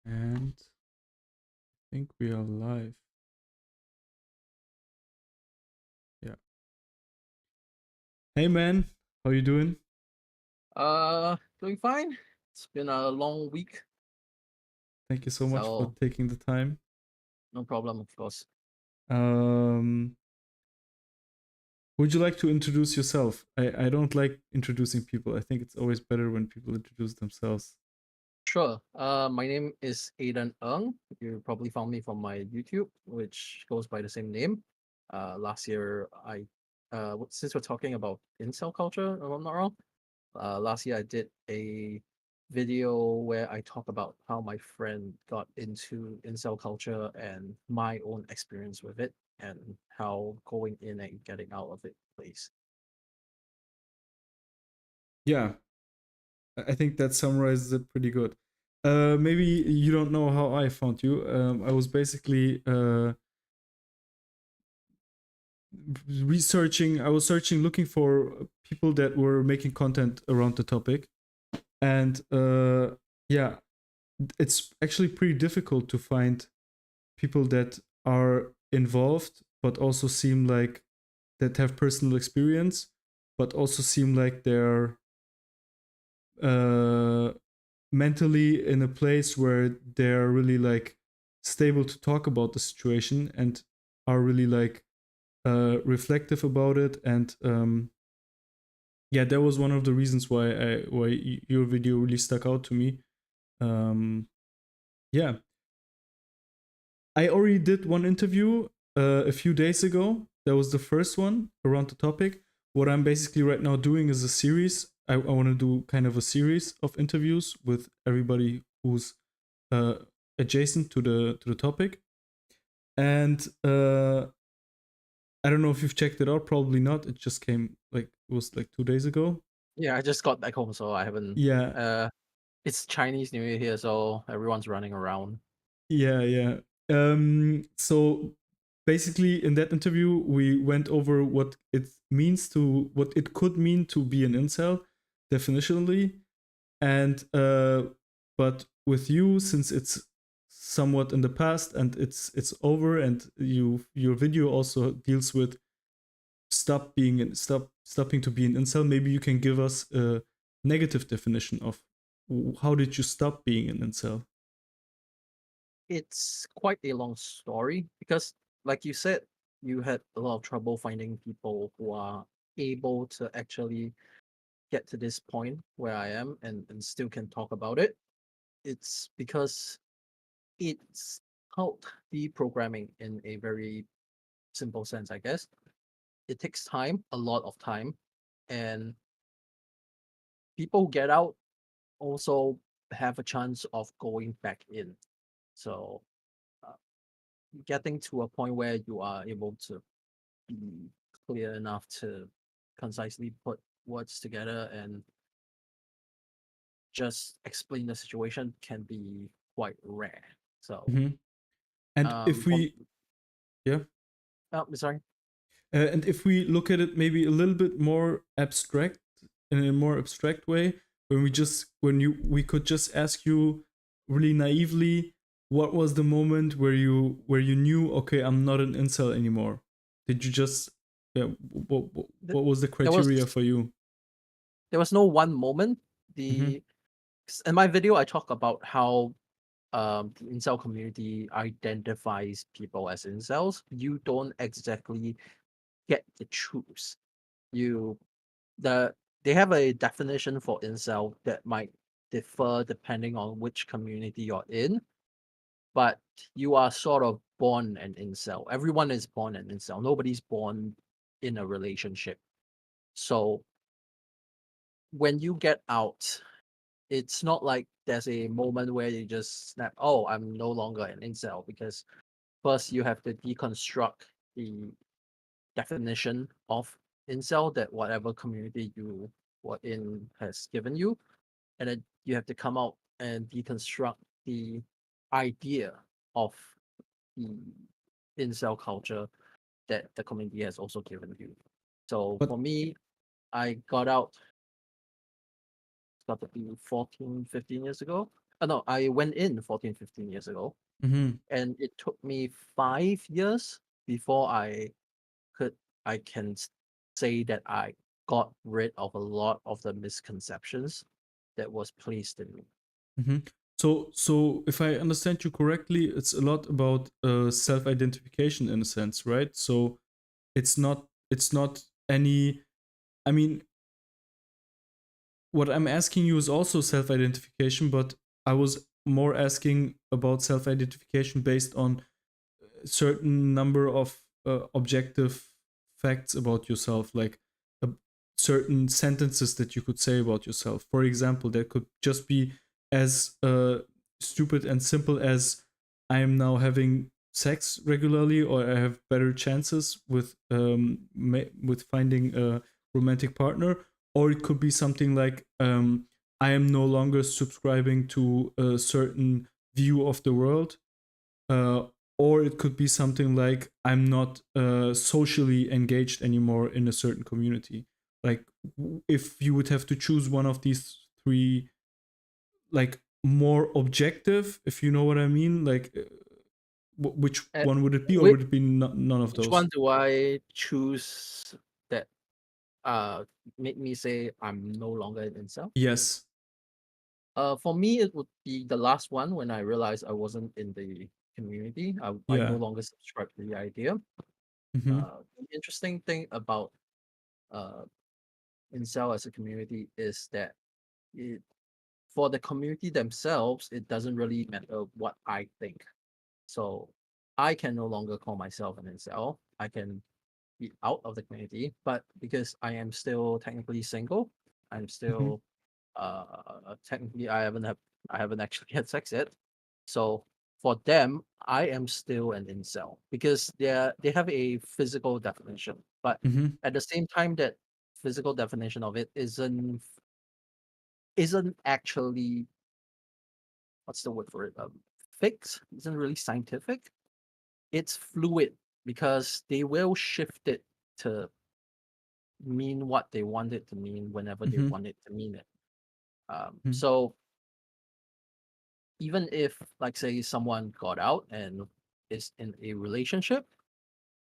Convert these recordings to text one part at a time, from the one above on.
And I think we are live. Yeah. Hey man, how you doing? Doing fine. It's been a long week, Thank you so much for so taking the time. no problem, of course. Um, would you like to introduce yourself? I don't like introducing people. I think it's always better when people introduce themselves. Sure. My name is Aidan Ng. You probably found me from my YouTube, which goes by the same name. Last year, since we're talking about incel culture, if I'm not wrong, last year I did a video where I talk about how my friend got into incel culture and my own experience with it, and how going in and getting out of it plays. Yeah, I think that summarizes it pretty good. Maybe you don't know how I found you. I was basically researching. I was searching, looking for people that were making content around the topic, and yeah, it's actually pretty difficult to find people that are involved but also seem like that have personal experience but also seem like they're uh mentally in a place where they're really like stable to talk about the situation and are really like reflective about it. And yeah, that was one of the reasons why your video really stuck out to me. um yeah, I already did one interview a few days ago. That was the first one around the topic. What I'm basically right now doing is a series. I want to do kind of a series of interviews with everybody who's uh, adjacent to the topic. And I don't know if you've checked it out. Probably not. It just came like it was like 2 days ago. Yeah, I just got back home, so I haven't. Yeah, Uh, it's Chinese New Year here, so everyone's running around. yeah. So basically, in that interview, we went over what it could mean to be an incel, definitionally, and but with you, since it's somewhat in the past and it's over, and your video also deals with stopping to be an incel. Maybe you can give us a negative definition of how did you stop being an incel. It's quite a long story because, like you said, you had a lot of trouble finding people who are able to actually get to this point where I am and still can talk about it. It's because it's called deprogramming in a very simple sense, I guess. It takes time, a lot of time, and people get out also have a chance of going back in. So, uh, getting to a point where you are able to be clear enough to concisely put words together and just explain the situation can be quite rare. So, Mhm. And if from we yeah sorry. and if we look at it maybe a little bit more abstract, in a more abstract way, when you we could just ask you really naively, what was the moment where you knew, okay, I'm not an incel anymore? Did you just yeah, Th- what was the There was criteria for you? no one moment. Mm-hmm. The In my video, I talk about how the incel community identifies people as incels. You don't exactly get to choose. You the They have a definition for incel that might differ depending on which community you're in, but you are sort of born an incel. Everyone is born an incel. Nobody's born in a relationship. So when you get out, it's not like there's a moment where you just snap, oh, I'm no longer an incel, because first you have to deconstruct the definition of incel that whatever community you were in has given you. And then you have to come out and deconstruct the idea of the incel culture that the community has also given you. So But for me, I got out, it's got to be 14, 15 years ago. no, I went in 14, 15 years ago, Mm-hmm. and it took me 5 years before could I can say that I got rid of a lot of the misconceptions that was placed in me. Mm-hmm. So if I understand you correctly, it's a lot about self-identification in a sense, right? So it's not any. I mean, what I'm asking you is also self-identification, but I was more asking about self-identification based on a certain number of objective facts about yourself, like uh, certain sentences that you could say about yourself. For example, that could just be as stupid and simple as I am now having sex regularly, or I have better chances with finding a romantic partner, or it could be something like I am no longer subscribing to a certain view of the world, uh, or it could be something like I'm not socially engaged anymore in a certain community. Like if you would have to choose one of these three, like more objective, if you know what I mean, like which And one would it be, or which would it be none of which those? one do I choose that uh made me say I'm no longer an incel? Yes. For me, it would be the last one when I realized I wasn't in the community. I no Yeah. longer subscribe to the idea. Mm-hmm. The interesting thing about uh, incel as a community is that it, for the community themselves, it doesn't really matter what I think. So I can no longer call myself an incel. I can be out of the community, but because I am still technically single, I'm Mm-hmm. still technically I haven't actually had sex yet. So for them, I am still an incel because they have a physical definition, but Mm-hmm. at the same time, that physical definition of it isn't actually, what's the word for it, fixed, isn't really scientific. It's fluid because they will shift it to mean what they want it to mean whenever they Mm-hmm. want it to mean it. Mm-hmm. So even if, like, say, someone got out and is in a relationship,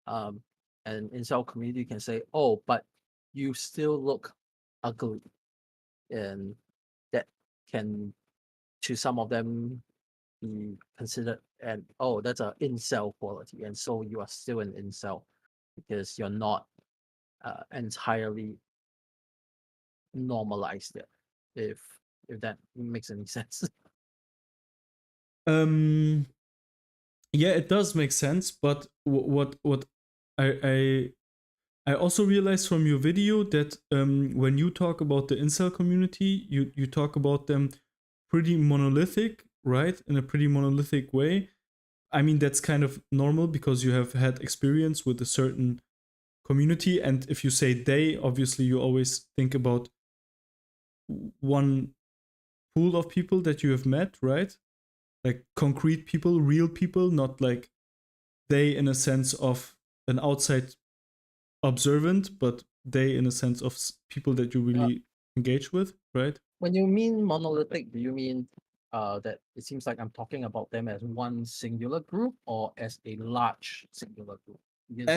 um, and incel community can say, "Oh, but you still look ugly," and that can, to some of them, be considered, and oh, that's a incel quality, and so you are still an incel because you're not entirely normalized it. If that makes any sense. Um. Yeah, it does make sense, but what I I I also realized from your video that when you talk about the incel community, you talk about them pretty monolithic, right? In a pretty monolithic way. I mean, that's kind of normal because you have had experience with a certain community. And if you say they, obviously, you always think about one pool of people that you have met, right? Like concrete people, real people, not like they in a sense of an outside observant, but they in a sense of people that you uh, really engage with, right? when you mean monolithic, do you mean that it seems like I'm talking about them as one singular group or as a large singular group? Because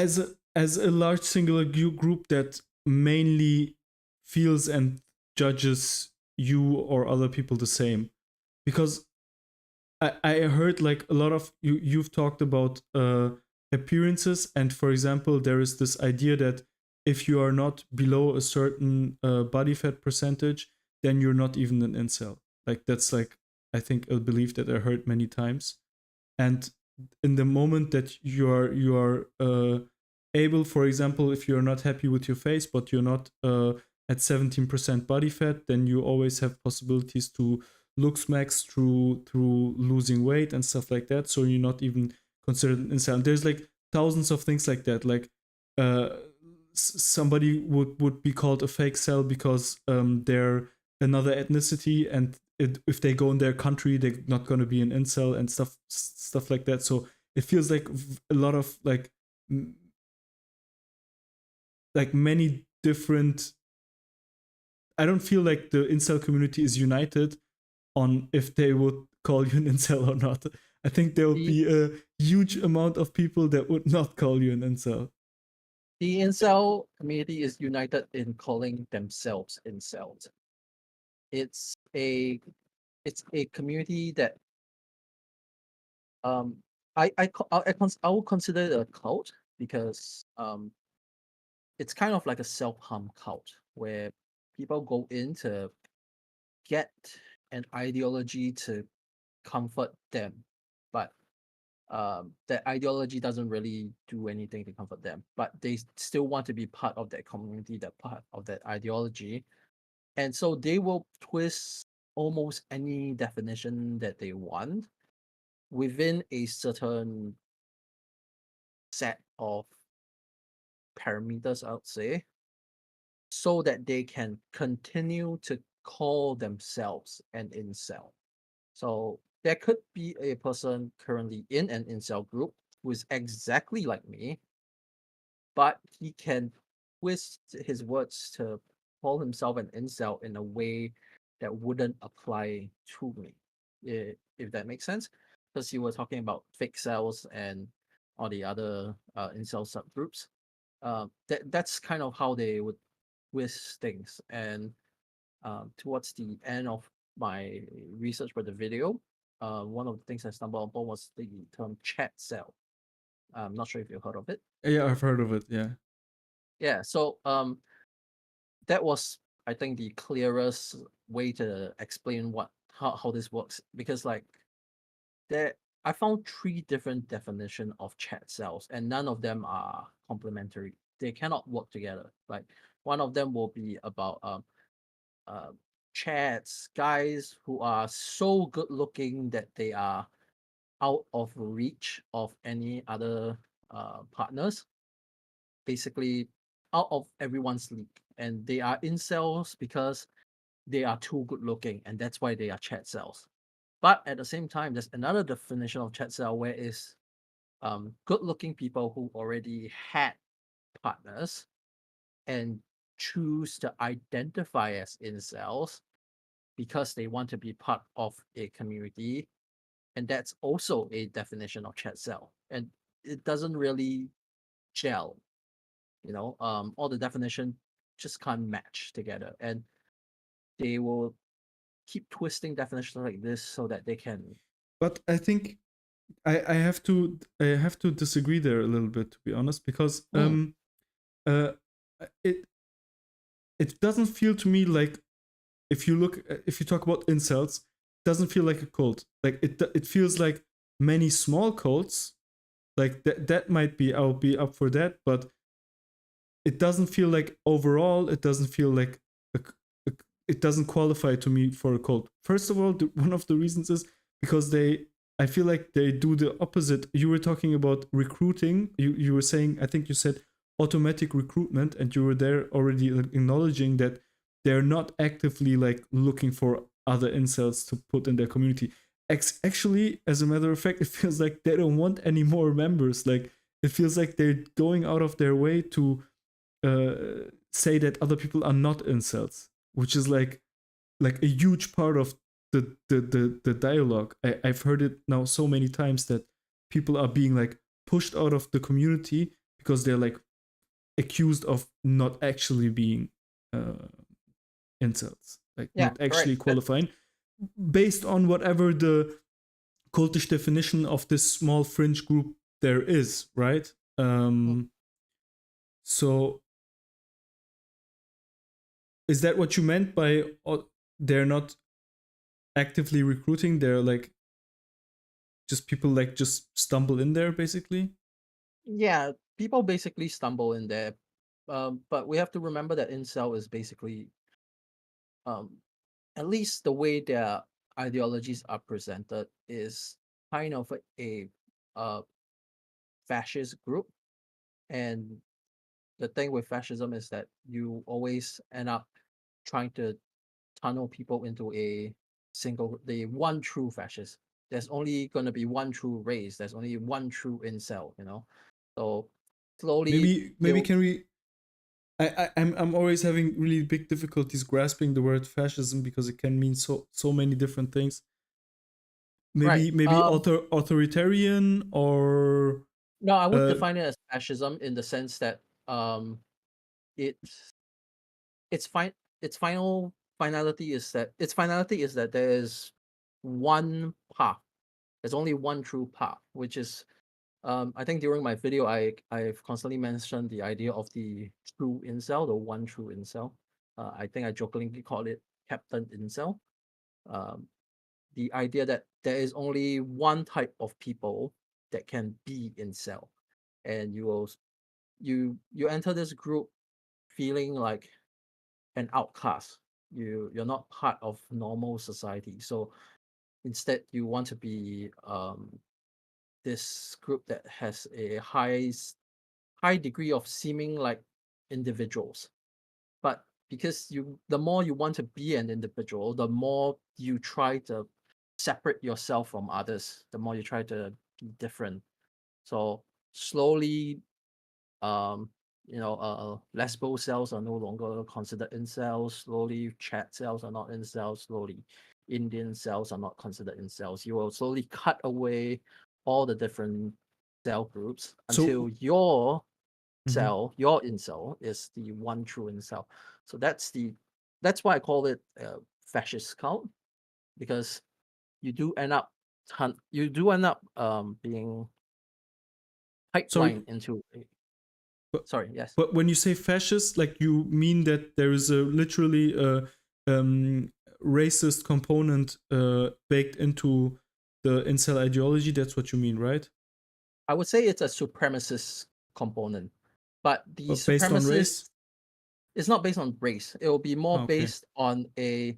As a large singular group that mainly feels and judges you or other people the same, because I heard like a lot of you've talked about appearances, and for example there is this idea that if you are not below a certain body fat percentage, then you're not even an incel. Like that's like, I think, a belief that I heard many times. And in the moment that you are able, for example, if you're not happy with your face but you're not at 17% body fat, then you always have possibilities to Looksmaxx through losing weight and stuff like that, so you're not even considered an incel. There's like thousands of things like that, like uh somebody would be called a fake cell because they're another ethnicity, and if they go in their country they're not going to be an incel and stuff like that. So it feels like a lot of like many different. I don't feel like the incel community is united on if they would call you an incel or not. I think there would The be a huge amount of people that would not call you an incel. the incel community is united in calling themselves incels. It's a it's a community that um I will consider it a cult because it's kind of like a self-harm cult where people go in to get an ideology to comfort them, but that ideology doesn't really do anything to comfort them, but they still want to be part of that community, that part of that ideology, and so they will twist almost any definition that they want within a certain set of parameters, I would say, so that they can continue to call themselves an incel. So there could be a person currently in an incel group who is exactly like me, but he can twist his words to call himself an incel in a way that wouldn't apply to me, if that makes sense. Because you were talking about fake cells and all the other incel subgroups. That's kind of how they would twist things. And towards the end of my research for the video, one of the things I stumbled upon was the term chat cell. I'm not sure if you've heard of it. Yeah, I've heard of it. Yeah. Yeah, so that was, I think, the clearest way to explain how this works, because like there I found three different definition of chat cells and none of them are complementary. They cannot work together. Like one of them will be about uh, chats, guys who are so good looking that they are out of reach of any other partners, basically out of everyone's league. And they are incels because they are too good looking, and that's why they are chat cells. But at the same time, there's another definition of chat cell where is good looking people who already had partners and choose to identify as incels because they want to be part of a community. And that's also a definition of chat cell. And it doesn't really gel, all the definition just can't match together. And they will keep twisting definitions like this so that they can. But I think I have to disagree there a little bit, to be honest, because Mm, uh it it doesn't feel to me like, if you talk about incels, it doesn't feel like a cult. Like it feels like many small cults. Like that might be, I'll be up for that, but it doesn't feel like overall. It doesn't feel like a, a, it doesn't qualify to me for a cult. First of all, one of the reasons is because I feel like they do the opposite. You were talking about recruiting. You were saying, I think you said automatic recruitment, and you were there already acknowledging that they're not actively like looking for other incels to put in their community. Actually, as a matter of fact, it feels like they don't want any more members. Like it feels like they're going out of their way to say that other people are not incels, which is like a huge part of the dialogue. I've heard it now so many times that people are being like pushed out of the community because they're like accused of not actually being uh, incels, like yeah, not correct. actually qualifying based on whatever the cultish definition of this small fringe group there is, right? Mm, So is that what you meant by they're not actively recruiting? They're like just people like just stumble in there, basically. yeah, people basically stumble in there. But we have to remember that incel is basically, um, at least the way their ideologies are presented, is kind of a uh, fascist group. And the thing with fascism is that you always end up trying to tunnel people into the one true fascist. There's only going to be one true race. There's only one true incel. So slowly Maybe they'll. can we? I'm always having really big difficulties grasping the word fascism because it can mean so many different things. Right. Maybe authoritarian or No, I would uh, define it as fascism in the sense that it's its fine its final finality is that there is one path. There's only one true path, which is I think during my video I've constantly mentioned the idea of the true incel, the one true incel. I think I jokingly call it Captain Incel. Um, the idea that there is only one type of people that can be incel, and you enter this group feeling like an outcast. You're not part of normal society. So instead, you want to be this group that has a high degree of seeming like individuals. But because the more you want to be an individual, the more you try to separate yourself from others, the more you try to be different. So slowly, um, lesbo cells are no longer considered incels. Slowly, chat cells are not incels. Slowly, Indian cells are not considered incels. You will slowly cut away all the different cell groups so until your mhm. your incel, is the one true incel. So that's why I call it a fascist cult, because you do end up being Sorry, pipelined into but sorry, yes. but when you say fascist, like you mean that there is a literally a racist component baked into the incel ideology. That's what you mean, right? I would say it's a supremacist component, but the But based on race. supremacist is not based on race. It will be more Oh, okay. based on a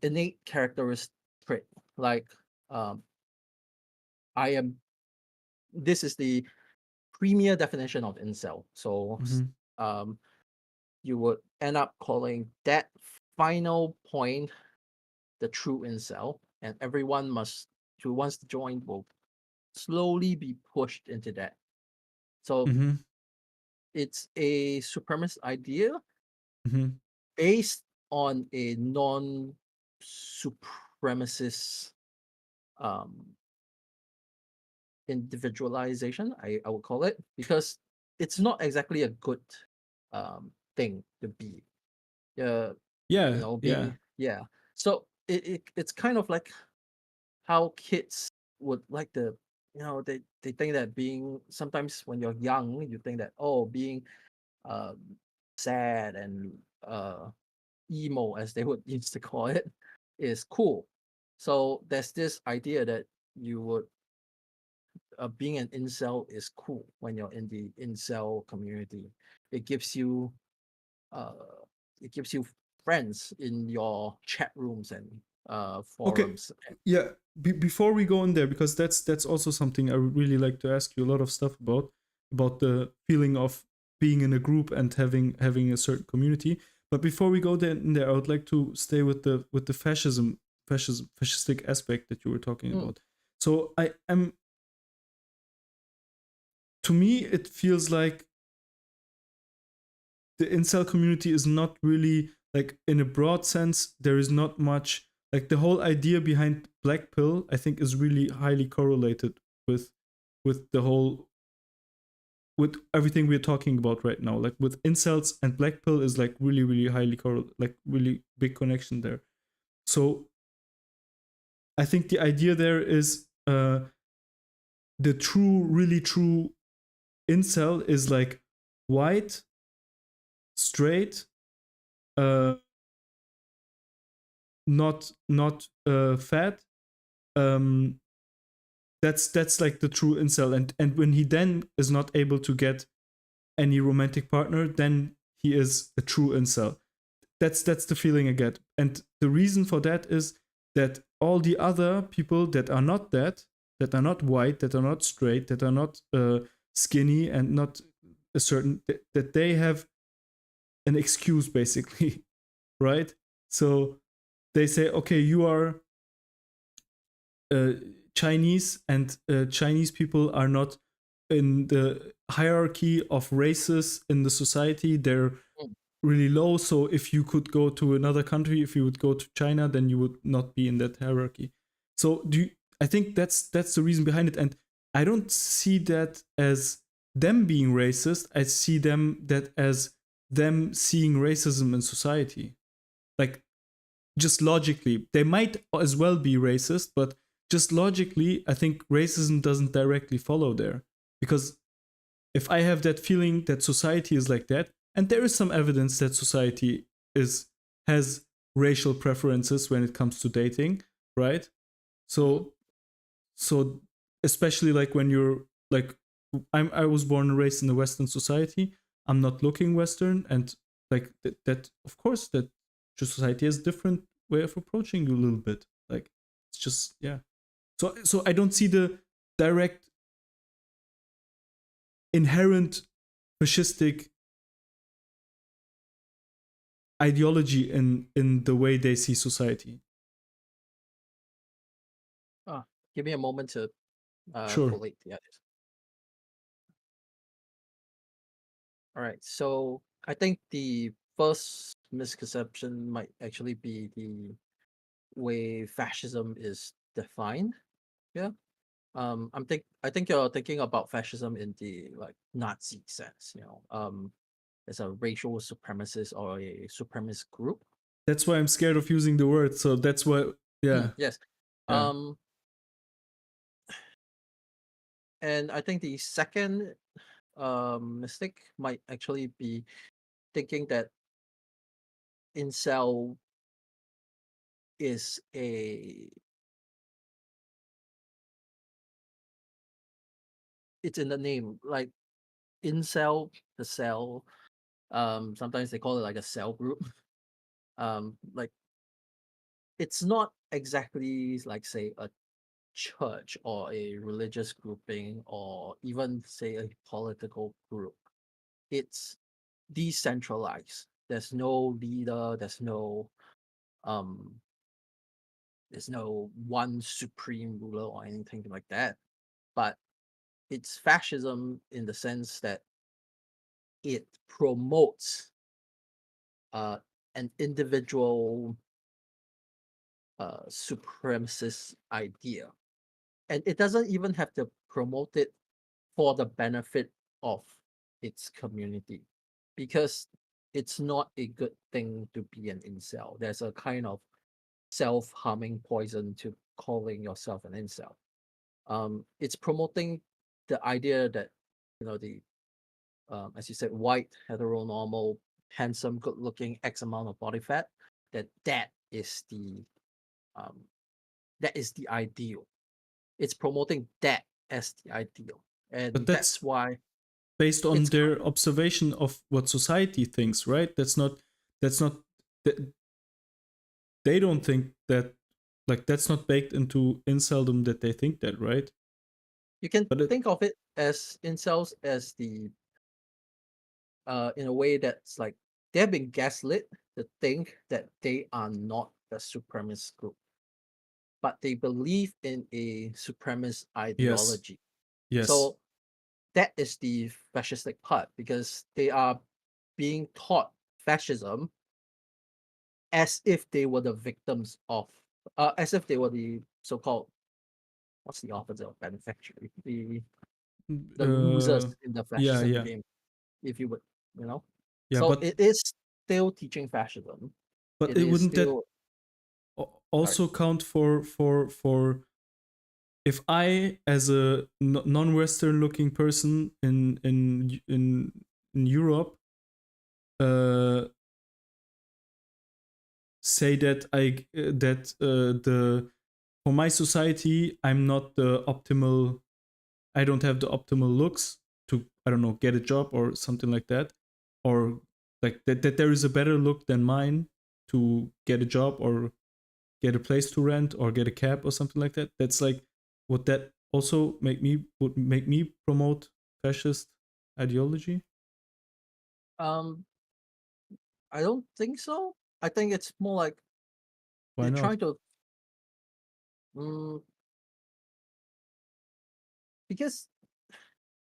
innate characteristic trait. Like um, I am. This is the premier definition of incel. So Mm-hmm. um, you would end up calling that final point the true incel, and everyone who wants to join will slowly be pushed into that. So Mm-hmm. it's a supremacist idea Mm-hmm. based on a non-supremacist um, individualization, I would call it, because it's not exactly a good thing to be. Uh, Yeah, yeah. yeah. So it's kind of like how kids would like to, they think that being, sometimes when you're young, you think that, oh, being um, sad and emo, as they would used to call it, is cool. So there's this idea that you would being an incel is cool when you're in the incel community. It gives you uh, it gives you friends in your chat rooms and Okay. forums. Yeah. Before we go in there, because that's also something I would really like to ask you a lot of stuff about the feeling of being in a group and having a certain community. But before we go there, in there, I would like to stay with the fascistic aspect that you were talking Mm, about. So I am, to me, it feels like the incel community is not really, like, in a broad sense, there is not much, like, the whole idea behind Blackpill, I think, is really highly correlated with the whole, with everything we're talking about right now. Like with incels and Blackpill is like really highly like really big connection there. So I think the idea there is the really true incel is like white, straight, uh not fat. um that's like the true incel, and when he then is not able to get any romantic partner, then he is a true incel. That's the feeling I get, and the reason for that is that all the other people that are not that are not white, that are not straight, that are not skinny and not a certain, that they have an excuse basically. Right? So they say, okay, you are uh, Chinese, and Chinese people are not in the hierarchy of races in the society, they're Mm. really low. So if you could go to another country, if you would go to China, then you would not be in that hierarchy. So I think that's the reason behind it. And I don't see that as them being racist. I see that as them seeing racism in society. Like, just logically, they might as well be racist, but just logically, I think racism doesn't directly follow there. Because if I have that feeling that society is like that, and there is some evidence that society has racial preferences when it comes to dating, right? So so especially like when you're like, I was born and raised in a Western society. I'm not looking Western, and like that of course that society has different way of approaching you a little bit. Like, it's just, yeah. So I don't see the direct inherent fascistic ideology in the way they see society. Give me a moment to Sure. collate the others. All right. So I think the first misconception might actually be the way fascism is defined. Yeah. I think you're thinking about fascism in the like Nazi sense, as a racial supremacist or a supremacist group. That's why I'm scared of using the word. So that's why, yeah, Yes. yeah. Um, and I think the second mistake might actually be thinking that incel is a it's in the name, like incel, the cell. Sometimes they call it like a cell group. Like it's not exactly like say a church or a religious grouping or even say a political group. It's decentralized. There's no leader, um there's no one supreme ruler or anything like that. But it's fascism in the sense that it promotes uh an individual supremacist idea. And it doesn't even have to promote it for the benefit of its community because it's not a good thing to be an incel. There's a kind of self-harming poison to calling yourself an incel. It's promoting the idea that the as you said, white, heteronormal, handsome, good-looking, X amount of body fat. That is um, that is the ideal. It's promoting that as the ideal, But and that's that's why based on it's their observation of what society thinks, right? That's not th- they don't think that, like, that's not baked into inceldom that they think that, right? you can But it think of it as incels as the in a way that's like they've been gaslit to think that they are not a supremacist group, but they believe in a supremacist yes, ideology. yes. So that is the fascistic part because they are being taught fascism as if they were the victims of, as if they were the so-called what's the opposite of benefactor? The losers uh in the yeah, fascism yeah, game, if you would, you know. yeah. So But it is still teaching fascism. but It it is wouldn't that still sorry. also count for if I, as a non-Western looking person in Europe, uh say that the for my society, I'm not the optimal. I don't have the optimal looks to, I don't know, get a job or something like that, or like that there is a better look than mine to get a job or get a place to rent or get a cab or something like that. That's like, would that also would make me promote fascist ideology? Um, I don't think so. I think it's more like Why they're not? trying to, mm, because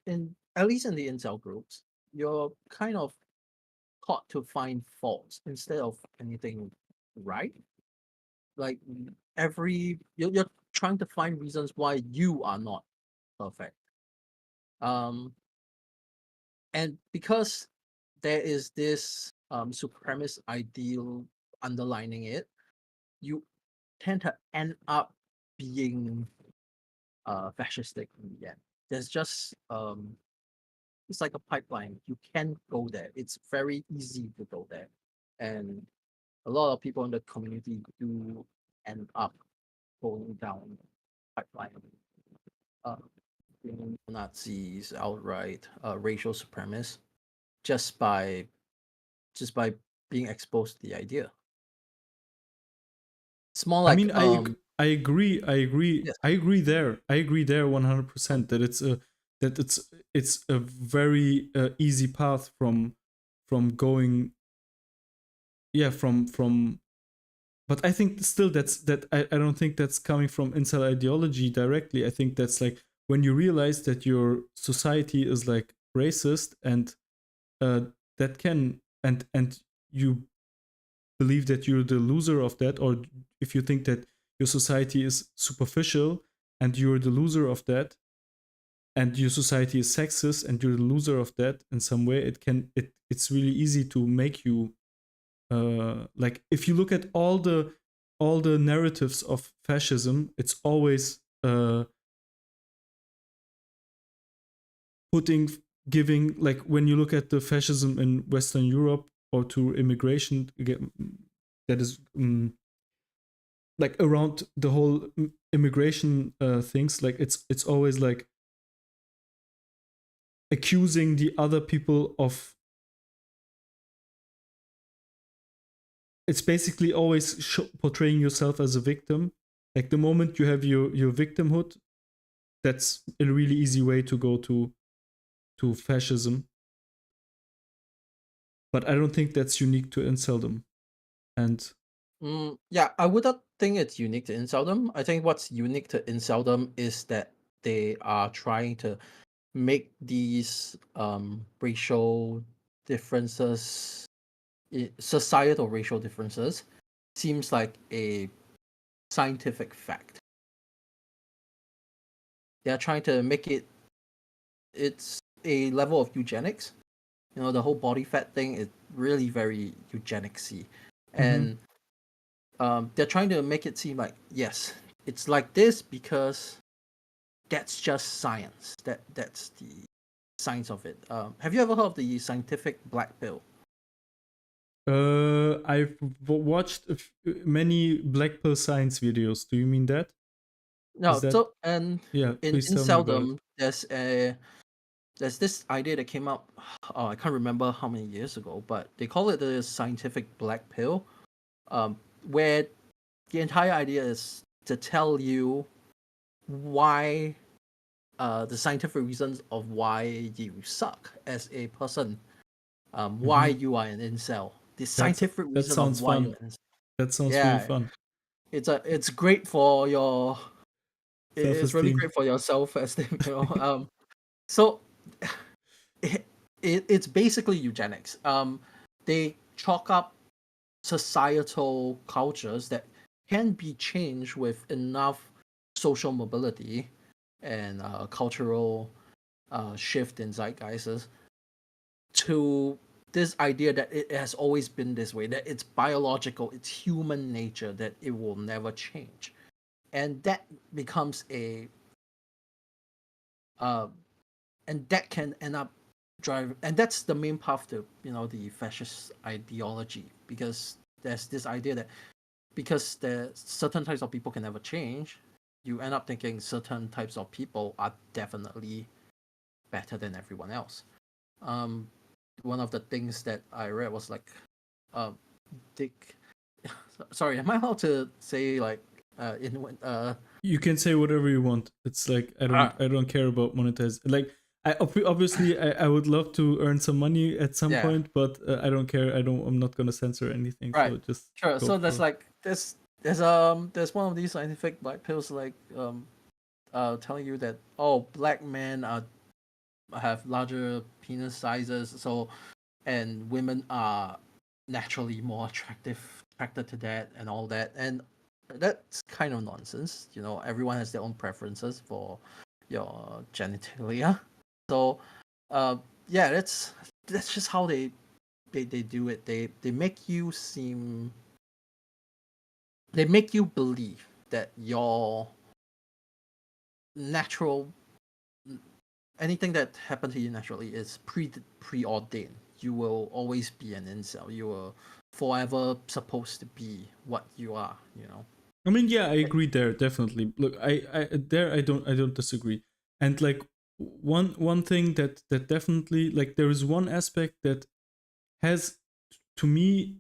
in at least in the incel groups, you're kind of taught to find faults instead of anything right. Like you're trying to find reasons why you are not perfect. Um, and because there is this supremacist ideal underlining it, you tend to end up being fascistic in the end. There's just it's like a pipeline. You can go there. It's very easy to go there, and a lot of people in the community do end up going down the pipeline. Uh, being Nazis, outright racial supremacists, just by being exposed to the idea. It's more I like mean, I agree. yes. I agree there. I agree there 100% that it's a very easy path from going, yeah, from. But I think still I don't think that's coming from incel ideology directly. I think that's like when you realize that your society is like racist, and uh that can and you believe that you're the loser of that, or if you think that your society is superficial and you're the loser of that, and your society is sexist and you're the loser of that in some way, it's really easy to make you like, if you look at all the narratives of fascism, it's always putting giving, like when you look at the fascism in Western Europe or to immigration, again, that is like around the whole immigration things, like it's always like accusing the other people of, it's basically always portraying yourself as a victim. Like the moment you have your victimhood, that's a really easy way to go to fascism. But I don't think that's unique to inceldom. And Yeah, I wouldn't think it's unique to inceldom. I think what's unique to inceldom is that they are trying to make these racial differences, societal racial differences, seems like a scientific fact. They are trying to make it's a level of eugenics. You know, the whole body fat thing is really very eugenicsy, and they're trying to make it seem like, yes, it's like this because that's just science. That's the science of it. Have you ever heard of the scientific black pill? I've watched many Blackpill science videos. Do you mean that? Is No, that, so and yeah? in Please tell me about it. seldom there's this idea that came up. Oh, I can't remember how many years ago, but they call it the scientific black pill, where the entire idea is to tell you why the scientific reasons of why you suck as a person, why you are an incel. The That's scientific that reason of sounds why you're fun. an incel. That sounds really Yeah, fun. it's great for your. Self It's really esteem. great for your self esteem. You know, so it's basically eugenics. They chalk up societal cultures that can be changed with enough social mobility and cultural shift in zeitgeists to this idea that it has always been this way, that it's biological, it's human nature, that it will never change. And that becomes a uh, and that can end up driving, and that's the main path to, you know, the fascist ideology, because there's this idea that because the certain types of people can never change, you end up thinking certain types of people are definitely better than everyone else. Um, one of the things that I read was like, uh, Dick. Sorry, am I allowed to say like in You can say whatever you want. It's like uh, I don't care about monetize. Like obviously I would love to earn some money at some yeah, point, but I don't care. I'm not gonna censor anything. right, So just sure. go So there's for. like there's one of these scientific black pills like telling you that, oh, black men are have larger penis sizes, so and women are naturally more attracted to that and all that, and that's kind of nonsense. You know, everyone has their own preferences for your genitalia. So uh yeah, that's just how they do it. They make you seem, they make you believe that your natural, anything that happened to you naturally is preordained. You will always be an incel. You will forever supposed to be what you are. You know. I mean, yeah, I agree there definitely. Look, I don't disagree. And like one thing that definitely, like, there is one aspect that has, to me,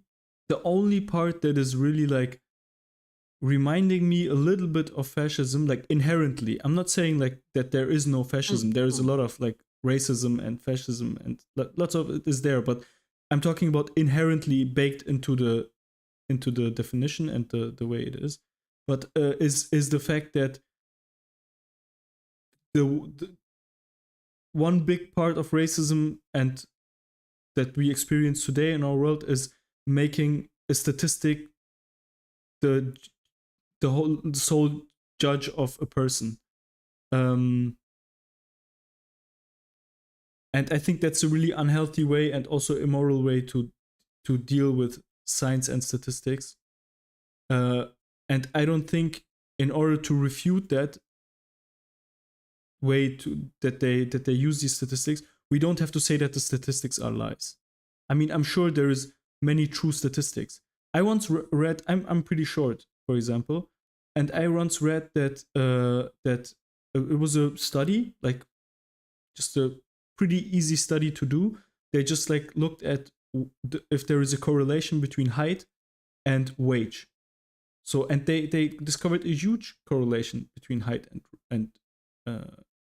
the only part that is really like reminding me a little bit of fascism, like inherently. I'm not saying like that there is no fascism. There is a lot of like racism and fascism and lots of it is there, but I'm talking about inherently baked into the definition and the way it is. But is the fact that the one big part of racism and that we experience today in our world is making a statistic the the sole judge of a person. Um, and I think that's a really unhealthy way and also immoral way to deal with science and statistics. Uh, and I don't think, in order to refute that way that they use these statistics, we don't have to say that the statistics are lies. I mean, I'm sure there is many true statistics. I once read, I'm pretty short, for example, and I once read that it was a study, like just a pretty easy study to do. They just like looked at if there is a correlation between height and wage. So, and they discovered a huge correlation between height and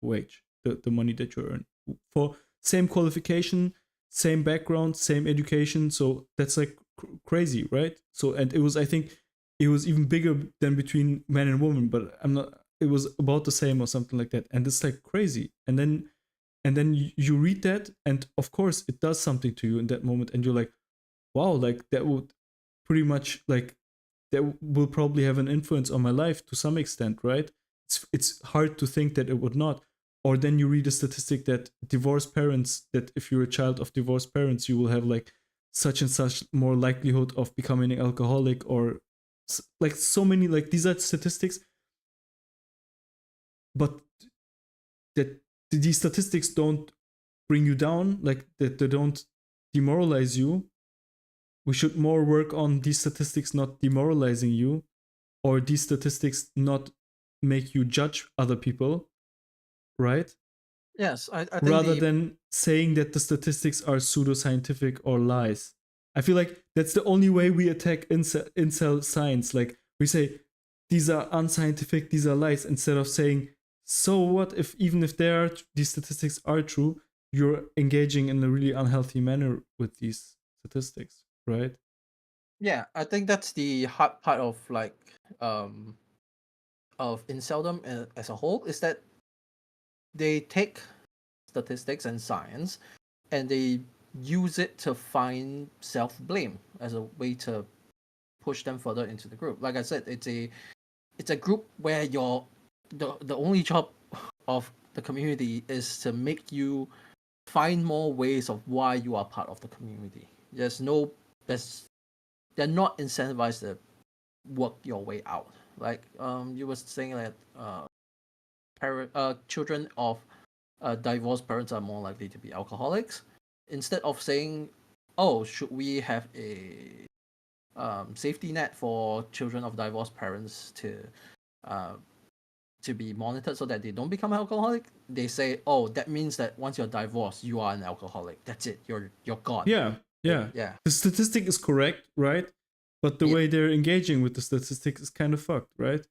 wage, the money that you earn for same qualification, same background, same education. So that's like crazy, right? So, and it was, I think it was even bigger than between men and women, but I'm not, it was about the same or something like that. And it's like crazy. And then you read that, and of course it does something to you in that moment, and you're like, wow, like that would pretty much like that will probably have an influence on my life to some extent, right? It's hard to think that it would not. Or then you read a statistic that divorced parents, that if you're a child of divorced parents, you will have like such and such more likelihood of becoming an alcoholic, or like so many, like these are statistics, but that these statistics don't bring you down, like that they don't demoralize you. We should more work on these statistics not demoralizing you, or these statistics not make you judge other people, right? Yes, I think Rather the than saying that the statistics are pseudoscientific or lies. I feel like that's the only way we attack incel science. Like we say, these are unscientific, these are lies, instead of saying, so what if even if these statistics are true, you're engaging in a really unhealthy manner with these statistics, right? yeah, I think that's the hard part um of inceldom as a whole, is that they take statistics and science and they use it to find self blame as a way to push them further into the group. Like I said, it's a group where the only job of the community is to make you find more ways of why you are part of the community. There's they're not incentivized to work your way out. Like you were saying that children of divorced parents are more likely to be alcoholics. Instead of saying, oh, should we have a safety net for children of divorced parents uh, to be monitored so that they don't become alcoholic, they say, oh, that means that once you're divorced, you are an alcoholic. That's it. You're gone. Yeah, yeah. Yeah. The statistic is correct, right? But the Yeah. way they're engaging with the statistics is kind of fucked, right?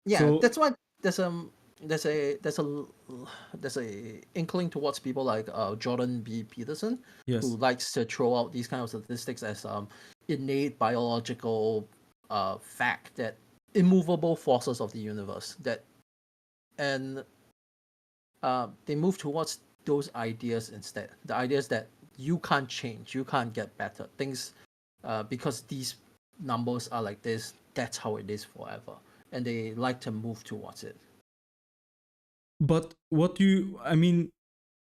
Yeah. So That's why there's there's a there's a there's a inkling towards people like Jordan B. Peterson, who yes, likes to throw out these kind of statistics as innate biological fact, that immovable forces of the universe, that and they move towards those ideas instead. The ideas that you can't change, you can't get better things, because these numbers are like this. That's how it is forever, and they like to move towards it. But what do you? I mean,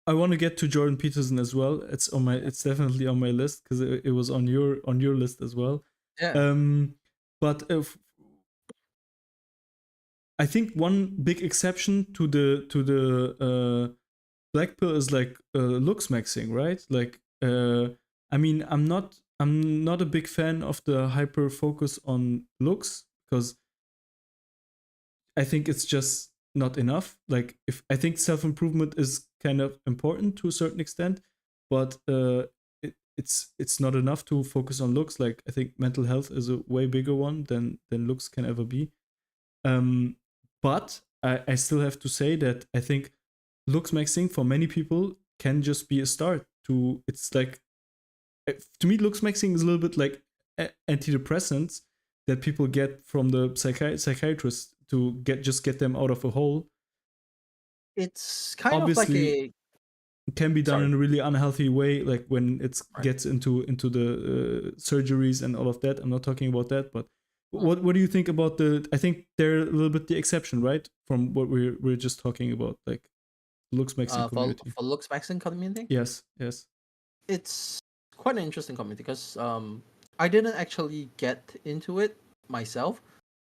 I want to get to Jordan Peterson as well. It's on my. It's definitely on my list because it was on your list as well. Yeah. But if, I think one big exception to the Blackpill is like Looksmaxxing, right? Like, I mean, I'm not a big fan of the hyper focus on looks because I think it's just not enough. Like, if I think self improvement is kind of important to a certain extent, but it's not enough to focus on looks. Like, I think mental health is a way bigger one than looks can ever be. But I still have to say that I think Looksmaxxing for many people can just be a start to. It's like, to me, Looksmaxxing is a little bit like antidepressants that people get from the psychiatrist to get them out of a hole. It's kind of like Obviously, a it can be done sorry. in a really unhealthy way, like when it Right. gets into the surgeries and all of that. I'm not talking about that, but Hmm. what do you think about the? I think they're a little bit the exception, right? From what we're just talking about, like Looksmaxxing community. For Looksmaxxing community, Yes, yes. it's quite an interesting community because I didn't actually get into it myself.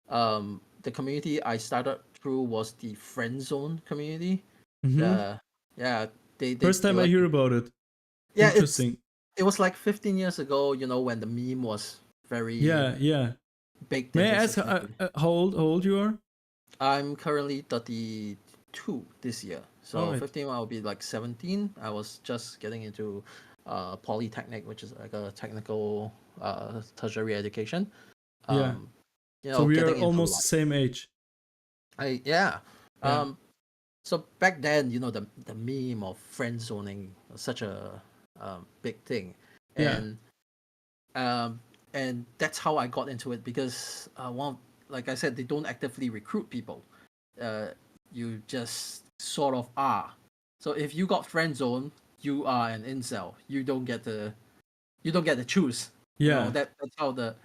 The community I started through was the friend zone community. Mm-hmm. The yeah, First they time I like hear about it. yeah, Interesting. it was like 15 years ago. You know, when the meme was very Yeah, yeah. baked May I into ask society. how old you are? I'm currently 32 this year. All So right. 15, I'll be like 17. I was just getting into polytechnic, which is like a technical tertiary education. Yeah. Um, So we are getting into almost the life. same age. Yeah. Yeah. So back then, the meme of friend zoning was such a big thing, Yeah. and um, that's how I got into it because like I said, they don't actively recruit people. Uh, you just sort of are. So if you got friend zone, you are an incel. You don't get to choose. Yeah. That's how the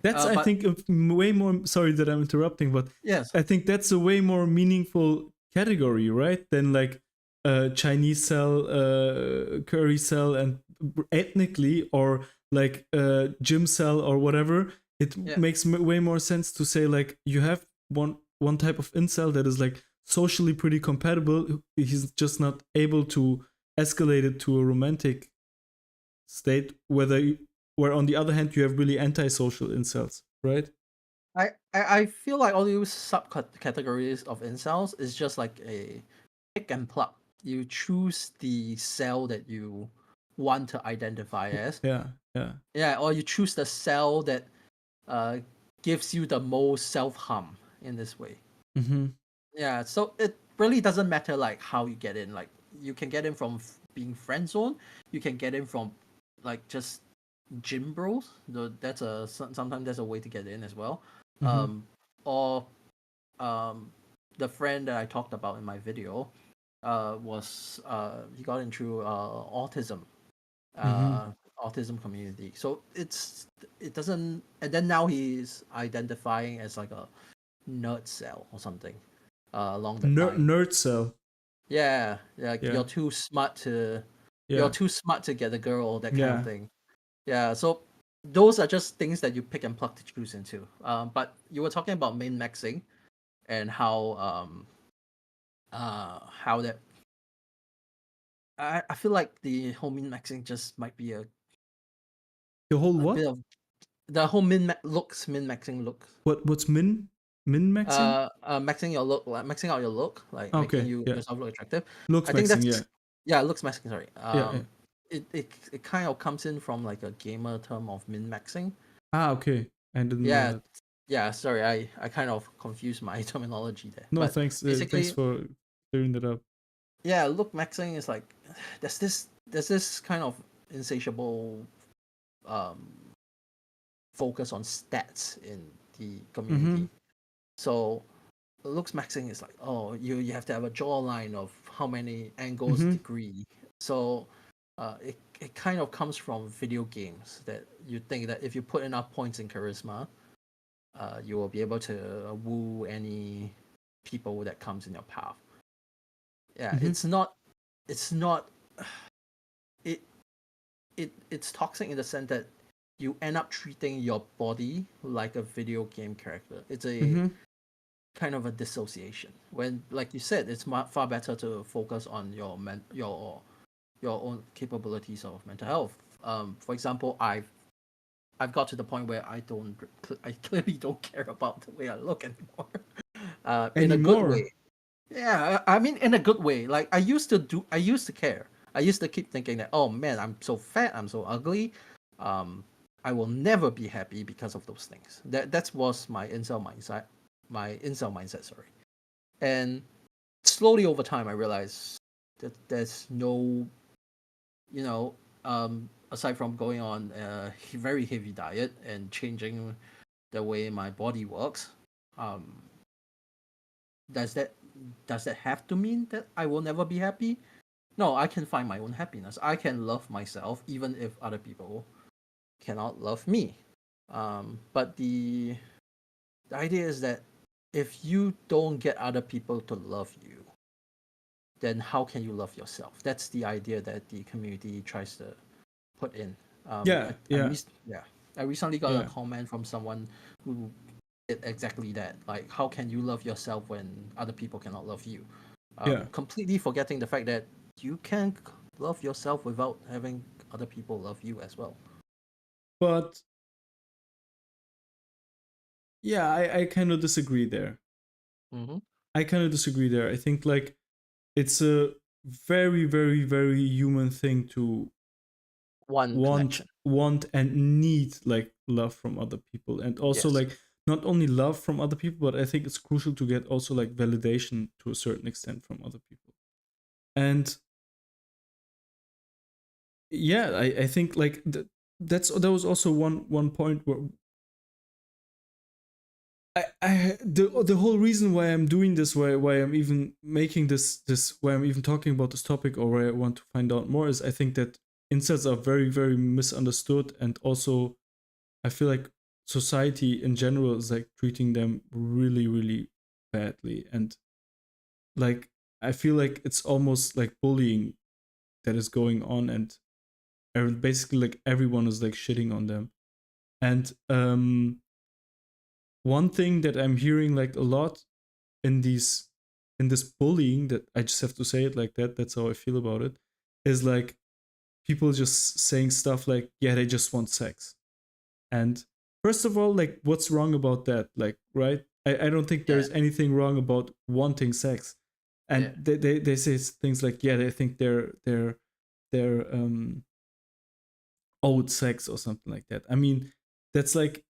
That's, I but think, a way more. Sorry that I'm interrupting, but yes. I think that's a way more meaningful category, right? Than like Chinese cell, curry cell, and ethnically, or like gym cell or whatever. It Yeah. makes way more sense to say like you have one type of incel that is like socially pretty compatible. He's just not able to escalate it to a romantic state. Where on the other hand you have really antisocial incels, right? I feel like all these subcategories of incels is just like a pick and pluck. You choose the cell that you want to identify as. Yeah, yeah. Yeah, or you choose the cell that uh, gives you the most self harm in this way. Mm-hmm. Yeah, so it really doesn't matter like how you get in. Like you can get in from being friend zone, you can get in from like just gym bros. Sometimes that's a way to get in as well. Mm-hmm. Or the friend that I talked about in my video was he got into autism Mm-hmm. autism community. So it doesn't, and then now he's identifying as like a nerd cell or something along that line. Nerd cell. Yeah, like Yeah, you're yeah. too smart to get a girl, that kind of Yeah. thing. Yeah, so those are just things that you pick and pluck to choose into. But you were talking about min maxing and how that I feel like the whole min maxing just might be The whole a bit what? of the whole min maxing look. What's min maxing? Maxing your look, like maxing out your look, like making Okay, yeah. yourself look attractive. Looks I think maxing, yeah. that's yeah, looks maxing. Sorry. Yeah, yeah. It kind of comes in from like a gamer term of min maxing. Ah, okay. I didn't know Yeah, that. yeah. Sorry, I kind of confused my terminology there. No, But thanks basically, for clearing that up. yeah, look maxing is like there's this kind of insatiable um focus on stats in the Mm-hmm. community. So Looksmaxxing is like, oh, you have to have a jawline of how many angles Mm-hmm. degree. So it kind of comes from video games that you think that if you put enough points in charisma, you will be able to woo any people that comes in your path. Yeah, Mm-hmm. it's not it it's toxic in the sense that you end up treating your body like a video game character. It's a Mm-hmm. kind of a dissociation. When, like you said, it's far better to focus on your own capabilities of mental health. For example, I've got to the point where I clearly don't care about the way I look anymore. In a good Anymore. way. Yeah, I mean in a good way. Like I used to care. I used to keep thinking that, oh man, I'm so fat, I'm so ugly. Um, I will never be happy because of those things. That was my incel mindset. My incel mindset, sorry. And slowly over time, I realized that there's no, you know, aside from going on a very heavy diet and changing the way my body works, um, does that does that have to mean that I will never be happy? No, I can find my own happiness. I can love myself even if other people cannot love me. But the idea is that if you don't get other people to love you, then how can you love yourself? That's the idea that the community tries to put in. Yeah. Yeah. Yeah, I recently got a Yeah. comment from someone who did exactly that. Like, how can you love yourself when other people cannot love you? Yeah. Completely forgetting the fact that you can love yourself without having other people love you as well. But yeah, I kind of disagree there. Mm-hmm. I kind of disagree there. I think like it's a very, very, very human thing to One connection. want and need like love from other people, and also Yes. like not only love from other people, but I think it's crucial to get also like validation to a certain extent from other people. And yeah, I think like that was also one point where the whole reason why I'm doing this, why I'm even making this why I'm even talking about this topic, or why I want to find out more, is I think that incels are very, very misunderstood, and also I feel like society in general is like treating them really, really badly, and like I feel like it's almost like bullying that is going on, and basically like everyone is like shitting on them. And one thing that I'm hearing like a lot in these in this bullying, that I just have to say it like that, that's how I feel about it, is like people just saying stuff like, yeah, they just want sex. And first of all, like what's wrong about that? Like, right? I don't think Yeah. there's anything wrong about wanting sex. And Yeah. they say things like, yeah, they think they're owed sex or something like that. I mean, that's like,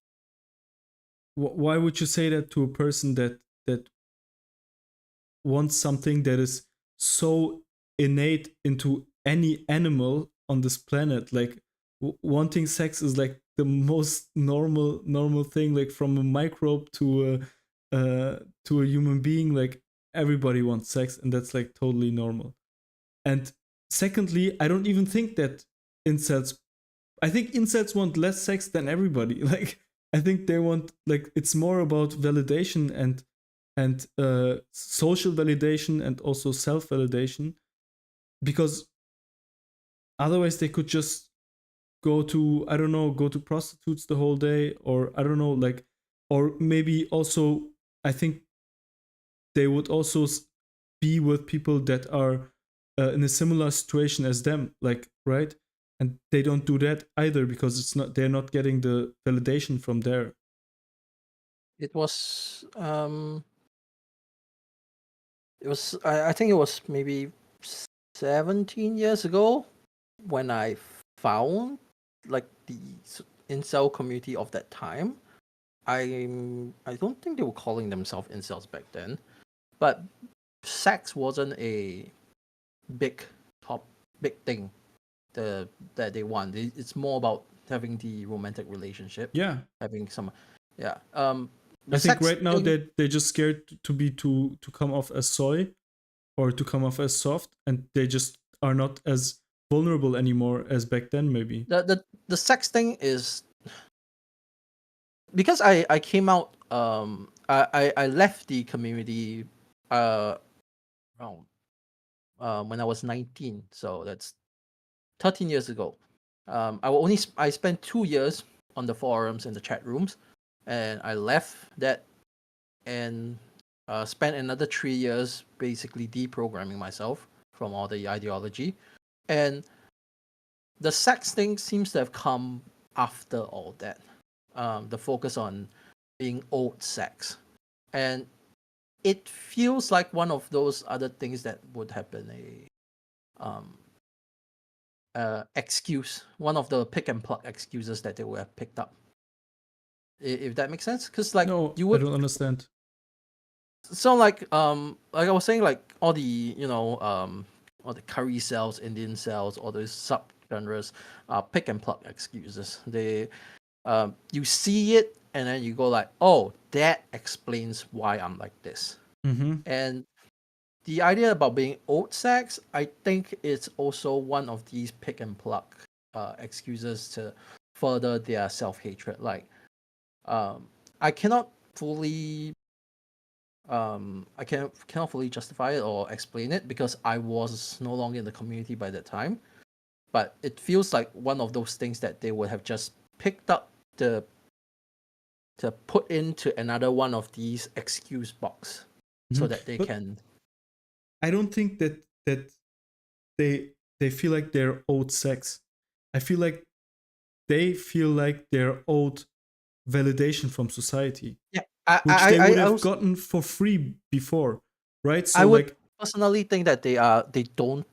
why would you say that to a person that wants something that is so innate into any animal on this planet? Like wanting sex is like the most normal thing, like from a microbe to a human being. Like everybody wants sex, and that's like totally normal. And secondly, I don't even think that incels I think incels want less sex than everybody. Like I think they want, like, it's more about validation and social validation and also self validation, because otherwise they could just go to, I don't know, go to prostitutes the whole day, or I don't know, like, or maybe also I think they would also be with people that are in a similar situation as them, like, right? And they don't do that either, because they're not getting the validation from there. It was I think it was maybe 17 years ago when I found like the incel community of that time. I don't think they were calling themselves incels back then, but sex wasn't a big top big thing that they want. It's more about having the romantic relationship, Yeah. having some, yeah. The I think sex right now thing, they're just scared to come off as soy or to come off as soft, and they just are not as vulnerable anymore as back then, maybe. the sex thing is because I came out I left the community around when I was 19, so that's 13 years ago. I spent 2 years on the forums and the chat rooms, and I left that and spent another 3 years basically deprogramming myself from all the ideology. And the sex thing seems to have come after all that. The focus on being old sex. And it feels like one of those other things that would have been um, excuse, one of the pick and pluck excuses that they would have picked up. If that makes sense, because like No, you I would, don't understand. so like I was saying, like all the all the curry cells, Indian cells, all those subgenres are pick and pluck excuses. They you see it and then you go like, oh, that explains why I'm like this. Mm-hmm. And the idea about being old sex, I think it's also one of these pick and pluck excuses to further their self hatred. Like, I cannot fully, cannot fully justify it or explain it because I was no longer in the community by that time. But it feels like one of those things that they would have just picked up the to put into another one of these excuse box so Mm-hmm. that they But can. I don't think that they feel like they're owed sex. I feel like they feel like they're owed validation from society, Yeah, which they would I have also, gotten for free before, right? I So would like, personally think that they don't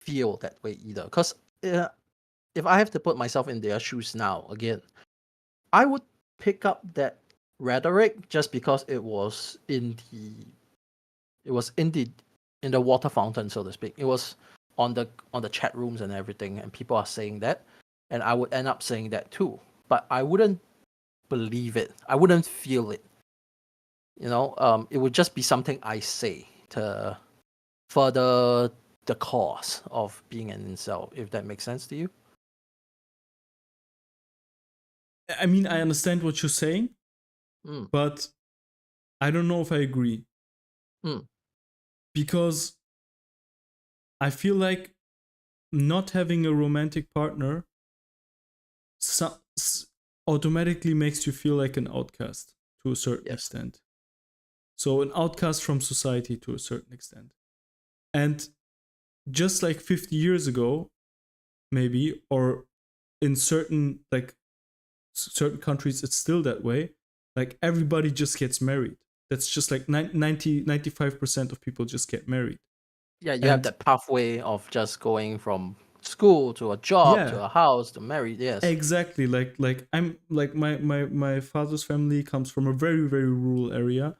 feel that way either. Because if I have to put myself in their shoes now again, I would pick up that rhetoric just because it was in the water fountain, so to speak. It was on the chat rooms and everything, and people are saying that, and I would end up saying that too. But I wouldn't believe it. I wouldn't feel it. It would just be something I say to further the cause of being an incel, if that makes sense to you. I mean, I understand what you're saying, Mm, but I don't know if I agree, mm, because I feel like not having a romantic partner so, automatically makes you feel like an outcast to a certain yes. extent. So an outcast from society to a certain extent. And just like 50 years ago, maybe, or in certain countries, it's still that way. Like everybody just gets married. That's just like 95% of people just get married. Yeah, you have And that pathway of just going from school to a job to yeah, a house to married. Yes. exactly. Like I'm like my father's family comes from a very very rural area,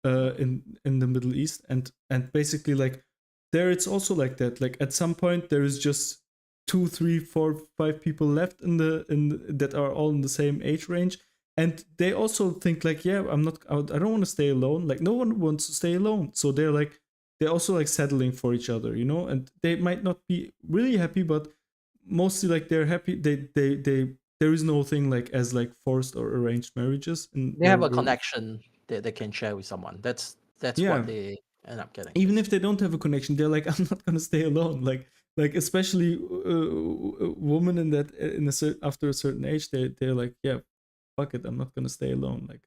in the Middle East, and basically like there it's also like that. Like at some point there is just two, three, four, five people left that are all in the same age range, and they also think like, yeah, I don't want to stay alone. Like no one wants to stay alone, so they're also like settling for each other, and they might not be really happy, but mostly like they're happy. They there is no thing like as like forced or arranged marriages, and They have a connection that they can share with someone. That's what yeah, they end up getting. even Yes. if they don't have a connection, they're like, I'm not gonna stay alone. Like especially women in that after a certain age, they're like, yeah, fuck it, I'm not gonna stay alone. Like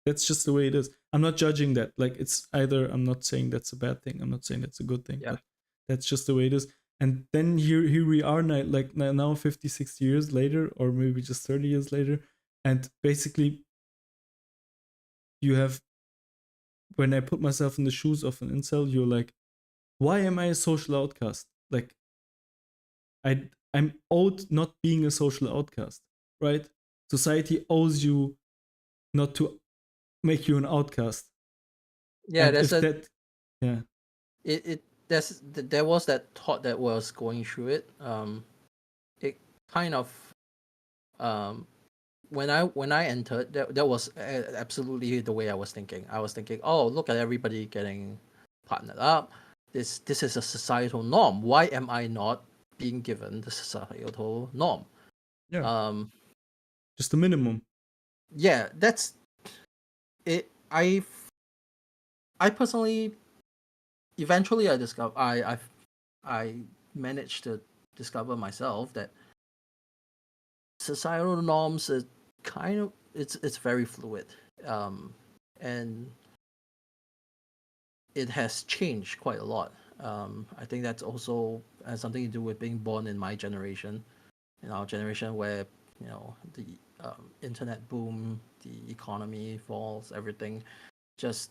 that's just the way it is. I'm not judging that. Like it's either, I'm not saying that's a bad thing, I'm not saying that's a good thing, Yeah. but that's just the way it is. And then here we are now, like now 50, 60 years later, or maybe just 30 years later, and basically you have, when I put myself in the shoes of an incel, you're like, why am I a social outcast? Like I'm owed not being a social outcast, right? Society owes you not to make you an outcast. Yeah. And There's if a that, yeah, there was that thought that was going through it. It kind of um when I entered, that was absolutely the way I was thinking. I was thinking, oh, look at everybody getting partnered up. This is a societal norm. Why am I not being given the societal norm? Yeah, Um, just the minimum. yeah, that's it. I personally, eventually, I managed to discover myself that societal norms is kind of it's very fluid, um, and it has changed quite a lot. I think that's also has something to do with being born in my generation, in our generation where the internet boom, the economy falls, everything just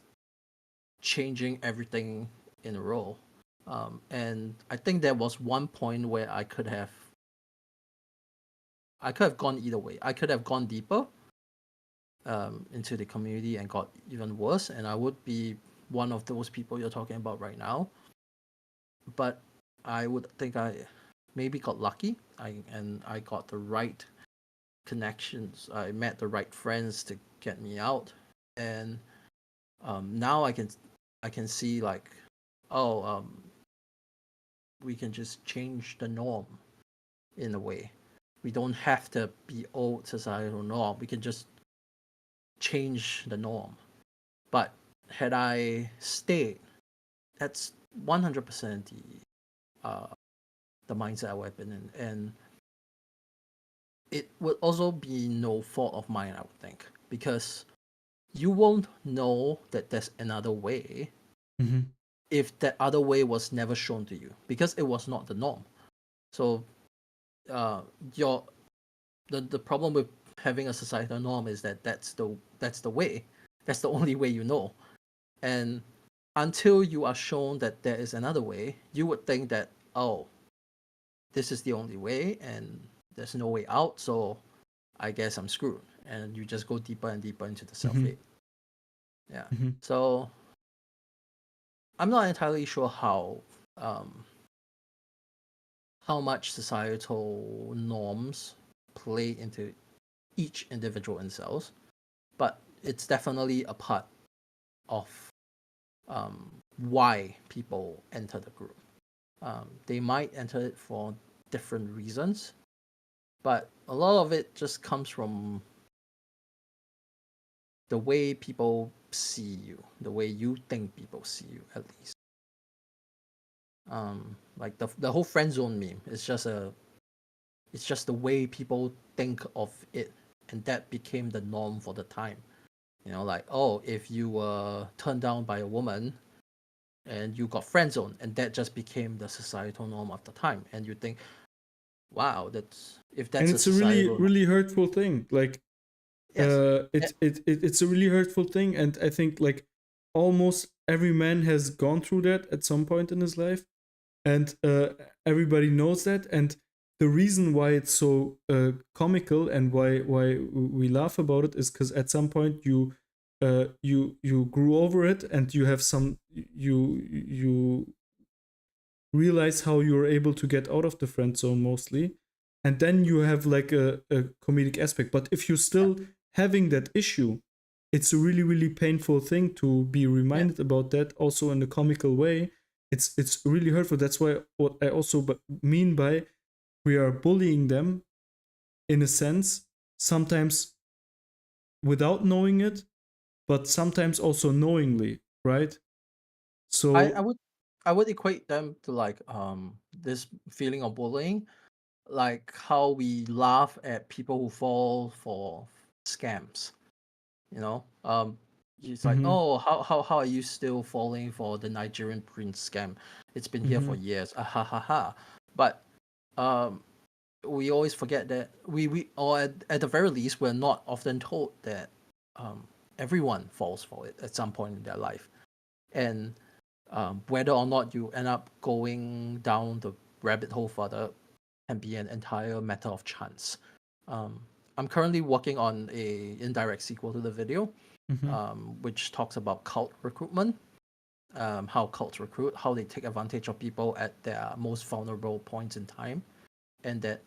changing everything in a row. And I think there was one point where I could have gone either way. I could have gone deeper into the community and got even worse, and I would be one of those people you're talking about right now. But I would think I maybe got lucky. I got the right connections. I met the right friends to get me out, and now I can see like, oh, we can just change the norm in a way. We don't have to be old societal norm. We can just change the norm. But had I stayed, that's 100% the mindset I would have been in, and it would also be no fault of mine, I would think, because you won't know that there's another way Mm-hmm. if that other way was never shown to you, because it was not the norm. So, uh, your the problem with having a societal norm is that that's the way, that's the only way you know, and until you are shown that there is another way, you would think that, oh, this is the only way and there's no way out, so I guess I'm screwed. And you just go deeper and deeper into the self Mm-hmm. hate. Yeah. Mm-hmm. So I'm not entirely sure um, how much societal norms play into each individual incels, but it's definitely a part of why people enter the group. They might enter it for different reasons, but a lot of it just comes from the way people see you, the way you think people see you, at least. Like the whole friend zone meme is it's just the way people think of it, and that became the norm for the time. Like, oh, if you were turned down by a woman and you got friend zone, and that just became the societal norm of the time, and you think, wow, And that's a it's a really societal norm. really hurtful thing. Like Yes. it's a really hurtful thing, and I think like almost every man has gone through that at some point in his life, and everybody knows that. And the reason why it's so comical and why we laugh about it is because at some point you grew over it, and you have some you realize how you're able to get out of the friend zone mostly, and then you have like a comedic aspect. But if you're still having that issue, it's a really really painful thing to be Yeah. reminded about that, also in a comical way. It's really hurtful. That's why what I also mean by we are bullying them in a sense, sometimes without knowing it, but sometimes also knowingly, right? I, So I would I would equate them to like this feeling of bullying, like how we laugh at people who fall for scams. It's like, mhm, oh, how are you still falling for the Nigerian prince scam? It's been here for mhm, years. Ah, ha ha ha. But um, we always forget that we or at the very least we're not often told that um, everyone falls for it at some point in their life, and whether or not you end up going down the rabbit hole further can be an entire matter of chance. Um, I'm currently working on a indirect sequel to the video, mhm. which talks about cult recruitment, how cults recruit, how they take advantage of people at their most vulnerable points in time, and that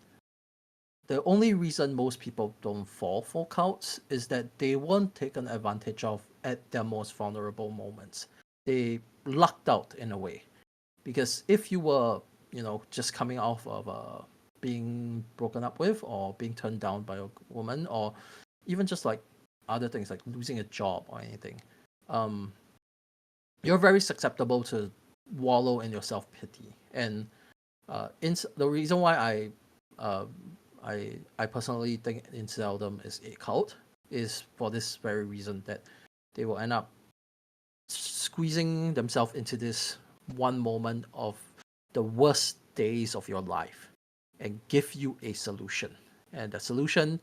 the only reason most people don't fall for cults is that they weren't taken advantage of at their most vulnerable moments. They lucked out in a way. Because if you were, just coming off of being broken up with or being turned down by a woman, or even just like other things like losing a job or anything, you're very susceptible to wallow in your self-pity. And the reason why I personally think Inceldom is a cult is for this very reason, that they will end up squeezing themselves into this one moment of the worst days of your life and give you a solution. And the solution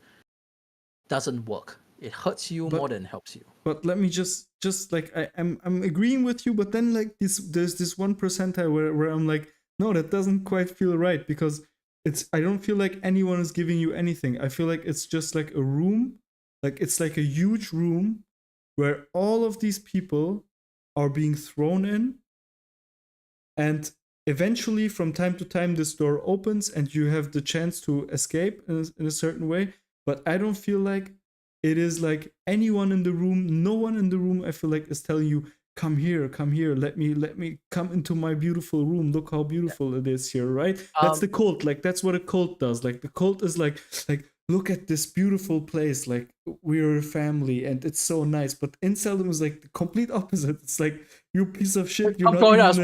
doesn't work. It hurts you more than it helps you. But let me just like I'm agreeing with you, but then like there's this 1% where I'm like, no, that doesn't quite feel right, because I don't feel like anyone is giving you anything. I feel like it's just like a room, like it's like a huge room where all of these people are being thrown in, and eventually from time to time this door opens and you have the chance to escape in a certain way. But I don't feel like it is like anyone in the room, no one in the room, I feel like, is telling you, come here, let me come into my beautiful room, look how beautiful it is here, right? That's the cult. Like that's what a cult does. Like the cult is like look at this beautiful place, like we're a family and it's so nice. But Inceldom is like the complete opposite. It's like, you piece of shit, you're Come not join even us.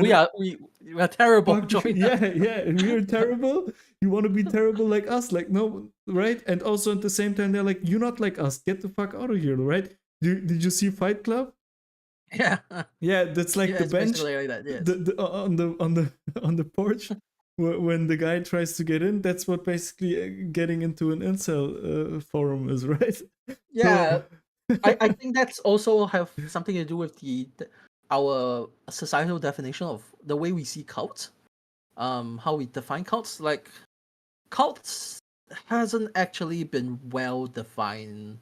We are terrible. Join yeah, us. yeah, and we're terrible. You want to be terrible like us? Like, no, right? And also at the same time, they're like, you're not like us. Get the fuck out of here, right? Did you see Fight Club? Yeah. Yeah, that's like the it's bench, basically like that. Yes. on the porch. When the guy tries to get in, that's what basically getting into an incel forum is, right? Yeah, So, I think that's also have something to do with our societal definition of the way we see cults. How we define cults. Like cults hasn't actually been well defined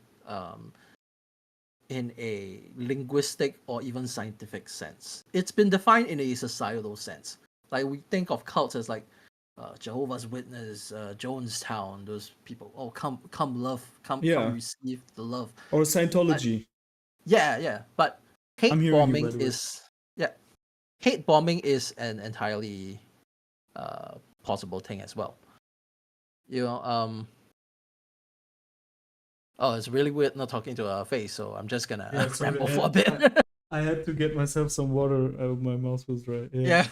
in a linguistic or even scientific sense. It's been defined in a societal sense. Like we think of cults as like Jehovah's Witness, Jonestown, those people. Oh, come love, come yeah, receive the love. or But Scientology. yeah. But I'm hate hearing you, by bombing the way. is hate bombing is an entirely possible thing as well. You know, oh, it's really weird not talking to a face, so I'm just gonna ramble for a bit. I had to get myself some water. My mouth was dry. Yeah,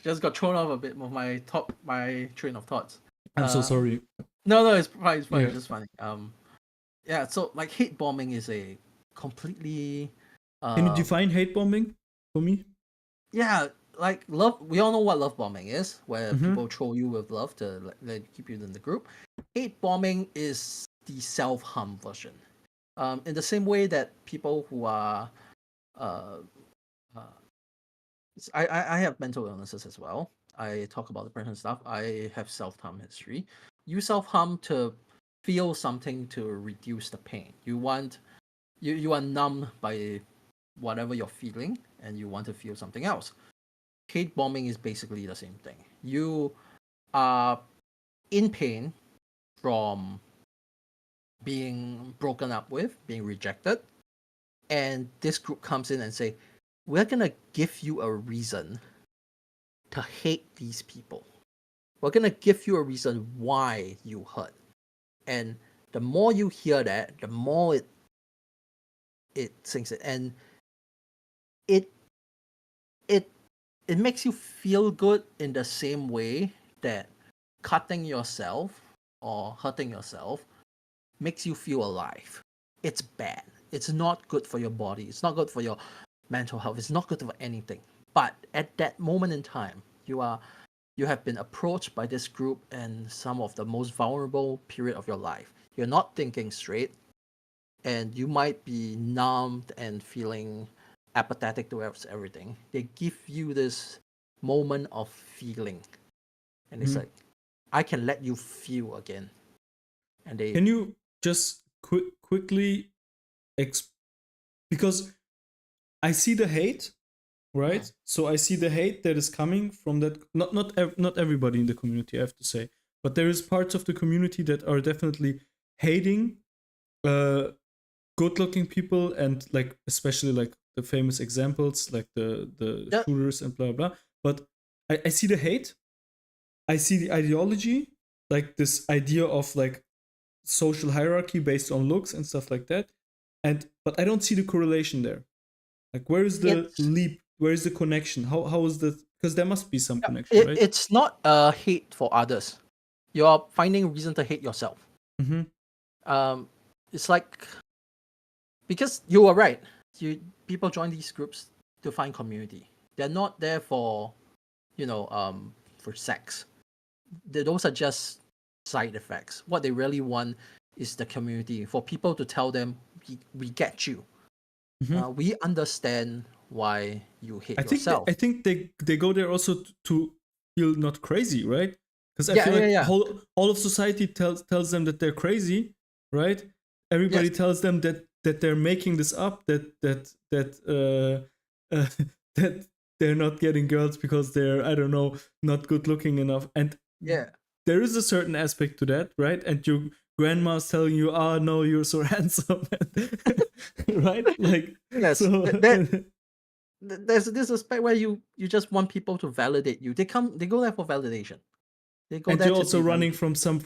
just got thrown off a bit of my train of thoughts. I'm so sorry. No, it's fine. It's fine. Yeah. It's just funny. Yeah. So like hate bombing is a completely. Can you define hate bombing for me? Yeah, like love. We all know what love bombing is, where Mhm. people troll you with love to keep you in the group. Hate bombing is the self-harm version. In the same way that people who are, I have mental illnesses as well. I talk about depression stuff. I have self-harm history. You self-harm to feel something to reduce the pain. You are numb by whatever you're feeling, and you want to feel something else. Hate bombing is basically the same thing. You are in pain from being broken up with, being rejected, and this group comes in and say, we're gonna give you a reason to hate these people. We're gonna give you a reason why you hurt. And the more you hear that, the more it sinks in. And it makes you feel good in the same way that cutting yourself or hurting yourself makes you feel alive. It's bad. It's not good for your body. It's not good for your mental health. It's not good for anything. But at that moment in time, you have been approached by this group in some of the most vulnerable period of your life. You're not thinking straight, and you might be numbed and feeling apathetic towards everything. They give you this moment of feeling, and it's like, I can let you feel again. And they Can you just quickly because I see the hate, right? So I see the hate that is coming from that. Not everybody in the community, I have to say, but there is parts of the community that are definitely hating good looking people, and like especially like the famous examples like the Yeah, shooters and blah blah. But I see the hate, I see the ideology, like this idea of like social hierarchy based on looks and stuff like that, and but I don't see the correlation there. Like where is the it's leap, where is the connection, how is the, because there must be some yeah, connection, right? it's not hate for others. You're finding reason to hate yourself. Mm-hmm. Um, it's like because you are right. People join these groups to find community. They're not there for for sex. Those are just side effects. What they really want is the community, for people to tell them, we get you. Mm-hmm. We understand why you hate I yourself. think they go there also to feel not crazy, right? Because I Yeah, feel yeah, like yeah. all of society tells them that they're crazy, right? Everybody Yes, tells them that they're making this up, that they're not getting girls because they're, I don't know, not good looking enough, and yeah. there is a certain aspect to that, right? And your grandma's telling you, "Ah, no, you're so handsome," right? Like Yes, so. there's this aspect where you just want people to validate you. They go there for validation. They go And there you're to also be running validated. from some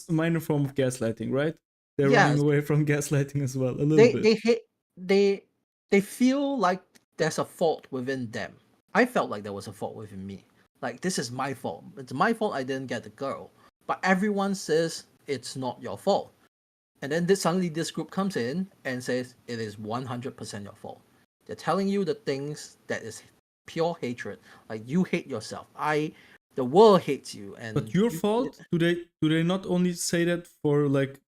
minor form of gaslighting, right? They're running Yes, away from gaslighting as well, a little they bit. they hate they they feel like there's a fault within them. I felt like there was a fault within me. Like, this is my fault. It's my fault I didn't get the girl. But everyone says it's not your fault. And then suddenly this group comes in and says it is 100% your fault. They're telling you the things that is pure hatred. Like, you hate yourself. The world hates you, and But your you. fault? Do they not only say that for like?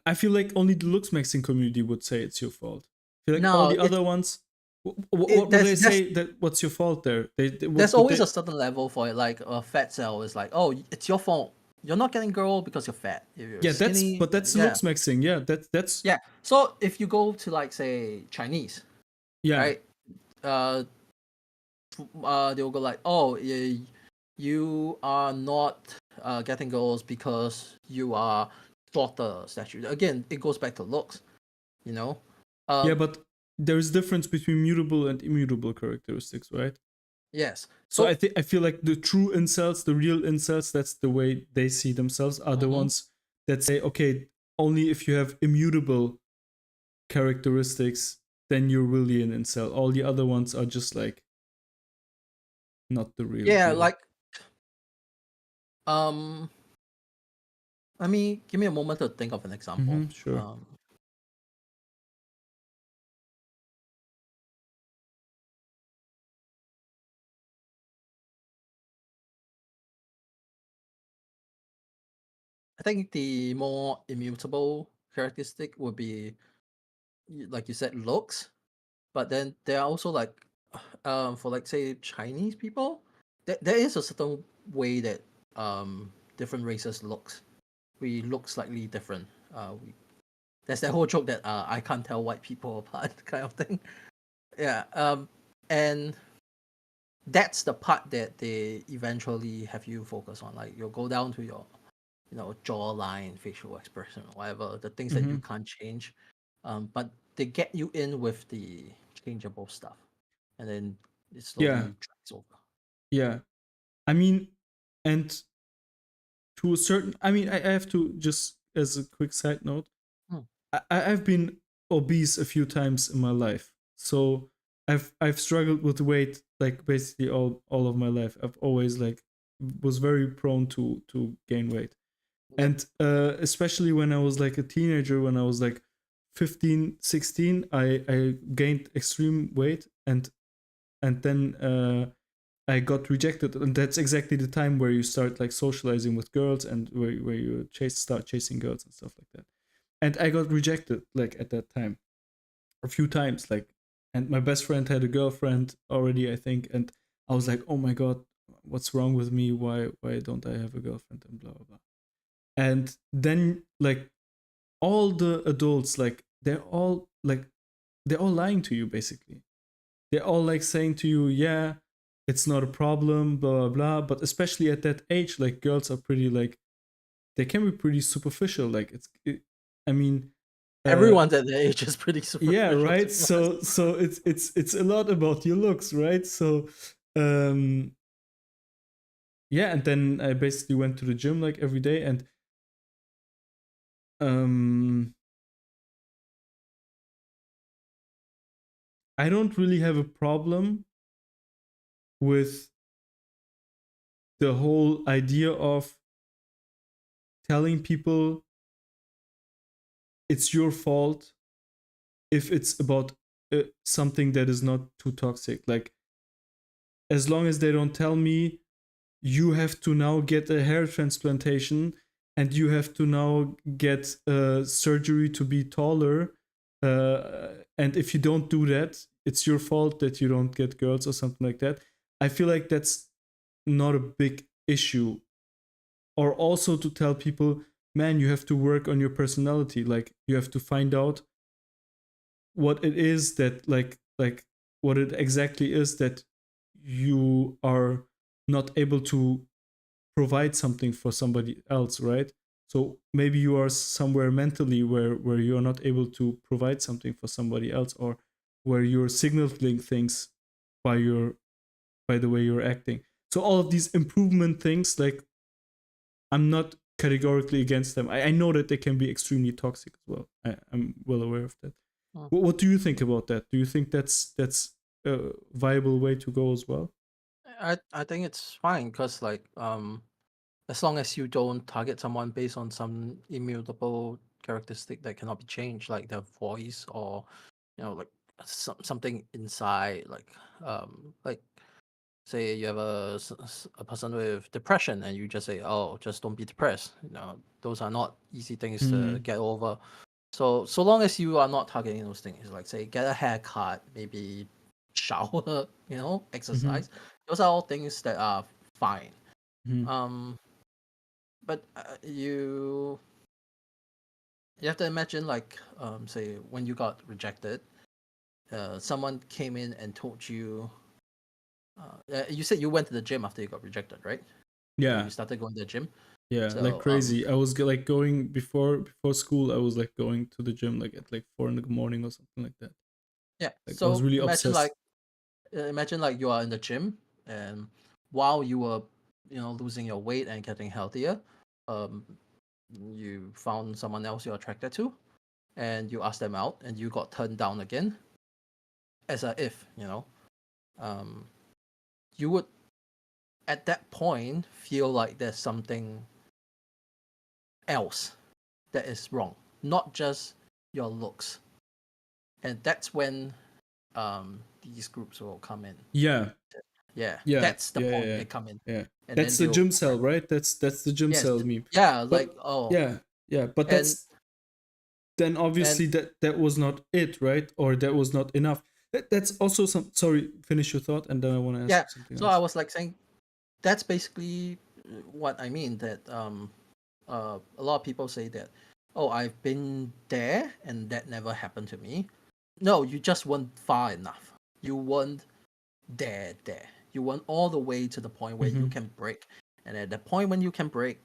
I feel like only the Looksmaxxing community would say it's your fault. I feel like all No, the other ones, it what would they say that what's your fault there? there's What would always they? a certain level for it. Like, a fat cell is like, oh, it's your fault. You're not getting girl because you're fat. If you're Yeah, skinny, that's the yeah, Looksmaxxing. Yeah, that's yeah. So if you go to, like, say, Chinese, yeah. right? Uh, they'll go like, oh, you are not getting girls because you are shorter statue. Again, it goes back to looks, you know. Yeah, Um, but there is difference between mutable and immutable characteristics, right? yes. So So, I feel like the true incels, the real incels, that's the way they see themselves, are the mhm. ones that say, okay, only if you have immutable characteristics, then you're really an incel. All the other ones are just like not the real Yeah, deal. like, um, let me give me a moment to think of an example. Sure. I think the more immutable characteristic would be, like you said, looks. But then there are also, like, for, like, say, Chinese people, there is a certain way that different races looks. We look slightly different. There's that whole joke that I can't tell white people apart, kind of thing. Yeah. And that's the part that they eventually have you focus on. Like, you'll go down to your, jawline, facial expression, whatever, the things that you hmm can't change. But they get you in with the changeable stuff, and then it Yeah, slowly drags over. yeah. I mean, and to a certain, I mean, I have to just as a quick side note, Hmm. I've been obese a few times in my life, so I've struggled with weight like basically all of my life. I've always like was very prone to gain weight, Yep. and especially when I was like a teenager, when I was like 15, 16, I gained extreme weight, and then I got rejected, and that's exactly the time where you start like socializing with girls and where you start chasing girls and stuff like that. And I got rejected like at that time a few times, like, and my best friend had a girlfriend already, I think, and I was like, oh my god, what's wrong with me? Why don't I have a girlfriend and blah blah blah. And then like all the adults, like they're all lying to you basically. They're all like saying to you, yeah, it's not a problem, blah blah blah. But especially at that age, like girls are pretty like they can be pretty superficial. Like I mean, uh, Everyone at the age is pretty yeah, superficial, to right. be honest. So it's a lot about your looks, right? So um, yeah, and then I basically went to the gym like every day, and um, I don't really have a problem with the whole idea of telling people it's your fault if it's about something that is not too toxic. Like, as long as they don't tell me you have to now get a hair transplantation and you have to now get surgery to be taller, and if you don't do that, it's your fault that you don't get girls or something like that. I feel like that's not a big issue. Or also to tell people, man, you have to work on your personality. Like, you have to find out what it is that like what it exactly is that you are not able to provide something for somebody else, right? So maybe you are somewhere mentally where you are not able to provide something for somebody else, or where you're signaling things by your by the way you're acting. So all of these improvement things, like, I'm not categorically against them. I know that they can be extremely toxic as well. I'm well aware of that. Hmm. What do you think about that? Do you think that's a viable way to go as well? I think it's fine because like as long as you don't target someone based on some immutable characteristic that cannot be changed, like their voice or like something inside, like say you have a person with depression and you just say, oh, just don't be depressed. Those are not easy things to Mm-hmm. get over. So long as you are not targeting those things, like say get a haircut, maybe shower, Mm-hmm. exercise. Those are all things that are fine. Mm-hmm. Um, but you have to imagine, like say when you got rejected, someone came in and told you. You said you went to the gym after you got rejected, right? You Yeah, started going to the gym. yeah, like So crazy. I was like going before school. I was like going to the gym like at like 4 in the morning or something like that. yeah. Like I was So really imagine obsessed. like you are in the gym, and while you were losing your weight and getting healthier, um, you found someone else you're attracted to, and you asked them out, and you got turned down again. As a if um, you would at that point feel like there's something else that is wrong, not just your looks, and that's when these groups will come in. Yeah, Yeah, yeah, that's the yeah, yeah, point yeah. they come in, Yeah. and That's then the they'll gym cell, right? That's the gym yes, cell meme. yeah, like But oh, yeah, yeah, but and that's then and obviously that was not it, right? Or that was not enough. That's also some. Sorry, finish your thought, and then I want to ask yeah. you something So I else. was like saying that's basically what I mean. That a lot of people say that, oh, I've been there and that never happened to me. No, you just weren't far enough. You weren't there. You weren't all the way to the point where you Mm-hmm. can break. And at the point when you can break,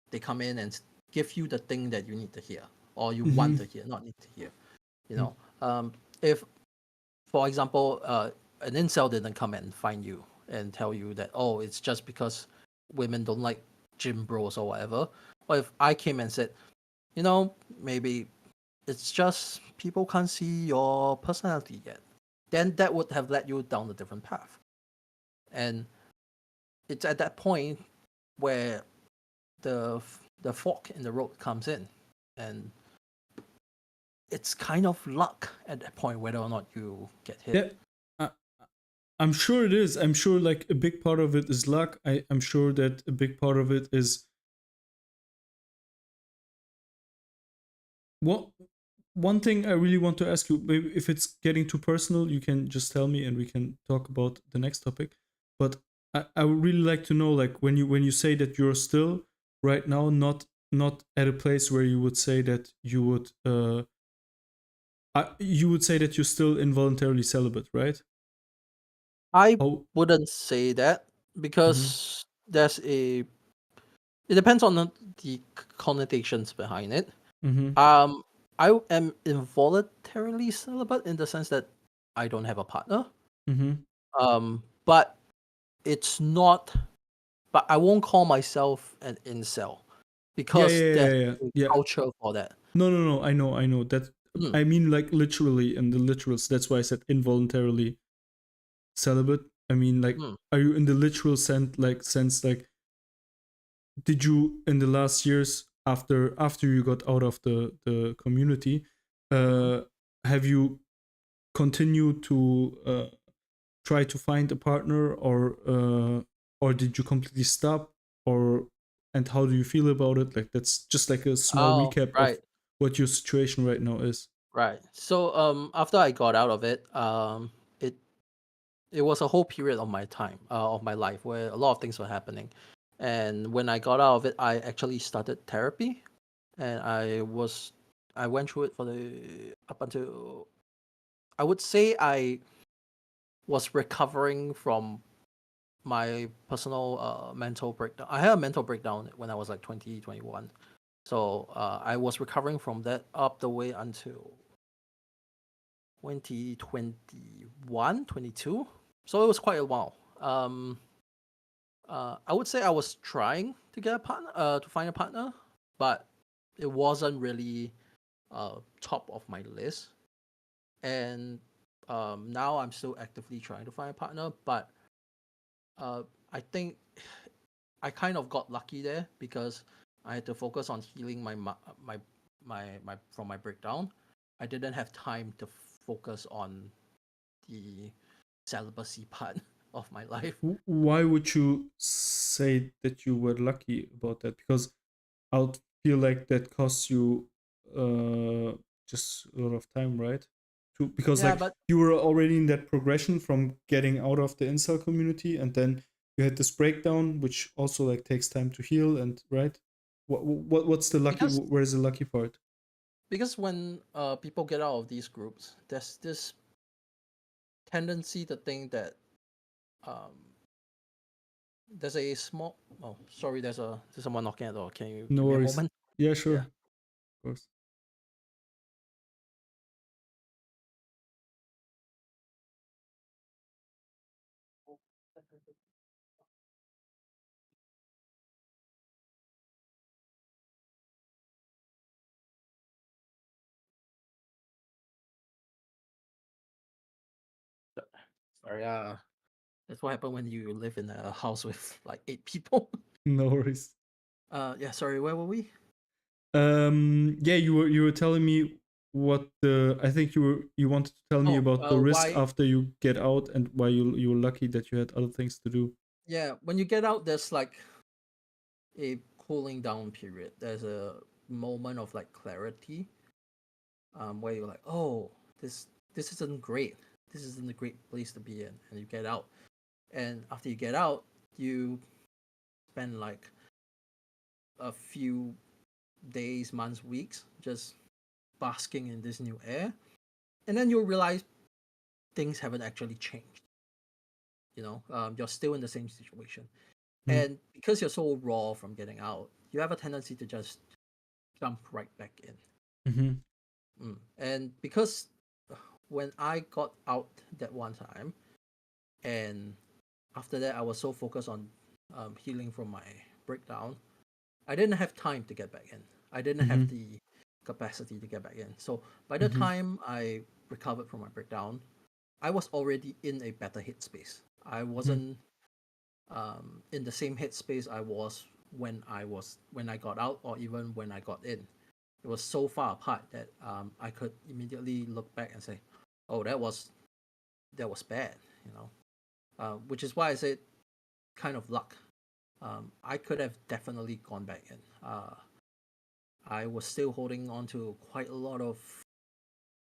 they come in and give you the thing that you need to hear or you want Mm-hmm. to hear, not need to hear. You know, if for example, an incel didn't come and find you and tell you that, oh, it's just because women don't like gym bros or whatever. Or if I came and said, maybe it's just people can't see your personality yet, then that would have led you down a different path. And it's at that point where the fork in the road comes in, and it's kind of luck at that point whether or not you get hit. Yeah, I, I'm sure it is. I'm sure like a big part of it is luck. I'm sure that a big part of it is what. One thing I really want to ask you, maybe if it's getting too personal, you can just tell me and we can talk about the next topic. But I would really like to know, like, when you say that you're still right now not at a place where you would say that you would say that you're still involuntarily celibate, right? I How? wouldn't say that Mm-hmm, because it depends on the connotations behind it. mm-hmm, Um, I am involuntarily celibate in the sense that I don't have a partner. mm-hmm. But it's not. But I won't call myself an incel Yeah, because yeah, there's yeah, yeah, a yeah. culture for that. No, no, no. I know that. Mm, I mean, like literally in the literals. That's why I said involuntarily celibate. I mean, like, mm, are you in the literal sense, like, did you in the last years after you got out of the community, mhm. uh, have you continued to try to find a partner, or did you completely stop, or and how do you feel about it? Like that's just like a small Oh, recap of right, what your situation right now is. right. So after I got out of it, it it was a whole period of my time, of my life where a lot of things were happening, and when I got out of it, I actually started therapy, and I went through it for the up until I would say I was recovering from my personal mental breakdown. I had a mental breakdown when I was like 2021. So I was recovering from that up the way until 2021, 22. So it was quite a while. I would say I was trying to get a partner, to find a partner, but it wasn't really top of my list. And now I'm still actively trying to find a partner, but I think I kind of got lucky there because I had to focus on healing my from my breakdown. I didn't have time to focus on the celibacy part of my life. Why would you say that you were lucky about that? Because I would feel like that costs you uh just a lot of time, right? Because Yeah, like but you were already in that progression from getting out of the incel community, and then you had this breakdown which also like takes time to heal, and right? What's the lucky, because where's the lucky part? when people get out of these groups, there's this tendency to think that um there's a small oh sorry there's someone knocking at the door. Can you No give me a worries. moment? Yeah, sure. Yeah. Of course. Sorry, that's what happened when you live in a house with like 8 people. No worries. Yeah, sorry, where were we? Yeah, you were telling me what the I think you wanted to tell me Oh, about the risk why? after you get out, and why you were lucky that you had other things to do. Yeah, when you get out, there's like a cooling down period. There's a moment of like clarity, where you're like, oh, this isn't great. This isn't a great place to be in, and you get out. And after you get out, you spend like a few days, months, weeks just basking in this new air, and then you'll realize things haven't actually changed. You're still in the same situation. Mm-hmm. And because you're so raw from getting out, you have a tendency to just jump right back in. Mm-hmm. And because when I got out that one time, and after that, I was so focused on healing from my breakdown, I didn't have time to get back in. I didn't have Mm-hmm. the capacity to get back in. So by the Mm-hmm. time I recovered from my breakdown, I was already in a better headspace. I wasn't in the same headspace I was when I got out, or even when I got in. It was so far apart that I could immediately look back and say, "Oh, that was bad," you know. Which is why I said kind of luck. I could have definitely gone back in. I was still holding on to quite a lot of,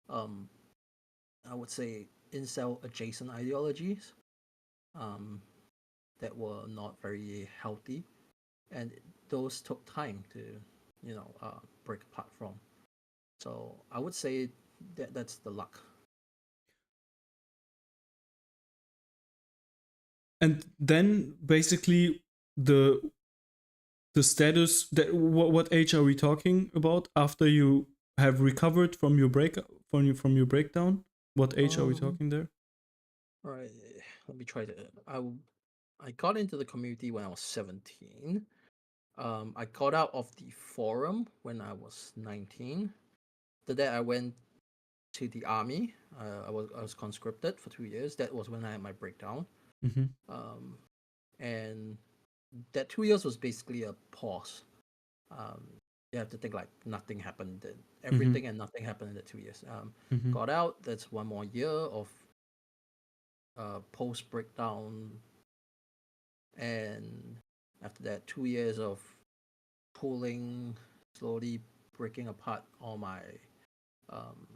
um, I would say, incel adjacent ideologies um, that were not very healthy, and those took time to, break apart from. So I would say that's the luck. and then basically the status that what age are we talking about after you have recovered from your from your breakdown? What age are we Um, talking there? right. Let me try to. I got into the community when I was 17. I got out of the forum when I was 19. After that, I went to the army. I was conscripted for 2 years. That was when I had my breakdown. Mm-hmm. Um, and that 2 years was basically a pause. Um, you have to think like nothing happened. Mm-hmm. Everything and nothing happened in the 2 years. Mm-hmm. Got out. That's one more year of post breakdown, and after that, 2 years of pulling, slowly breaking apart all my um,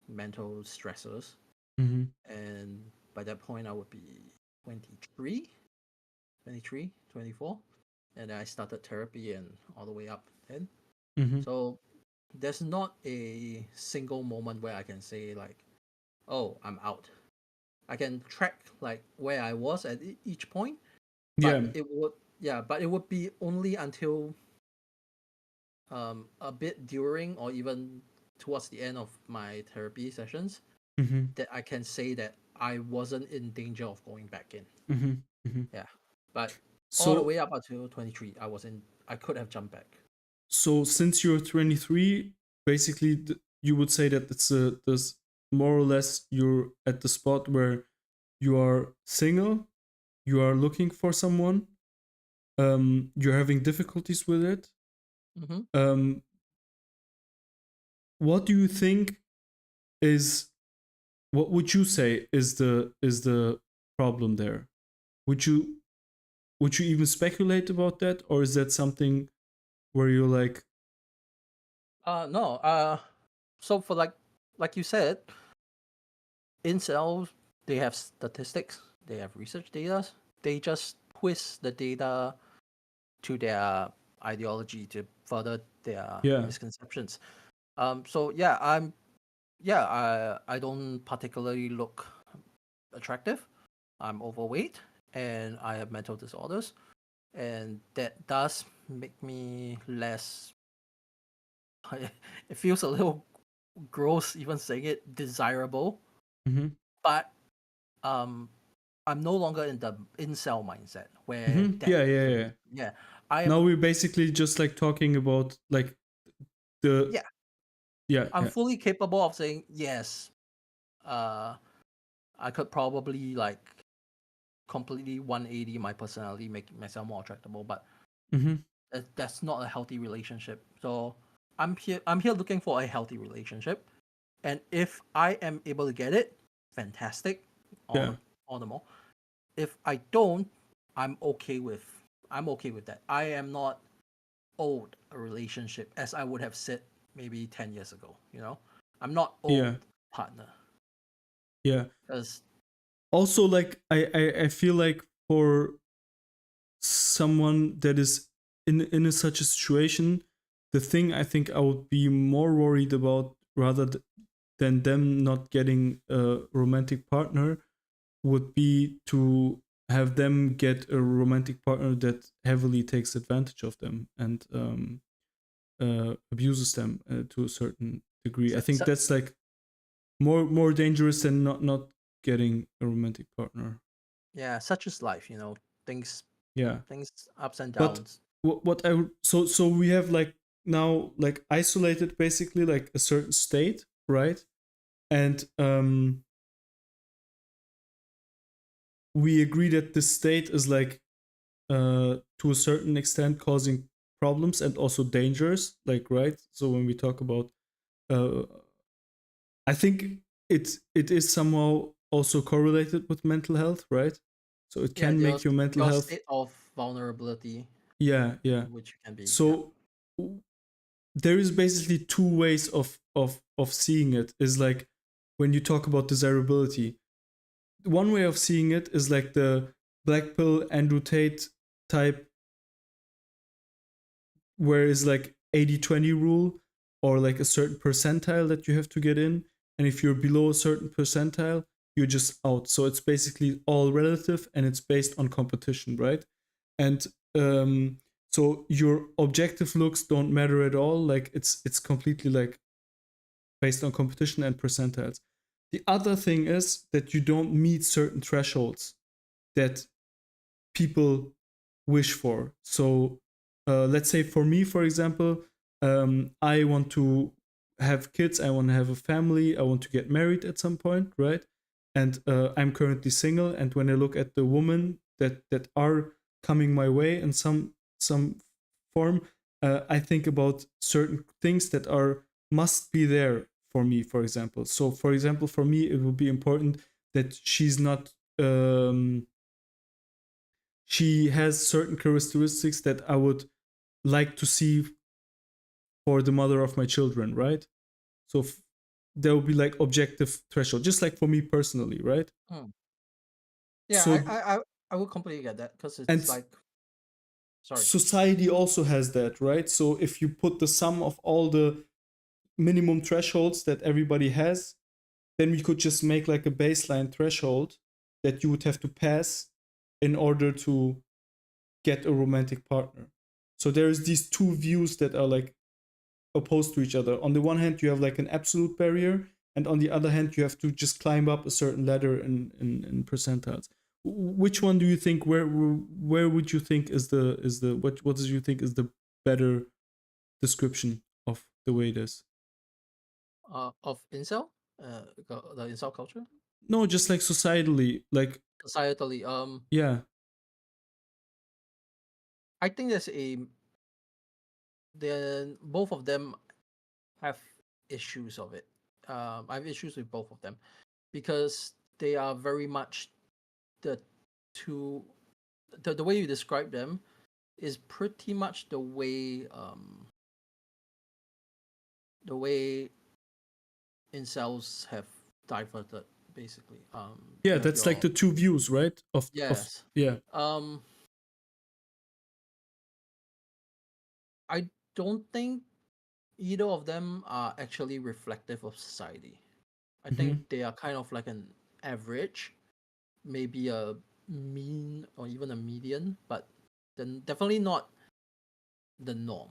mental stressors. Mm-hmm. And by that point, I would be 23, 23, 24. And then I started therapy and all the way up then. Mm-hmm. So there's not a single moment where I can say like, oh, I'm out. I can track like where I was at each point, Yeah. but it would be only until a bit during or even towards the end of my therapy sessions Mm-hmm. that I can say that I wasn't in danger of going back in. Mm-hmm. Mm-hmm. Yeah, but all the So way up until 23, I could have jumped back. since you're 23, basically you would say that it's a this more or less you're at the spot where you are single, you are looking for someone, you're having difficulties with it. Mm-hmm. Um, what do you think is what would you say is the problem there? Would you even speculate about that, or is that something where you're like, No. So for like you said, incels, they have statistics, they have research data. They just twist the data to their ideology to further their yeah, misconceptions. So yeah, I don't particularly look attractive. I'm overweight and I have mental disorders, and that does make me less. It feels a little gross even saying it, desirable, mm-hmm. but um I'm no longer in the incel mindset where Mm-hmm. that Yeah, yeah, yeah. yeah, I Now am we're basically just like talking about like the yeah, yeah, I'm yeah. fully capable of saying yes. Uh I could probably like completely 180 my personality, make myself more attractable, but Mm-hmm. that's not a healthy relationship. So I'm here looking for a healthy relationship, and if I am able to get it, fantastic, all Yeah. the all the more. If I don't, I'm okay with I'm okay with that. I am not owed a relationship as I would have said maybe 10 years ago, I'm not owed Yeah. partner Yeah. because Also like I feel like for someone that is in such a situation, the thing I think I would be more worried about rather than them not getting a romantic partner would be to have them get a romantic partner that heavily takes advantage of them and abuses them to a certain degree. I so, think that's like more dangerous than not getting a romantic partner. yeah, such is life, things Yeah, things ups and but downs. what I so we have like now like isolated basically like a certain state, right? And we agree that this state is like to a certain extent causing problems and also dangers, like right. So when we talk about uh I think it is somehow also correlated with mental health, right? So it Yeah, can make your mental your health. state of vulnerability Yeah, yeah. in which you can be. Yeah. So there is basically two ways of seeing it. Is like when you talk about desirability. One way of seeing it is like the Blackpill Andrew Tate type, where is like 80-20 rule or like a certain percentile that you have to get in. And if you're below a certain percentile, you're just out. So it's basically all relative and it's based on competition, right? And so your objective looks don't matter at all. Like it's completely like based on competition and percentiles. The other thing is that you don't meet certain thresholds that people wish for. So let's say for me, for example, I want to have kids, I want to have a family, I want to get married at some point, right? And I'm currently single. And when I look at the women that are coming my way in some form, I think about certain things that are must be there for me, for example. So, for example, for me, it would be important that she's not. She has certain characteristics that I would like to see for the mother of my children, right? So there will be like objective threshold, just like for me personally, right? Yeah, So I would completely get that because and it's like, sorry. society also has that, right? So if you put the sum of all the minimum thresholds that everybody has, then we could just make like a baseline threshold that you would have to pass in order to get a romantic partner. So there's these two views that are like opposed to each other. On the one hand, you have like an absolute barrier, and on the other hand, you have to just climb up a certain ladder in percentiles. Which one do you think? Where would you think is the what do you think is the better description of the way it is? Of incel, the incel culture, No, just like societally, like societally. yeah, I think then both of them have issues of it. I have issues with both of them because they are very much the two. The way you describe them is pretty much the way incels have diverted, basically. yeah. You have That's like the two views, right? Of yes. yeah. I don't think either of them are actually reflective of society. I think they are kind of like an average, maybe a mean or even a median, but then definitely not the norm.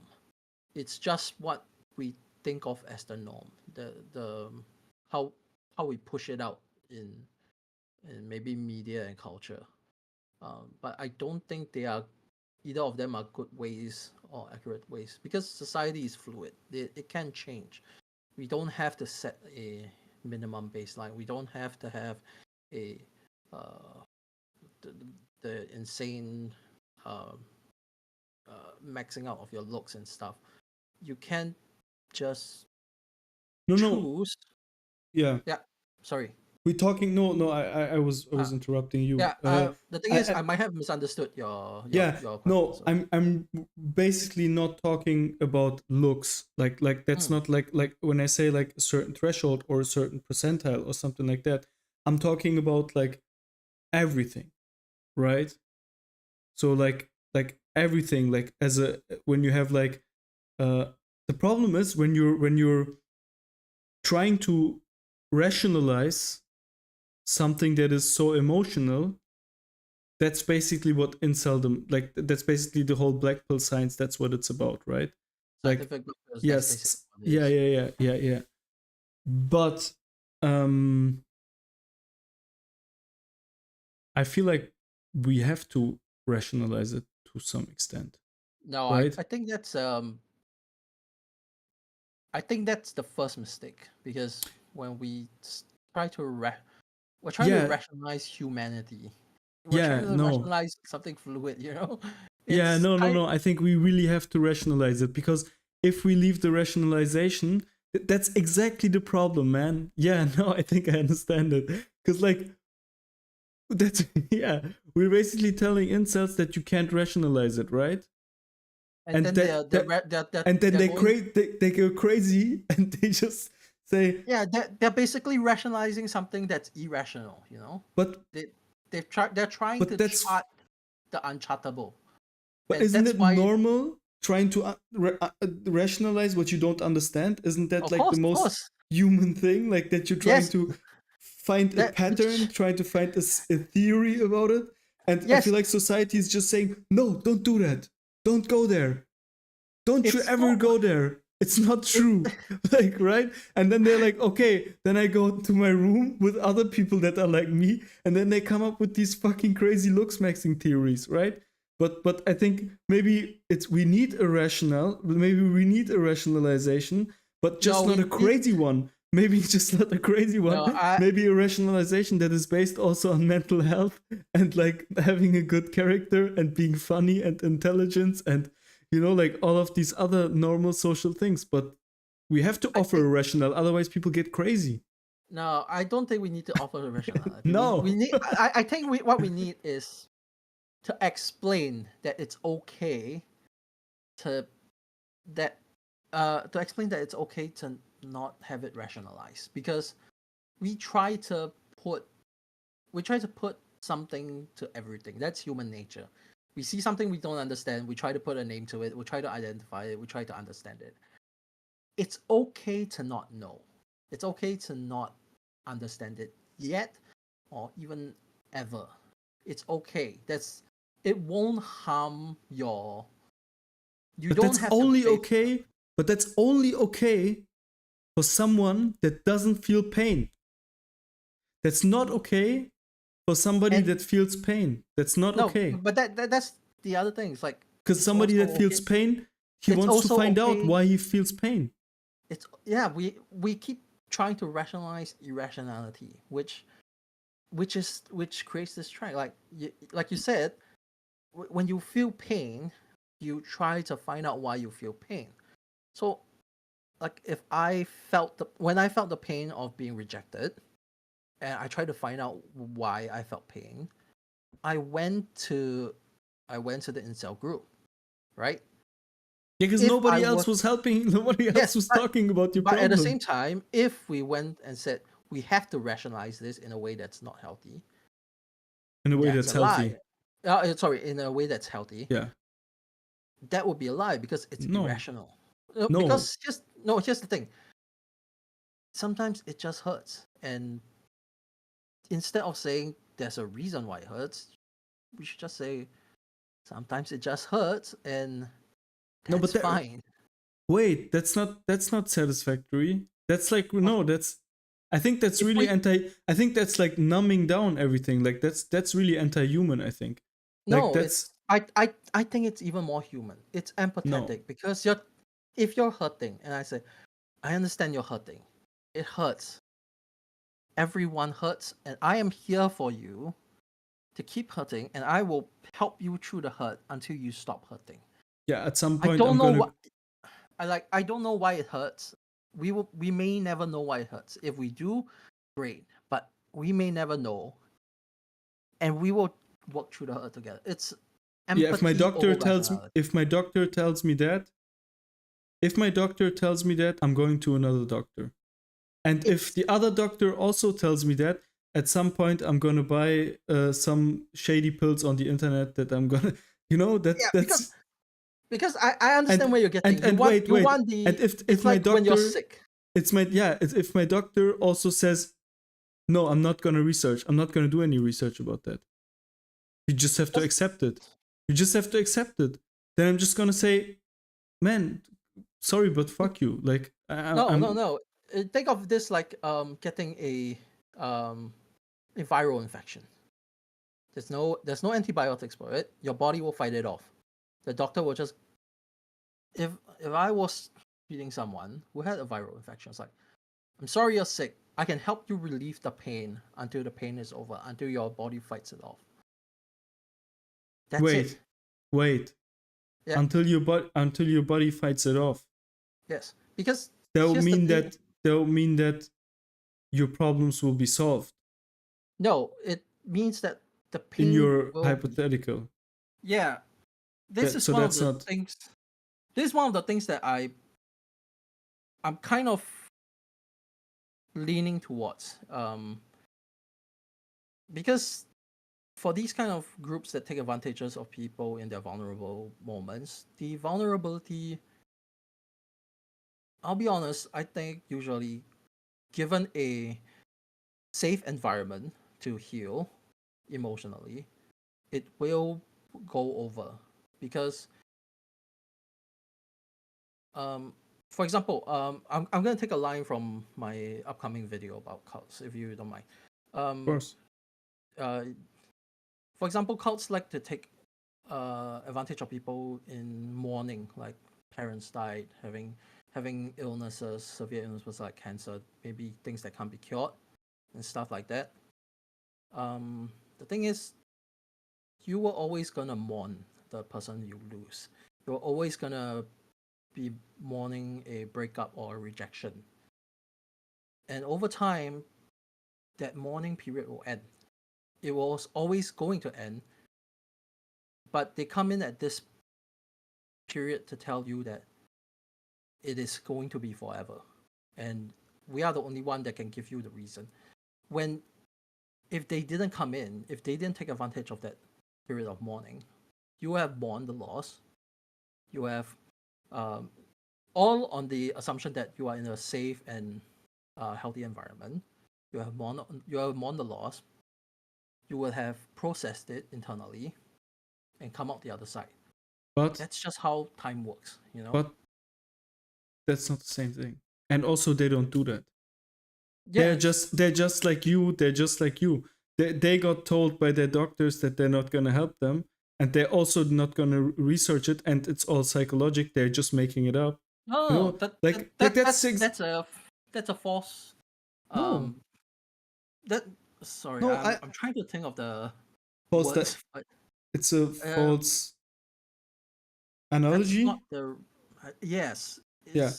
It's just what we think of as the norm. The how we push it out in maybe media and culture. But I don't think they are either of them are good ways or accurate ways because society is fluid. It can change. We don't have to set a minimum baseline. We don't have to have a the insane maxing out of your looks and stuff. You can't just No, choose. yeah. Yeah, sorry. We talking? No. I was interrupting you. Yeah. The thing is, I might have misunderstood your yeah. your question, No, so. I'm basically not talking about looks. Like that's not like when I say like a certain threshold or a certain percentile or something like that. I'm talking about like everything, right? So like everything, like as a when you have like the problem is when you're trying to rationalize something that is so emotional. That's basically what inceldom, like that's basically the whole black pill science. That's what it's about, right? Scientific Like because yes, that's basically what it is. yeah. But I feel like we have to rationalize it to some extent, No, right? I think that's the first mistake because when we try to we're trying to Yeah, rationalize humanity. We're trying yeah, to no. rationalize something fluid, you know? Yeah, It's kind no. I think we really have to rationalize it because if we leave the rationalization, that's exactly the problem, man. Yeah, no, I think I understand it. Because, like, that's, yeah, we're basically telling incels that you can't rationalize it, right? and then and then they're going, they go crazy and they just say, yeah, they're basically rationalizing something that's irrational, you know? but They're trying but to that's chart the unchartable. but And isn't that's it why, normal trying to rationalize what you don't understand? Isn't that like the of most course. human thing, like that you're trying Yes, to find a That pattern, trying to find a theory about it. And I yes, feel like society is just saying, no, don't do that. Don't go there. Don't you it's ever not go there. It's not it, true. Like, right? And then they're like, okay, then I go to my room with other people that are like me, and then they come up with these fucking crazy Looksmaxxing theories, right? But I think maybe we need a rationale, maybe we need a rationalization, but no, just not we a need crazy one. Maybe just not a crazy no. one. Maybe a rationalization that is based also on mental health and like having a good character and being funny and intelligence and like all of these other normal social things. But we have to I offer a think rationale, otherwise people get crazy. no. I don't think we need to offer a rationality. We No. need. I think what we need is to explain that it's okay to that to explain that it's okay to not have it rationalized, because we try to put something to everything. That's human nature. We see something we don't understand, we try to put a name to it, we try to identify it, we try to understand it. It's okay to not know. It's okay to not understand it yet or even ever. It's okay. It won't harm your you But don't that's have to only face. okay. But that's only okay for someone that doesn't feel pain. That's not okay for somebody And that feels pain. That's not no, okay. but that's the other thing. It's like Because it's somebody also that okay. feels pain, he It's wants to also find out okay. why he feels pain. It's yeah. We keep trying to rationalize irrationality, which creates this track. Like you said, when you feel pain, you try to find out why you feel pain. So, like if when I felt the pain of being rejected, and I tried to find out why I felt pain, I went to the incel group, right? Yeah, because If I nobody else was was helping, nobody else yes, was talking about your but at the same problem. time, if we went and said we have to rationalize this in a way that's not healthy, In a way that's that's a lie. healthy. Sorry, in a way that's healthy, Yeah. that would be a lie because it's No. irrational. No. Because just no. Here's the thing. Sometimes it just hurts, and instead of saying there's a reason why it hurts, we should just say sometimes it just hurts, and No, but that's fine. wait, that's not satisfactory. That's like Of- no, that's I think that's If really we anti I think that's like numbing down everything. Like that's really anti-human, I think. Like no, that's it's I think it's even more human. It's no. empathetic because if you're hurting, and I say I understand you're hurting, it hurts. Everyone hurts, and I am here for you to keep hurting, and I will help you through the hurt until you stop hurting. Yeah, at some I point I'm don't know gonna what I don't know why it hurts. We may never know why it hurts. If we do, great. But we may never know, and we will work through the hurt together. It's yeah, if my empathy doctor over tells me rationality. if my doctor tells me that, if my doctor tells me that, I'm going to another doctor. And if It's the other doctor also tells me that, at some point I'm gonna buy some shady pills on the internet that I'm gonna, yeah, that's because I understand and where you're getting. and wait, You wait. want And the if it's my like when you're doctor, sick. it's my yeah, if my doctor also says no, I'm not gonna research. I'm not gonna do any research about that. You just have to That's- accept it. You just have to accept it. Then I'm just gonna say, man, sorry, but fuck you. Like No, no, I'm no. Think of this like getting um a viral infection. There's no antibiotics for it. Your body will fight it off. The doctor will just if I was treating someone who had a viral infection, it's like, I'm sorry you're sick. I can help you relieve the pain until the pain is over, until your body fights it off. That's it. wait, wait. Yeah. Until your body fights it off. Yes. Because That will here's the mean thing. that your problems will be solved No, it means that the in pain your will be. hypothetical. Yeah. This is So one of that's the not. things. This is one of the things that I'm kind of leaning towards. Because for these kind of groups that take advantages of people in their vulnerable moments, the vulnerability, I'll be honest, I think usually given a safe environment to heal emotionally, it will go over. Because for example, I'm gonna take a line from my upcoming video about cults, if you don't mind. Of course. For example, cults like to take advantage of people in mourning, like parents died, having illnesses, severe illnesses like cancer, maybe things that can't be cured, and stuff like that. The thing is, you were always gonna mourn the person you lose. You're always gonna be mourning a breakup or a rejection. And over time, that mourning period will end. It was always going to end, but they come in at this period to tell you that it is going to be forever. And we are the only one that can give you the reason. If they didn't come in, if they didn't take advantage of that period of mourning, you have mourned the loss. You have all on the assumption that you are in a safe and healthy environment. You have mourned the loss. You will have processed it internally and come out the other side. But that's just how time works, But that's not the same thing. And also, they don't do that. Yeah, they're just like you. They're just like you. They got told by their doctors that they're not gonna help them, and they're also not gonna research it, and it's all psychological. They're just making it up. No, that's a false. No. Sorry, No, I'm trying to think of the false. words. It's a false analogy. That's not the. Yes. Yeah.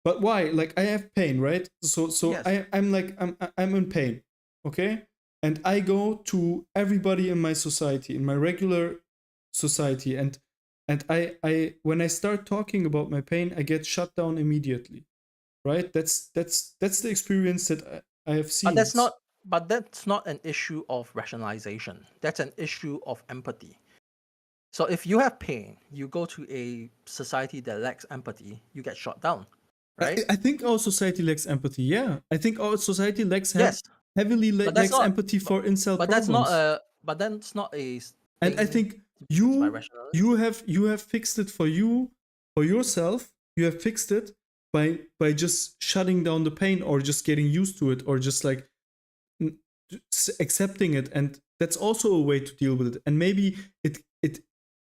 But why? Like, I have pain, right? So yes. I'm in pain, okay? And I go to everybody in my society, in my regular society, and I when I start talking about my pain, I get shut down immediately, right? That's the experience that I have seen. But that's not an issue of rationalization. That's an issue of empathy. So if you have pain, you go to a society that lacks empathy, you get shut down. Right? I think our society lacks empathy. Yeah, I think our society lacks heavily lacks empathy for incel problems. But that's not a. And I think you have fixed it for yourself. You have fixed it by just shutting down the pain, or just getting used to it, or just like accepting it. And that's also a way to deal with it. And maybe it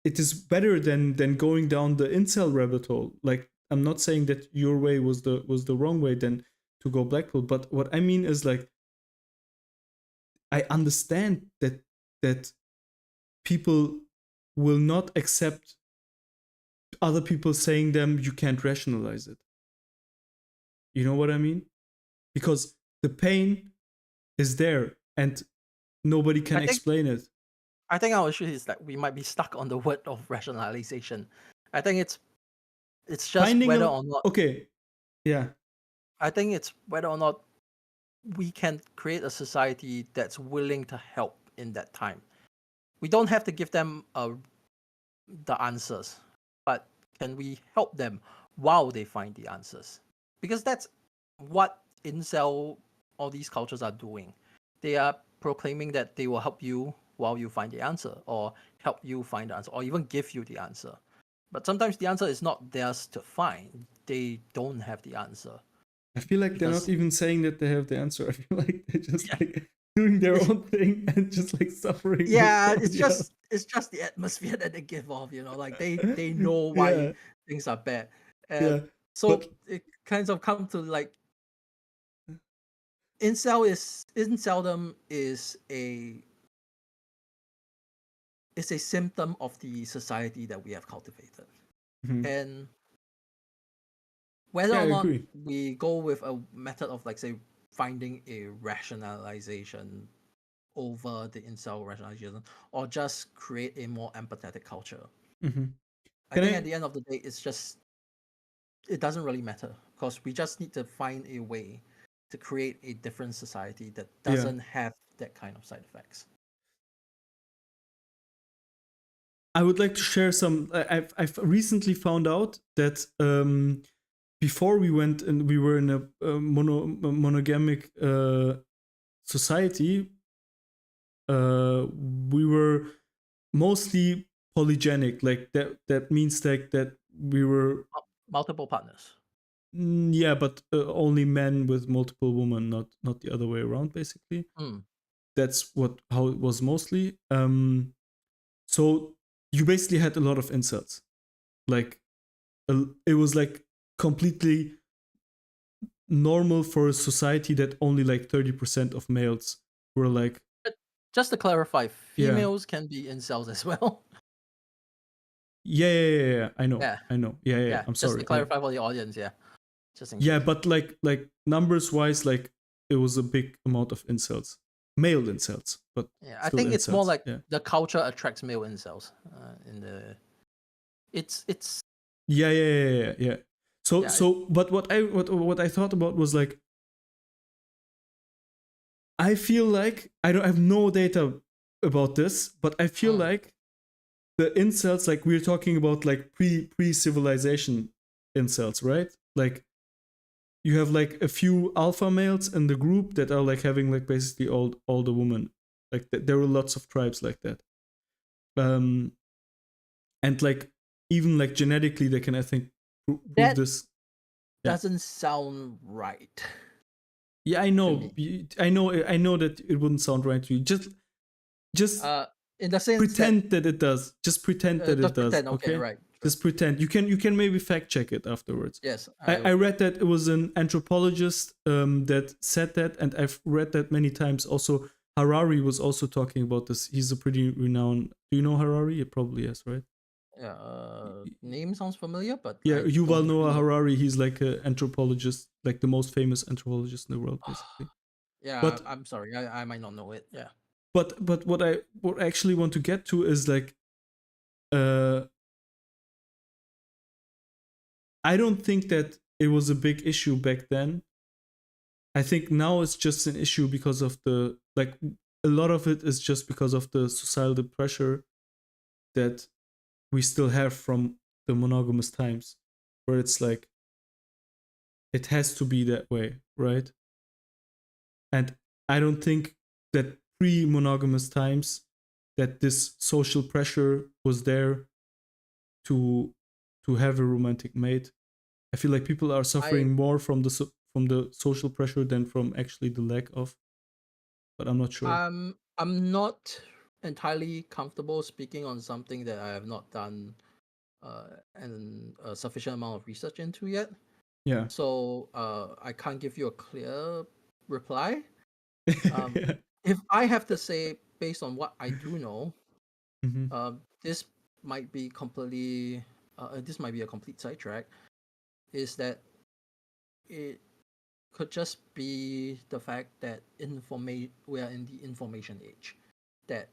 is better than going down the incel rabbit hole. Like, I'm not saying that your way was the wrong way than to go Blackpill, but what I mean is, like, I understand that people will not accept other people saying them you can't rationalize it. You know what I mean? Because the pain is there and nobody can explain it. I think our issue is that we might be stuck on the word of rationalization. I think it's just whether or not. Okay. Yeah. I think it's whether or not we can create a society that's willing to help in that time. We don't have to give them the answers, but can we help them while they find the answers? Because that's what incel, all these cultures are doing. They are proclaiming that they will help you while you find the answer, or help you find the answer, or even give you the answer. But sometimes the answer is not theirs to find. They don't have the answer. I feel like they're not even saying that they have the answer. I feel like they're just like doing their own thing and just like suffering. Yeah, it's just the atmosphere that they give off, like they know why things are bad. And so it kind of comes to like inceldom is a symptom of the society that we have cultivated. Mm-hmm. And whether or not we go with a method of, like, say, finding a rationalization over the incel rationalization, or just create a more empathetic culture. Mm-hmm. I think at the end of the day, it doesn't really matter, because we just need to find a way to create a different society that doesn't have that kind of side effects. I would like to share some. I've recently found out that before we went and we were in a monogamic society, we were mostly polygenic. Like that means like that we were Multiple partners. yeah, but only men with multiple women, not the other way around. Basically, that's how it was mostly. So you basically had a lot of incels. Like it was like completely normal for a society that only like 30% of males were like, But just to clarify, yeah, females can be incels as well. yeah. I know, Yeah. yeah. Yeah. I'm Just sorry. to clarify for the audience, yeah. Just in Yeah, case. but like numbers wise, like it was a big amount of incels, male incels, but Yeah. I still think it's more incels. like Yeah, the culture attracts male incels. It's yeah. So yeah. but what I thought about was like, I feel like I don't have no data about this, but I feel like the incels, like we're talking about like pre civilization incels, right? Like you have like a few alpha males in the group that are like having like basically all the women. Like there were lots of tribes like that. Um, and like even like genetically, they can, I think, prove That this. Yeah, doesn't sound right yeah, I to know, me. I know that it wouldn't sound right to you. Just In the sense that pretend that it does. Just pretend that it just does. pretend, okay, Okay, right. Sure. just pretend. You can maybe fact check it afterwards. Yes. I read that it was an anthropologist that said that, and I've read that many times. Also, Harari was also talking about this. He's a pretty renowned. Do you know Harari? You probably yes, right? Yeah, name sounds familiar, but Yeah, I Yuval don't Noah really. Harari. He's like an anthropologist, like the most famous anthropologist in the world, basically. Yeah, But I'm sorry, I might not know it. Yeah. but what I actually want to get to is like, uh, I don't think that it was a big issue back then. I think now it's just an issue because of the like a lot of it is just because of the societal pressure that we still have from the monogamous times, where it's like it has to be that way, right? And I don't think that pre-monogamous times that this social pressure was there to have a romantic mate. I feel like people are I suffering more from from the social pressure than from actually the lack of. But I'm not sure. I'm not entirely comfortable speaking on something that I have not done and a sufficient amount of research into yet. Yeah. So I can't give you a clear reply. Yeah. If I have to say, based on what I do know, Mm-hmm. this might be completely this might be a complete sidetrack. Is that it could just be the fact that we are in the information age, that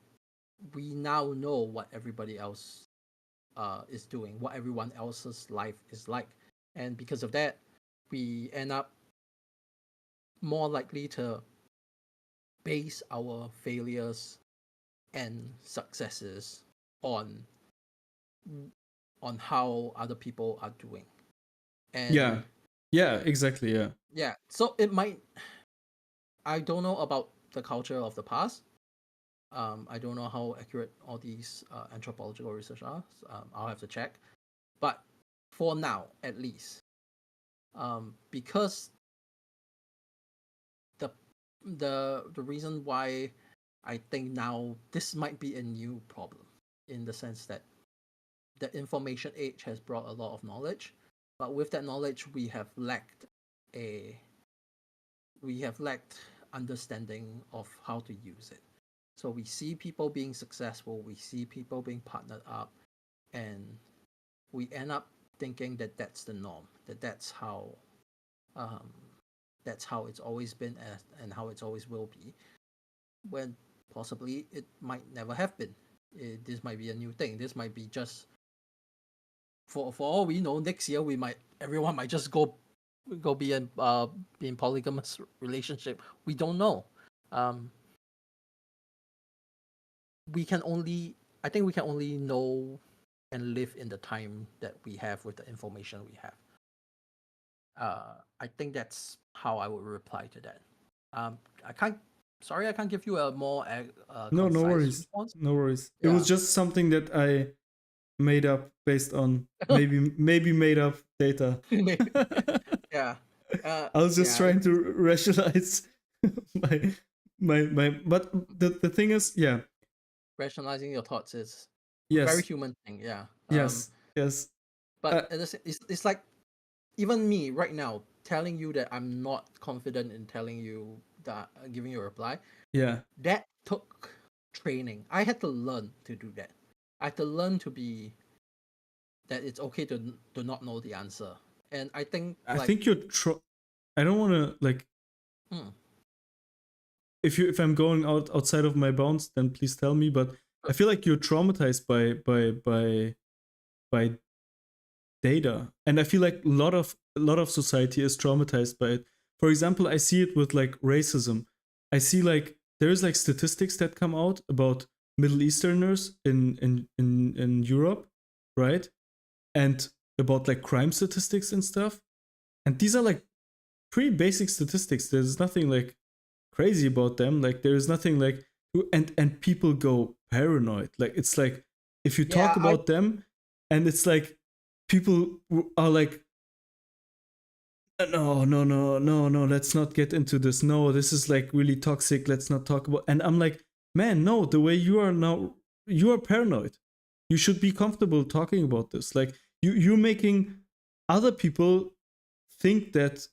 we now know what everybody else is doing, what everyone else's life is like, and because of that, we end up more likely to base our failures and successes on how other people are doing. Yeah. And Yeah, exactly. Yeah. yeah, so it might, I don't know about the culture of the past. I don't know how accurate all these anthropological research are. I'll have to check. But for now, at least, because the the reason why I think now this might be a new problem, in the sense that the information age has brought a lot of knowledge, but with that knowledge, a we have lacked understanding of how to use it. So we see people being successful, we see people being partnered up, and we end up thinking that that's the norm, um, that's how it's always been and how it's always will be. When possibly it might never have been. This might be a new thing. This might be just, for all we know, next year everyone might just go be in polygamous relationship. We don't know. Um, we can only I think we can only know and live in the time that we have with the information we have. I think that's how I would reply to that. I can't sorry, I can't give you a more No, no concise worries. response. No worries. It was Yeah. just something that I made up based on maybe made up data. Yeah. I was just Yeah. trying to rationalize my but the thing is, yeah. Rationalizing your thoughts is a very Yes. human thing. Yeah. Yes. Yes. But it's like even me right now telling you that I'm not confident in telling you that giving you a reply. Yeah. That took training. I had to learn to do that. I had to learn to be that it's okay to not know the answer. And I think I like think I don't want to like hmm, if I'm going outside of my bounds, then please tell me. But I feel like you're traumatized by data, and I feel like a lot of society is traumatized by it. For example, I see it with like racism. I see like there's like statistics that come out about Middle Easterners in Europe, right? And about like crime statistics and stuff. And these are like pretty basic statistics. There's nothing like crazy about them. Like there's nothing like and people go paranoid. Like it's like if you yeah, talk about them, and it's like people are like, no, no, no, no, no, let's not get into this. No, this is like really toxic. Let's not talk about. And I'm like, man, no, the way you are now, you are paranoid. You should be comfortable talking about this. Like you're making other people think that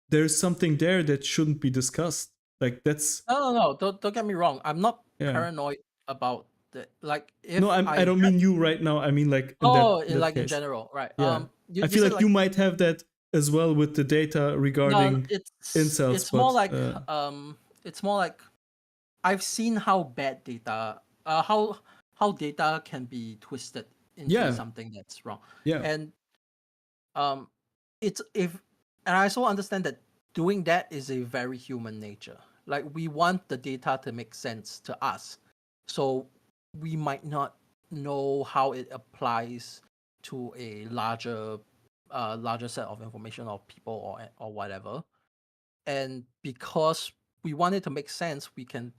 there's something there that shouldn't be discussed. Like that's no. Don't get me wrong. I'm not yeah. paranoid about the like No, if I I don't get mean you right now. I mean like in that oh in that like in case. general, right? Yeah. I You feel said like you like might have that as well with the data no, regarding incels, it's more but like it's more like I've seen how bad data how data can be twisted into yeah, something that's wrong. yeah. And um it's if and I also understand that doing that is a very human nature. Like we want the data to make sense to us. So we might not know how it applies to a larger set of information or people or whatever. And because we want it to make sense, we can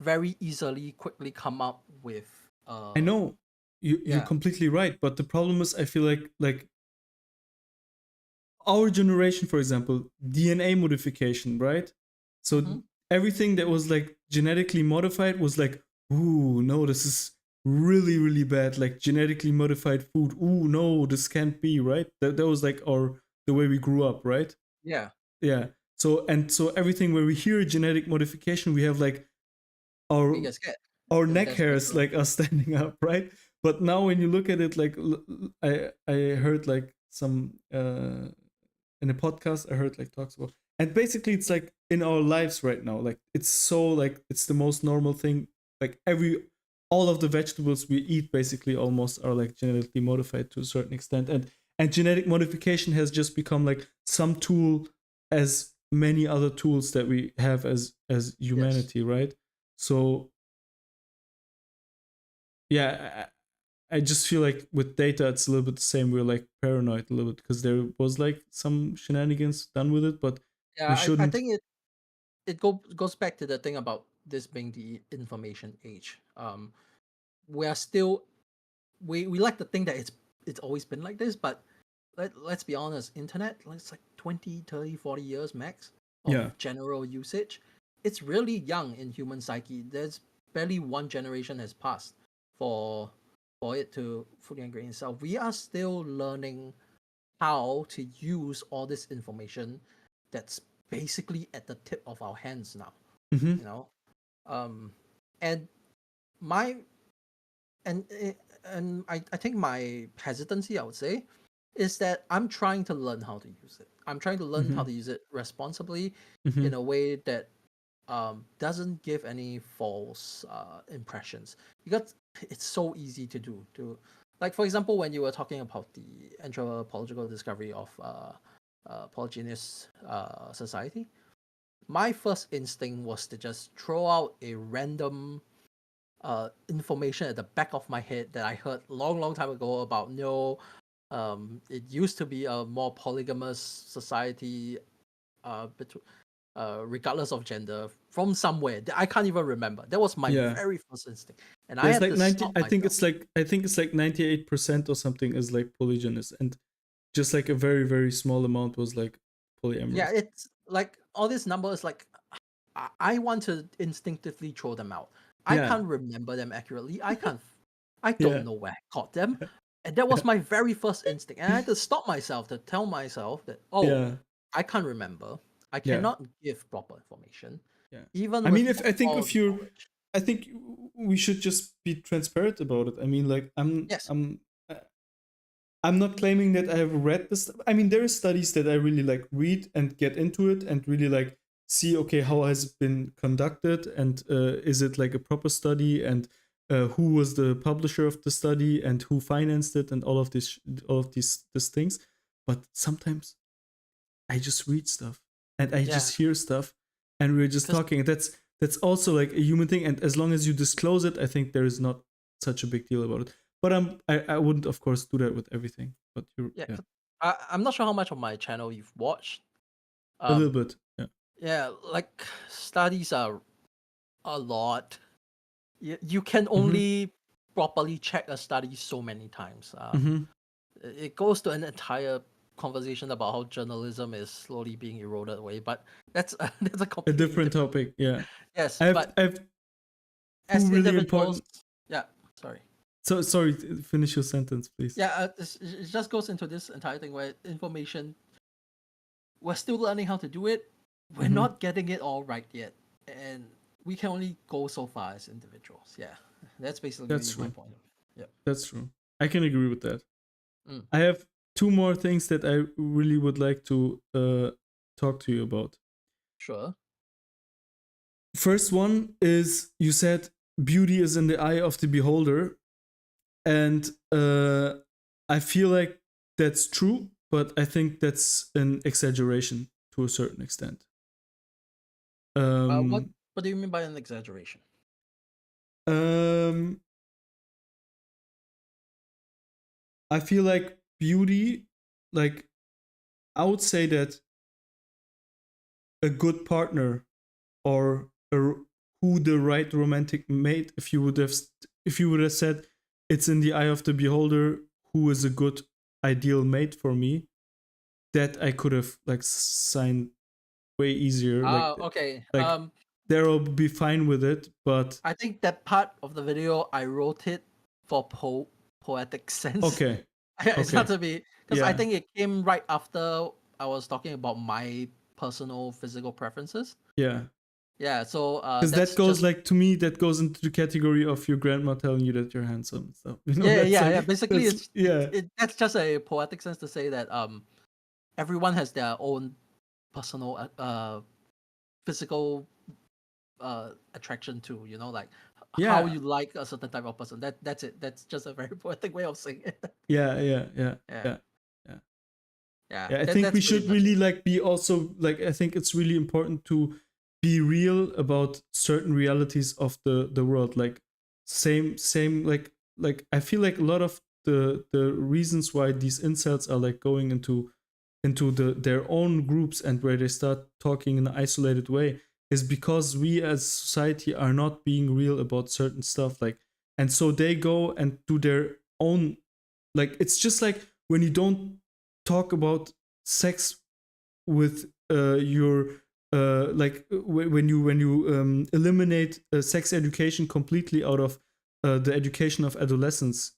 very easily quickly come up with I know you're yeah. completely right, but the problem is I feel like our generation, for example, DNA modification, right? So Mm-hmm. everything that was like genetically modified was like, ooh, no, this is really, really bad. Like genetically modified food. Ooh, no, this can't be, right? That was like our the way we grew up, right? Yeah. Yeah. So everything where we hear genetic modification, we have like We our get scared. our neck That's hairs natural. like are standing up, right? But now when you look at it, like I heard like some in a podcast I heard like talks about, and basically it's like in our lives right now, like it's so like it's the most normal thing. Like all of the vegetables we eat basically almost are like genetically modified to a certain extent, and genetic modification has just become like some tool as many other tools that we have as Yes. humanity, right? So yeah, I just feel like with data it's a little bit the same. We're like paranoid a little bit because there was like some shenanigans done with it, but we Yeah, I shouldn't. think goes back to the thing about this being the information age. We are still we like to think that it's always been like this, but let's be honest, internet, it's like 20, 30, 40 years max of Yeah. general usage. It's really young in human psyche. There's barely one generation has passed for it to fully ingrain itself. We are still learning how to use all this information that's basically at the tip of our hands now, Mm-hmm. you know. um and my and I think my hesitancy, I would say, is that I'm trying to learn how to use it. I'm trying to learn Mm-hmm. how to use it responsibly Mm-hmm. in a way that doesn't give any false impressions, because it's so easy to do. To like, for example, when you were talking about the anthropological discovery of polygynous society, my first instinct was to just throw out a random information at the back of my head that I heard long time ago about no, it used to be a more polygamous society. regardless of gender, from somewhere. I can't even remember. That was my Yeah. very first instinct, and I There's had like to 90, stop I think myself. it's like 98% or something is like polygynous, and just like a very, very small amount was like Yeah, polyamorous. it's like all these numbers. Like I want to instinctively throw them out. I Yeah. can't remember them accurately. I can't. I Yeah. don't know where I got them, and that was Yeah. my very first instinct. And I had to stop myself to tell myself that, oh, Yeah. I can't remember. I Yeah. cannot give proper information, Yeah. even I mean, with if I think all if the you're, knowledge. I think we should just be transparent about it. I mean, like Yes. uh, I'm not claiming that I have read this. I mean, there are studies that I really like read and get into it and really like see, okay, how has it been conducted, and is it like a proper study, and who was the publisher of the study, and who financed it, and all of these things. But sometimes I just read stuff and I Yeah. just hear stuff, and we're just Because talking. That's also like a human thing, and as long as you disclose it, I think there is not such a big deal about it. But I wouldn't, of course, do that with everything. But you're, yeah, yeah, I'm not sure how much of my channel you've watched. a little Um, bit, yeah. yeah, like studies are a lot. You can Mm-hmm. only properly check a study so many times. Mm-hmm. It goes to an entire conversation about how journalism is slowly being eroded away, but that's that's a A completely different different. topic, yeah. Yes, I but have two as really individuals, important. yeah. Sorry. So sorry, finish your sentence, please. Yeah, it just goes into this entire thing where information, we're still learning how to do it. We're Mm-hmm. not getting it all right yet, and we can only go so far as individuals. Yeah, that's That's basically my true. point of view. That's true. I can agree with that. Yeah. I have two more things that I really would like to talk to you about. Sure. First one is, you said beauty is in the eye of the beholder, and I feel like that's true, but I think that's an exaggeration to a certain extent. What Um, what do you mean by an exaggeration? um, I feel like beauty, like I would say that a good partner, or who the right romantic mate, if you would have said it's in the eye of the beholder who is a good ideal mate for me, that I could have like signed way easier, Okay. like there I'll be fine with it. But I think that part of the video I wrote it for poetic sense. okay, It's not okay, to be, because I yeah, think it came right after I was talking about my personal physical preferences. yeah, Yeah, so because that that's goes, just, like, to me, that goes into the category of your grandma telling you that you're handsome and stuff. yeah, That's yeah, like, yeah. Basically, that's, yeah, that's just a poetic sense to say that everyone has their own personal physical attraction to, like how yeah, you like a certain type of person. That's it. That's just a very poetic way of saying it. yeah, yeah, yeah, Yeah, yeah, yeah. yeah. Yeah, I That think that's we pretty should much really it. like be also like, I think it's really important to be real about certain realities of the world. Like same like I feel like a lot of the reasons why these incels are like going into their own groups, and where they start talking in an isolated way, is because we as society are not being real about certain stuff, like, and so they go and do their own, like, it's just like when you don't talk about sex with your like when you eliminate sex education completely out of the education of adolescents,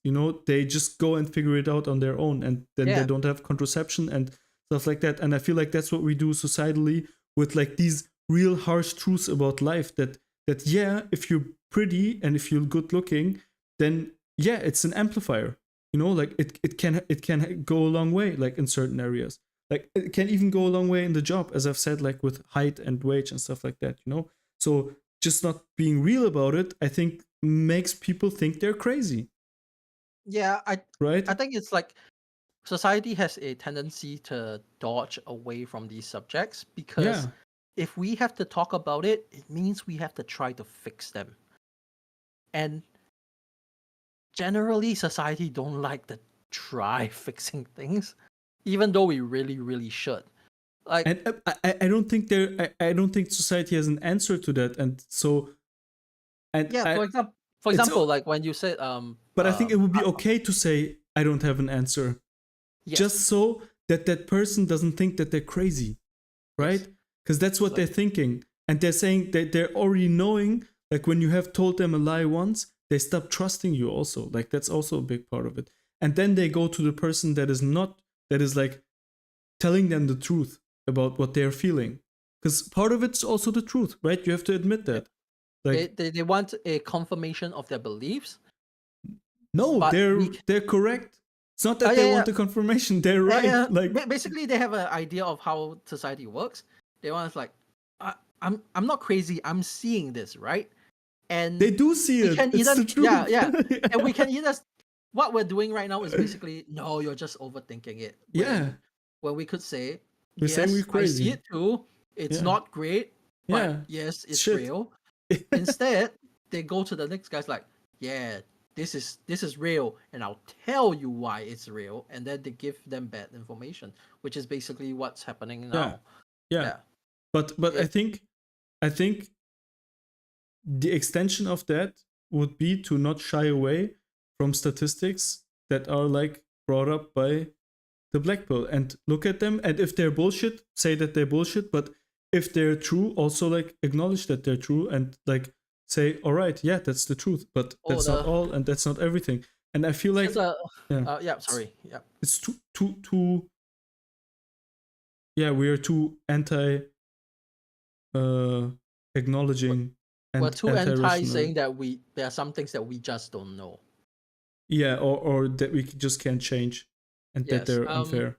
they just go and figure it out on their own, and then they Yeah, don't have contraception and stuff like that. And I feel like that's what we do societally with like these real harsh truths about life, that yeah, if you're pretty and if you're good looking, then yeah, it's an amplifier, like it can go a long way, like in certain areas, like it can even go a long way in the job, as I've said, like with height and wage and stuff like that. So just not being real about it, I think, makes people think they're crazy, yeah. I right? think it's like society has a tendency to dodge away from these subjects because Yeah, if we have to talk about it, it means we have to try to fix them. And generally, society don't like to try fixing things, even though we really, really should. Like, And I don't think I don't think society has an answer to that, and so and yeah, I for it's example, like when you said but I think it would be okay to say I don't have an answer, just yes, so that that person doesn't think that they're crazy, yes, right? Because that's what like, they're thinking, and they're saying that they're already knowing. Like when you have told them a lie once, they stop trusting you. Also, like that's also a big part of it. And then they go to the person that is not that is like telling them the truth about what they're feeling, because part of it's also the truth, right? You have to admit yeah. that. Like They want a confirmation of their beliefs, no, but we they're correct. It's not oh that they yeah, want the confirmation. They're yeah, right. yeah. Like Basically, they have an idea of how society works. They want us like, I'm not crazy. I'm seeing this, right? they And do see we it. can It's the either truth. and we Yeah. can either what we're doing right now is basically no, you're just overthinking it. Yeah. When we could say We're saying we're yes, I see crazy. it too. It's Yeah. not great, but Yeah. yes, It's it's shit. real. Instead, they go to the next guy's like, yeah, this is real, and I'll tell you why it's real, and then they give them bad information, which is basically what's happening Yeah. now. Yeah. Yeah. But It, I think the extension of that would be to not shy away from statistics that are like brought up by the Blackpill and look at them, and if they're bullshit, say that they're bullshit, but if they're true, also like acknowledge that they're true and like say, all right, yeah, that's the truth, but oh, that's not all and that's not everything. And I feel there's like a yeah, yeah, sorry, yeah. it's too yeah, we are too anti uh acknowledging We're and too anti anti-rational. saying that there are some things that we just don't know. Yeah, or that we just can't change and that Yes. they're unfair.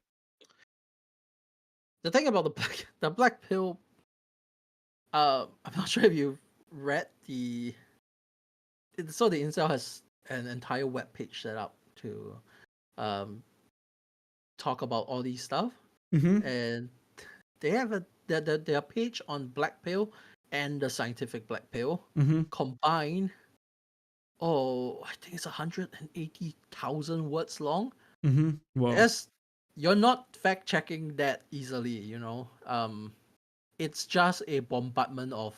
The thing about the black pill, I'm not sure if you've read so the Incel has an entire web page set up to um talk about all these stuff, Mm-hmm. and they have their page on black pill and the scientific black pill Mm-hmm. combined. Oh, I think it's 180,000 words long. Mm-hmm. Wow. As you're not fact checking that easily, it's just a bombardment of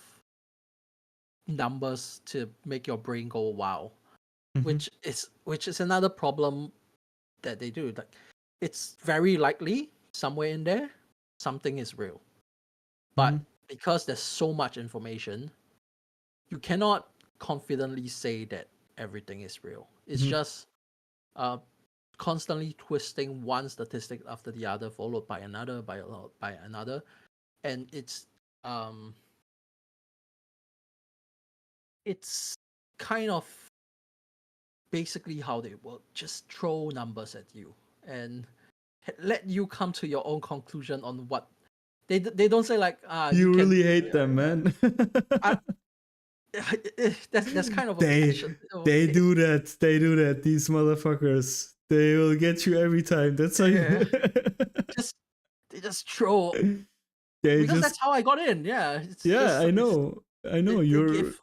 numbers to make your brain go wow, Mm-hmm. which is another problem that they do. Like, it's very likely somewhere in there something is real, Mm-hmm. but because there's so much information, you cannot confidently say that everything is real. It's Mm-hmm. just uh constantly twisting one statistic after the other, followed by another, by another, and um it's kind of basically how they work. Just throw numbers at you and let you come to your own conclusion on what they don't say like you You can really hate them, man. I, that's kind of a they passion. they Okay. do that. They do that. These motherfuckers. They will get you every time. That's how Yeah, you. just they just throw, they because just that's how I got in. Yeah, it's yeah. just I know. I know. they You're give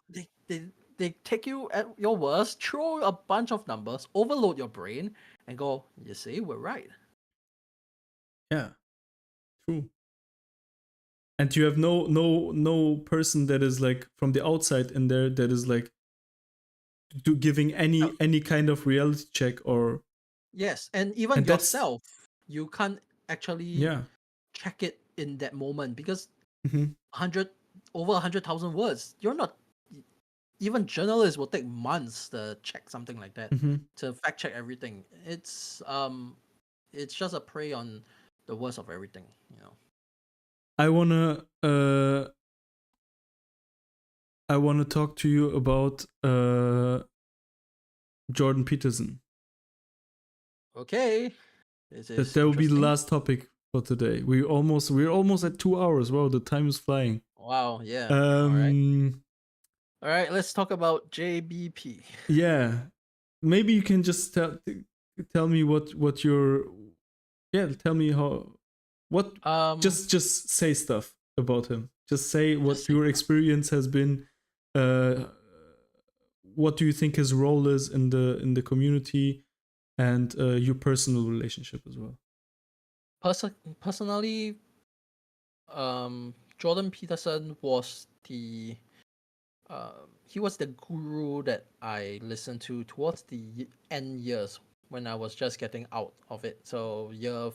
they take you at your worst, throw a bunch of numbers, overload your brain, and go, you see, we're right. yeah. True. And you have no person that is like from the outside in there that is like giving Uh, any kind of reality check or yes, and even and that's yourself, you can't actually yeah. check it in that moment because Mm-hmm. 100 over 100,000 words. You're not even journalists will take months to check something like that, Mm-hmm. to fact check everything. It's just a prey on the worst of everything. I wanna uh I wanna talk to you about Jordan Peterson. Okay, this is That will be the interesting. last topic for today. We're almost at 2 hours. Wow, the time is flying. Wow, yeah. All right. Um All right, let's talk about JBP. yeah. Maybe you can just tell me what your yeah, tell me how what Um, just say stuff about him. Just say just what say your stuff. experience has been. Uh, what do you think his role is in the community, and your personal relationship as well. Personally, Jordan Peterson was he was the guru that I listened to towards the end years when I was just getting out of it. So year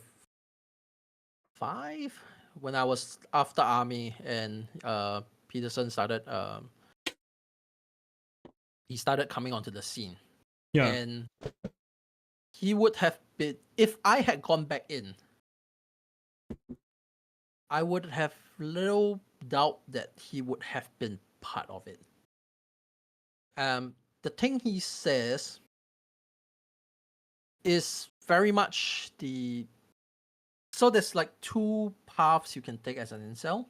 5, when I was after army, and Peterson started he started coming onto the scene, Yeah. and he would have been, if I had gone back in, I would have little doubt that he would have been part of it. The thing he says is very much so there's like two paths you can take as an incel.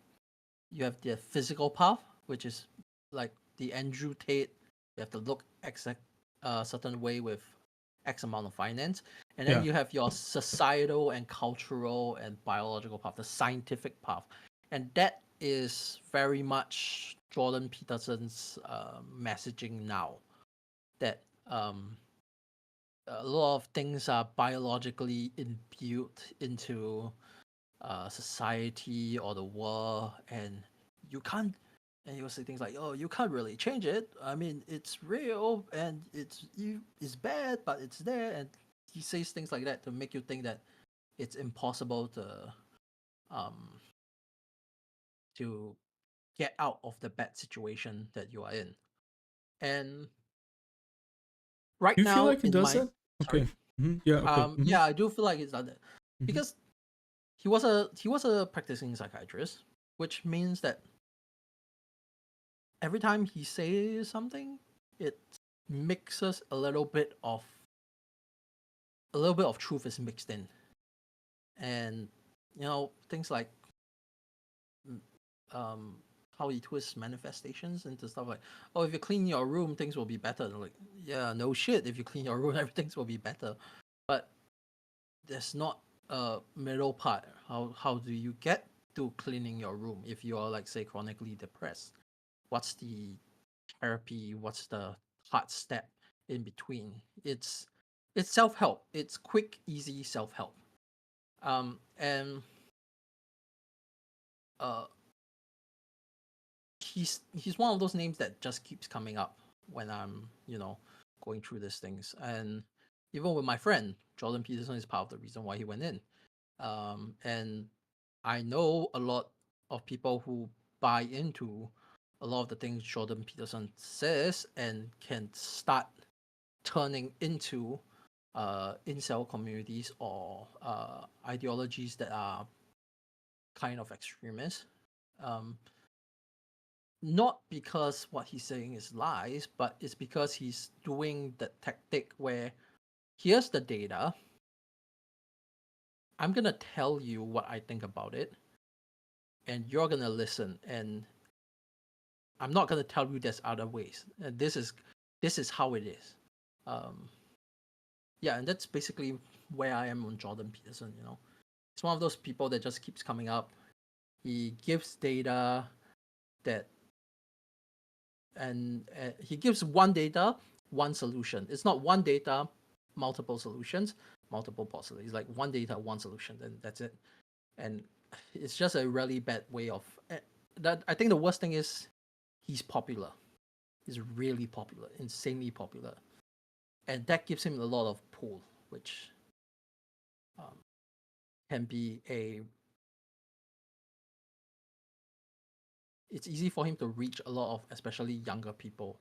You have the physical path, which is like the Andrew Tate. You have to look a certain way with X amount of finance, and then Yeah. you have your societal and cultural and biological path, the scientific path, and that is very much Jordan Peterson's messaging now. That a lot of things are biologically imbued into society or the world, and you can't. And he will say things like, "Oh, you can't really change it. I mean, it's real and it's bad, but it's there." And he says things like that to make you think that it's impossible to get out of the bad situation that you are in. And right Do you feel now, like he in does my that? sorry, Okay. Yeah. Okay. yeah, I do feel like he's done that Mhm. because he was a practicing psychiatrist, which means that every time he says something, it mixes a little bit of truth is mixed in, and things like um how he twists manifestations into stuff like, oh, if you clean your room, things will be better. And like, yeah, no shit. If you clean your room, everything will be better. But there's not a middle part. How do you get to cleaning your room if you are, like, say, chronically depressed? What's the therapy? What's the hard step in between? It's self-help. It's quick, easy self-help. And uh he's one of those names that just keeps coming up when I'm going through these things. And even with my friend Jordan Peterson is part of the reason why he went in. And I know a lot of people who buy into a lot of the things Jordan Peterson says and can start turning into incel communities or ideologies that are kind of extremist. Um, Not because what he's saying is lies, but it's because he's doing the tactic where here's the data. I'm gonna tell you what I think about it, and you're gonna listen. And I'm not gonna tell you there's other ways. And this is how it is. Um, yeah, and that's basically where I am on Jordan Peterson. It's one of those people that just keeps coming up. He gives data that, and he gives one data, one solution. It's not one data, multiple solutions, multiple possibilities. Like one data, one solution, then that's it. And it's just a really bad way of that. I think the worst thing is he's popular. He's really popular, insanely popular, and that gives him a lot of pull, which um, can be it's easy for him to reach a lot of especially younger people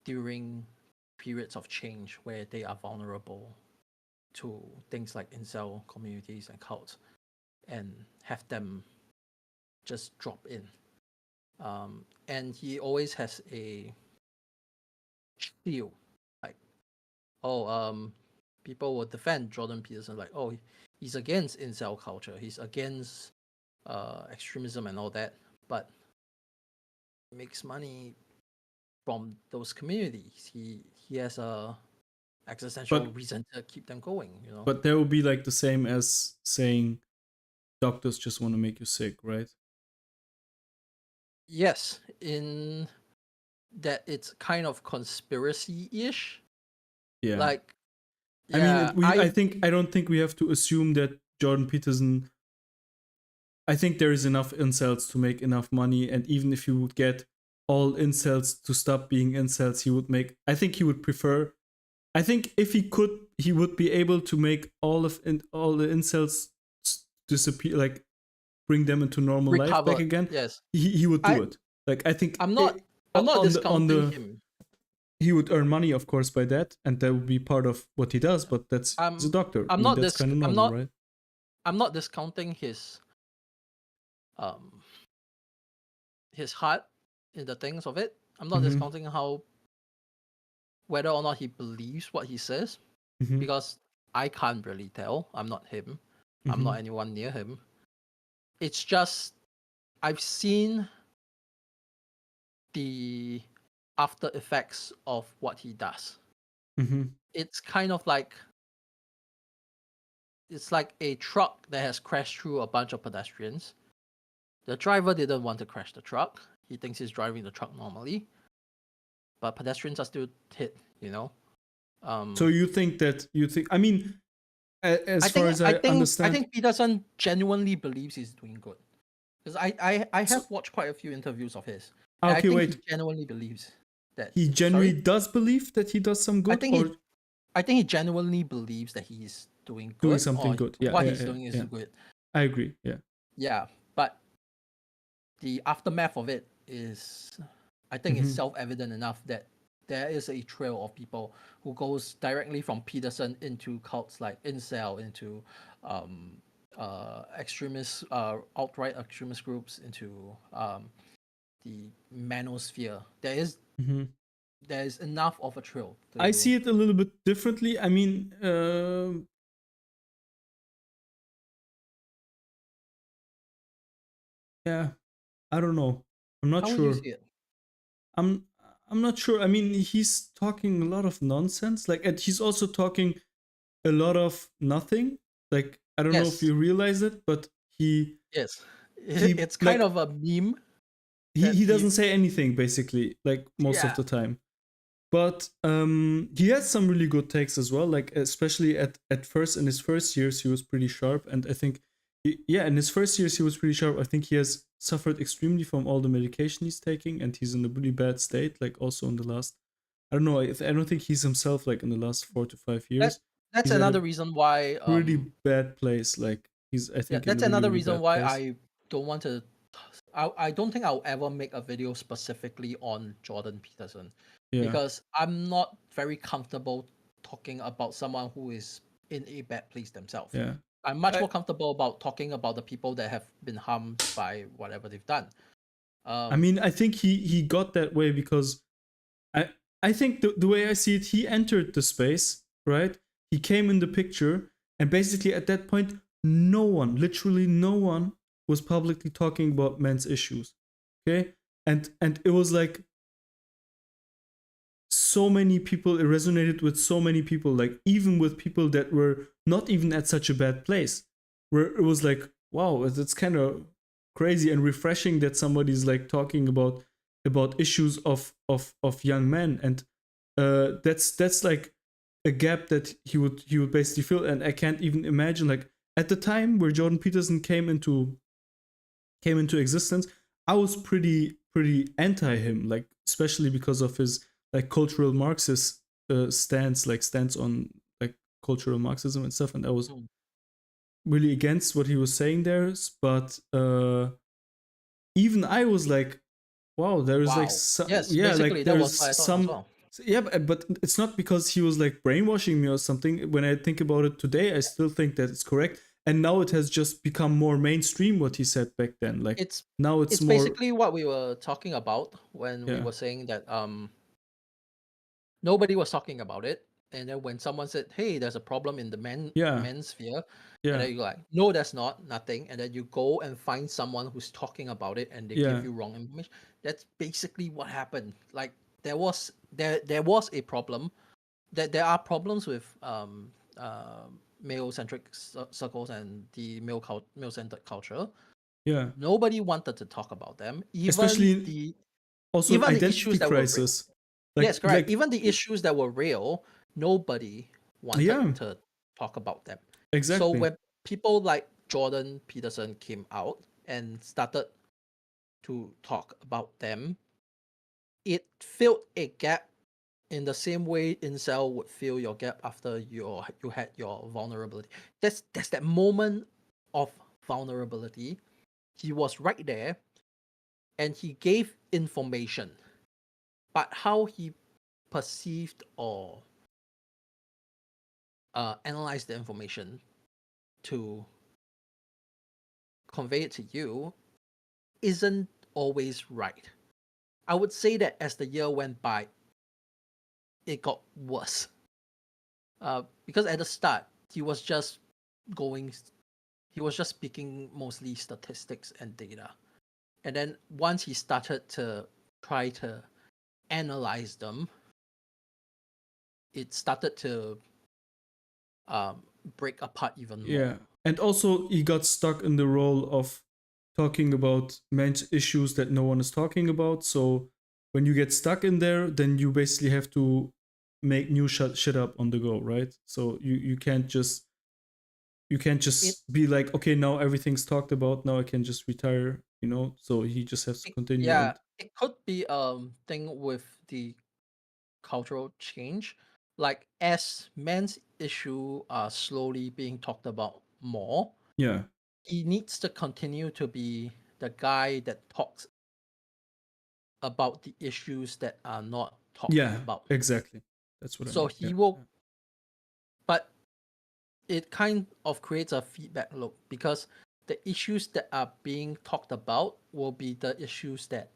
during periods of change where they are vulnerable to things like incel communities and cults, and have them just drop in. And he always has a shield, like, oh, people will defend Jordan Peterson, like, oh, he's against incel culture, he's against extremism and all that, but he makes money from those communities. He has a existential But reason to keep them going. but that would be like the same as saying doctors just want to make you sick, right? Yes, in that it's kind of conspiracy-ish. Yeah. Like, I mean, yeah, I don't think we have to assume that Jordan Peterson. I think there is enough incels to make enough money, and even if you would get all incels to stop being incels, he would make. I think he would prefer. I think if he could, he would be able to make all the incels disappear, like bring them into normal life back Recovered. again. Yes. He would do I it. Like I think I'm not discounting him. he would earn money, of course, by that, and that would be part of what he does. But he's a doctor. I mean, that's kind of normal, right? I'm not discounting his heart in the things of it. I'm not discounting how whether or not he believes what he says, because I can't really tell. I'm not him. I'm not anyone near him. It's just I've seen the after effects of what he does. It's kind of like it's like a truck that has crashed through a bunch of pedestrians. The driver didn't want to crash the truck. He thinks he's driving the truck normally, but pedestrians are still hit. So you think? I mean, as far as I understand, I think Peterson genuinely believes he's doing good. Because I have watched quite a few interviews of his. And I think he genuinely believes that. He genuinely does believe that he does some good. I think he genuinely believes that he's doing good. Doing something good. Yeah. What he's doing is good. I agree. Yeah. Yeah, but the aftermath of it is, I think it's self-evident enough that there is a trail of people who goes directly from Peterson into cults like Incel, into extremist, alt-right extremist groups, into the manosphere. There is enough of a trail. I see it a little bit differently. I mean, yeah, I don't know. I'm not sure. How would you see it? I'm not sure. I mean, he's talking a lot of nonsense. Like, and he's also talking a lot of nothing. Like, I don't know if you realize it, but it's kind of a meme. He doesn't say anything basically, like most of the time. But he has some really good takes as well. Like especially at first in his first years, he was pretty sharp, and I think in his first years he was pretty sharp. I think he has suffered extremely from all the medication he's taking, and he's in a really bad state. Like also in the last, I don't know. I don't think he's himself. Like in the last 4 to 5 years. That's another reason why. Really bad place. Like he's. I think. That's in a another really reason why place. I don't want to. I don't think I'll ever make a video specifically on Jordan Peterson. Yeah. Because I'm not very comfortable talking about someone who is in a bad place themselves. Yeah. I'm much more comfortable about talking about the people that have been harmed by whatever they've done. I mean, I think he got that way because I think the way I see it, he entered the space, right? He came in the picture, and basically at that point, literally no one was publicly talking about men's issues. Okay? And it was like so many people, it resonated with so many people, like even with people that were not even at such a bad place, where it was like, wow, it's kind of crazy and refreshing that somebody's like talking about issues of young men, and that's like a gap that he would basically fill. And I can't even imagine, like at the time where Jordan Peterson came into existence, I was pretty anti him, like especially because of his like cultural Marxist stance on like cultural Marxism and stuff, and I was really against what he was saying there. But even I was like, wow, there is like some, like there's some, well. But it's not because he was like brainwashing me or something. When I think about it today, I still think that it's correct. And now it has just become more mainstream what he said back then. Like it's more basically what we were talking about when we were saying that nobody was talking about it, and then when someone said, "Hey, there's a problem in the men's sphere," and then you're like, "No, there's nothing," and then you go and find someone who's talking about it, and they give you wrong information. That's basically what happened. Like there was a problem. That there are problems with male-centric circles and the male-centered culture. Yeah, nobody wanted to talk about them, especially also identity issues crisis. Like, yes, correct. Even the issues that were real, nobody wanted to talk about them. Exactly. So when people like Jordan Peterson came out and started to talk about them, it filled a gap in the same way incel would fill your gap after you had your vulnerability. That's that moment of vulnerability. He was right there and he gave information, but how he perceived or analyzed the information to convey it to you isn't always right. I would say that as the year went by, it got worse. Because at the start, he was just speaking mostly statistics and data. And then once he started to try to analyze them, it started to break apart even more. Yeah. And also he got stuck in the role of talking about men's issues that no one is talking about. So when you get stuck in there, then you basically have to make new shit up on the go, right? So you can't just be like, okay, now everything's talked about, now I can just retire, you know? So he just has to continue. Yeah, And it could be thing with the cultural change. Like as men's issue are slowly being talked about more, yeah. he needs to continue to be the guy that talks about the issues that are not talked Yeah, about. exactly. That's what I So mean. he Yeah. will, but it kind of creates a feedback loop because the issues that are being talked about will be the issues that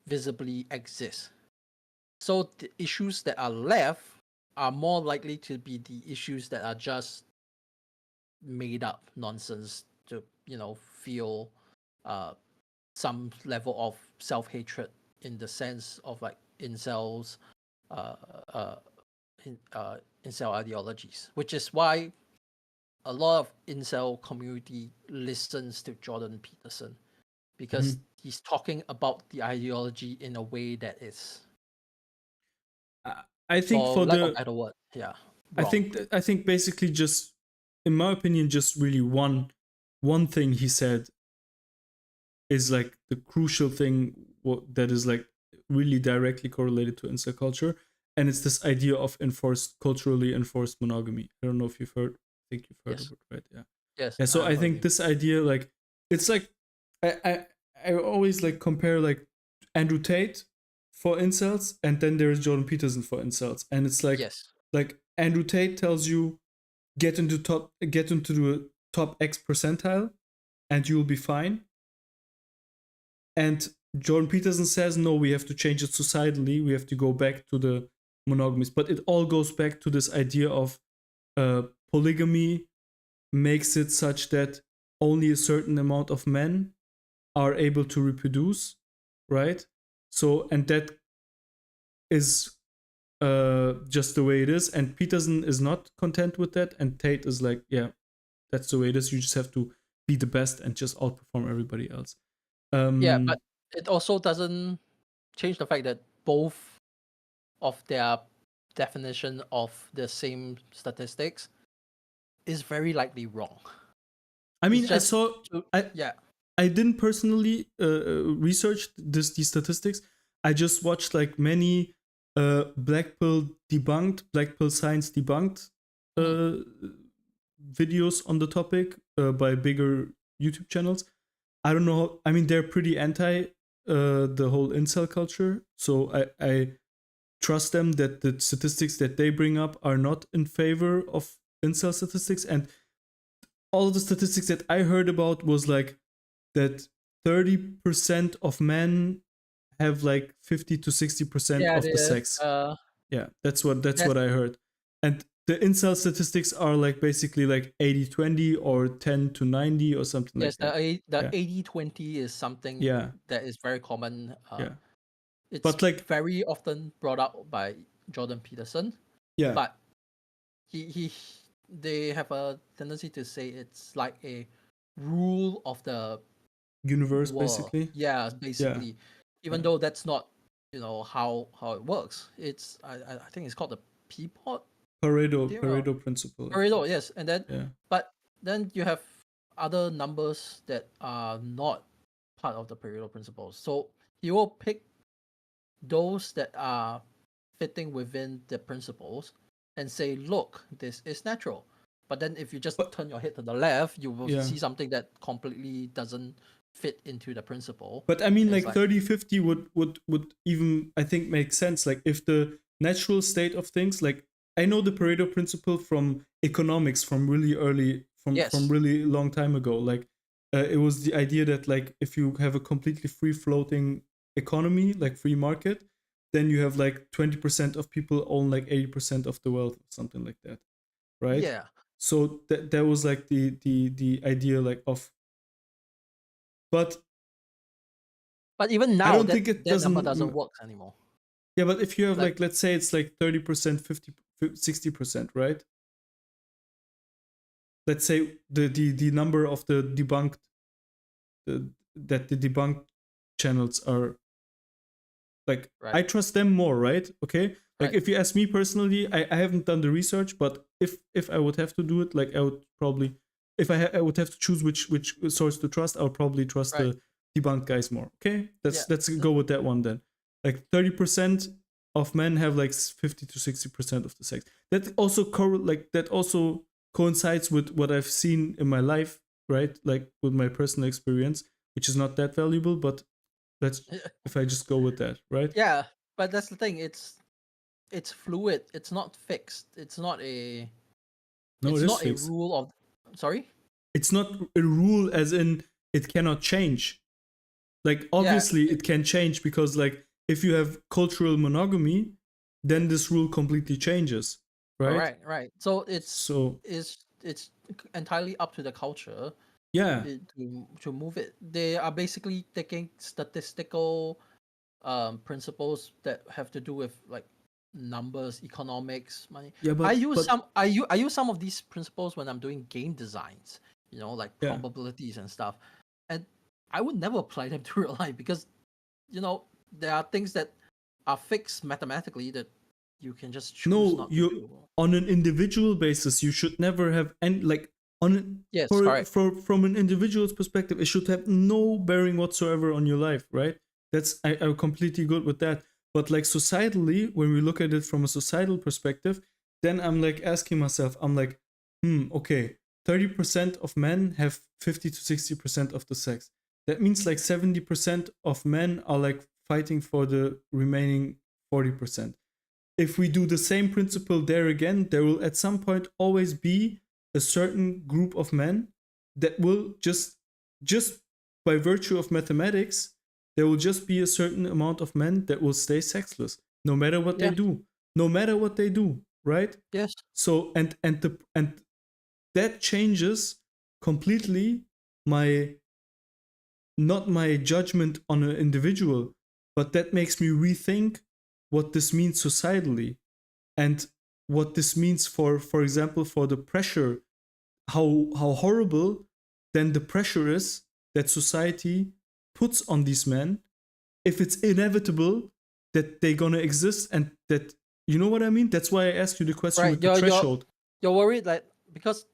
visibly exist. So the issues that are left are more likely to be the issues that are just made up nonsense to, feel some level of self-hatred in the sense of like incels, uh, uh, incel ideologies, which is why a lot of incel community listens to Jordan Peterson because he's talking about the ideology in a way that is, I think for for lack of the better word, I wrong. think I think basically just, in my opinion, just really one thing he said is like the crucial thing, that is like really directly correlated to incel culture, and it's this idea of culturally enforced monogamy. I don't know if you've heard. I think you've heard Yes, of it, right? Yeah. yes, Yeah. So I've I heard think him. this idea, like, it's like I always like compare like Andrew Tate for incels, and then there is Jordan Peterson for incels, and it's Yes, like Andrew Tate tells you get into the top X percentile, and you'll be fine. And Jordan Peterson says, no, we have to change it societally. We have to go back to the monogamous. But it all goes back to this idea of polygamy makes it such that only a certain amount of men are able to reproduce, right? So, and that is just the way it is. And Peterson is not content with that. And Tate is like, yeah, that's the way it is. You just have to be the best and just outperform everybody else. yeah, but it also doesn't change the fact that both of their definition of the same statistics is very likely wrong. I It's mean, just I yeah. I didn't personally research these statistics. I just watched like many Blackpill science debunked Mhm. videos on the topic by bigger YouTube channels. I don't know. I mean, they're pretty anti the whole incel culture, so I trust them that the statistics that they bring up are not in favor of incel statistics. And all the statistics that I heard about was like that 30% of men have like 50 to 60% Yeah, of the sex. Yeah, that's what that's I heard. And the incel statistics are like basically like 80-20 or 10 to 90 or something like yes, that. the Yeah. 80-20 is something Yeah. that is very common. Yeah. It's But like, very often brought up by Jordan Peterson, yeah, but he they have a tendency to say it's like a rule of the universe world. basically. Yeah, Yeah. basically, even Yeah. though that's not how it works. It's I think it's called the Peapod theorem. Pareto principle, I think. Pareto, yes, and then Yeah. but then you have other numbers that are not part of the Pareto principles. So he will pick those that are fitting within the principles and say, look, this is natural. But then if you just But turn your head to the left, you will yeah. see something that completely doesn't fit into the principle. But I mean, And it's like like, 30-50 would even, I think, make sense. Like if the natural state of things, like I know the Pareto principle from economics from really early, from yes, really long time ago. Like it was the idea that like if you have a completely free floating economy, like free market, then you have like 20% of people own like 80% of the wealth, or something like that, right? yeah. So that was like the idea like of, but But even I now, don't that think it that number doesn't. doesn't work anymore. Yeah, but if you have Like, like, let's say it's like 30%, 50, 60%, right? Let's say the number of the debunked, that the debunked channels are like, right, I trust them more, right? Okay. Like right. if you ask me personally, I haven't done the research, but if I would have to do it, like I would probably, if I would have to choose which source to trust, I would probably trust Right. the debunked guys more. Okay, Yeah. let's go with that one then. Like 30% of men have like 50 to 60% of the sex. That also like that also coincides with what I've seen in my life, right? Like with my personal experience, which is not that valuable, but let's, if I just go with that, right? Yeah. But that's the thing. It's fluid. It's not fixed. No, It's it is not a fixed. rule of. Sorry. It's not a rule as in it cannot change. Like Yeah. obviously it can change, because like if you have cultural monogamy, then this rule completely changes, right? Right. Right. So So it's entirely up to the culture yeah, to move it. They are basically taking statistical principles that have to do with like numbers, economics, money. yeah, I use some of these principles when I'm doing game designs, like yeah, probabilities and stuff. And I would never apply them to real life because, there are things that are fixed mathematically that you can just choose no, not to you, do. on an individual basis you should never have any, like on, Yes, correct. for from an individual's perspective it should have no bearing whatsoever on your life, right? That's, I'm completely good with that. But like societally, when we look at it from a societal perspective, then I'm like asking myself, I'm like, okay, 30% of men have 50 to 60% of the sex. That means like 70% of men are like fighting for the remaining 40%. If we do the same principle there again, there will at some point always be a certain group of men that will just by virtue of mathematics, there will just be a certain amount of men that will stay sexless, no matter what they Yeah. do. No matter what they do, right? Yes. So and that changes completely my, not my judgment on an individual, but that makes me rethink what this means societally, and what this means for example, for the pressure, how horrible then the pressure is that society puts on these men, if it's inevitable that they're gonna exist, and that, you know what I mean? That's why I asked you the question Right. with the threshold. You're worried that because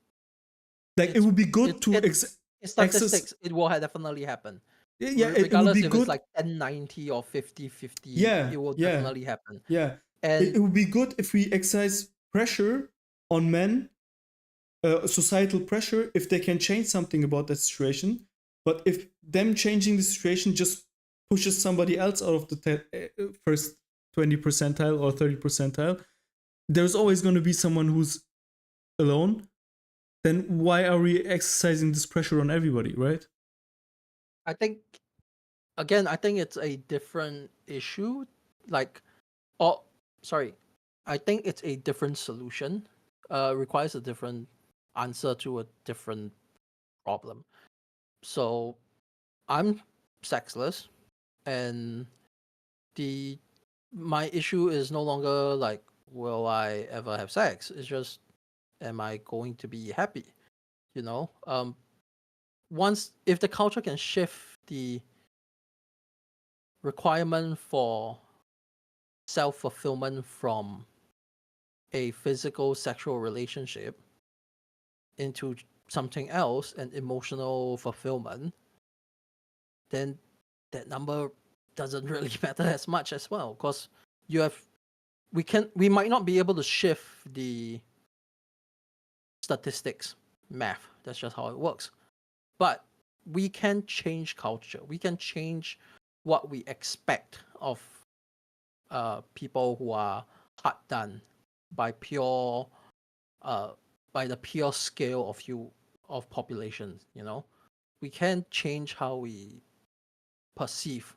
Like it it's would be good it's to it's access. statistics, it will definitely happen. Yeah, it would be Regardless if it's good. like 10-90 or 50-50, Yeah, it will yeah, definitely happen. yeah. And It would be good if we exercise pressure on men, societal pressure, if they can change something about that situation. But if them changing the situation just pushes somebody else out of the first 20 percentile or 30 percentile, there's always going to be someone who's alone. Then why are we exercising this pressure on everybody, right? I think I think it's a different issue. Like, oh, sorry, I think it's a different solution. Requires a different answer to a different problem. So I'm sexless, and the my issue is no longer like will I ever have sex. It's just am I going to be happy? Once if the culture can shift the requirement for self fulfillment from a physical sexual relationship into something else, an emotional fulfillment, then that number doesn't really matter as much as well, because we might not be able to shift the statistics, math. That's just how it works. But we can change culture. We can change what we expect of people who are hard done by the pure scale of population. We can change how we perceive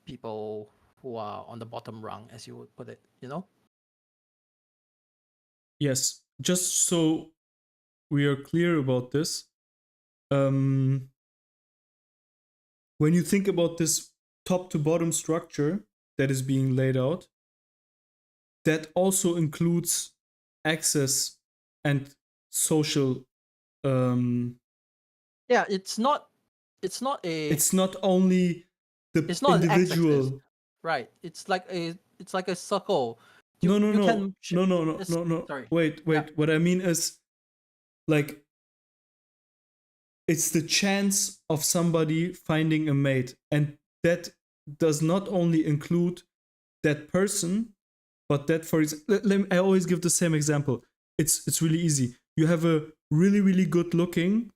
people who are on the bottom rung, as you would put it. Yes, just so we are clear about this, when you think about this top to bottom structure that is being laid out, that also includes access and social. Yeah, it's not a. It's not only the It's not an x-axis, individual. right? It's like a circle. No, no, You no, can no, no, no, no, no. sorry. Wait. Yeah. What I mean is, like, it's the chance of somebody finding a mate, and that does not only include that person, but that, for example, I always give the same example. It's really easy. You have a really, really good looking,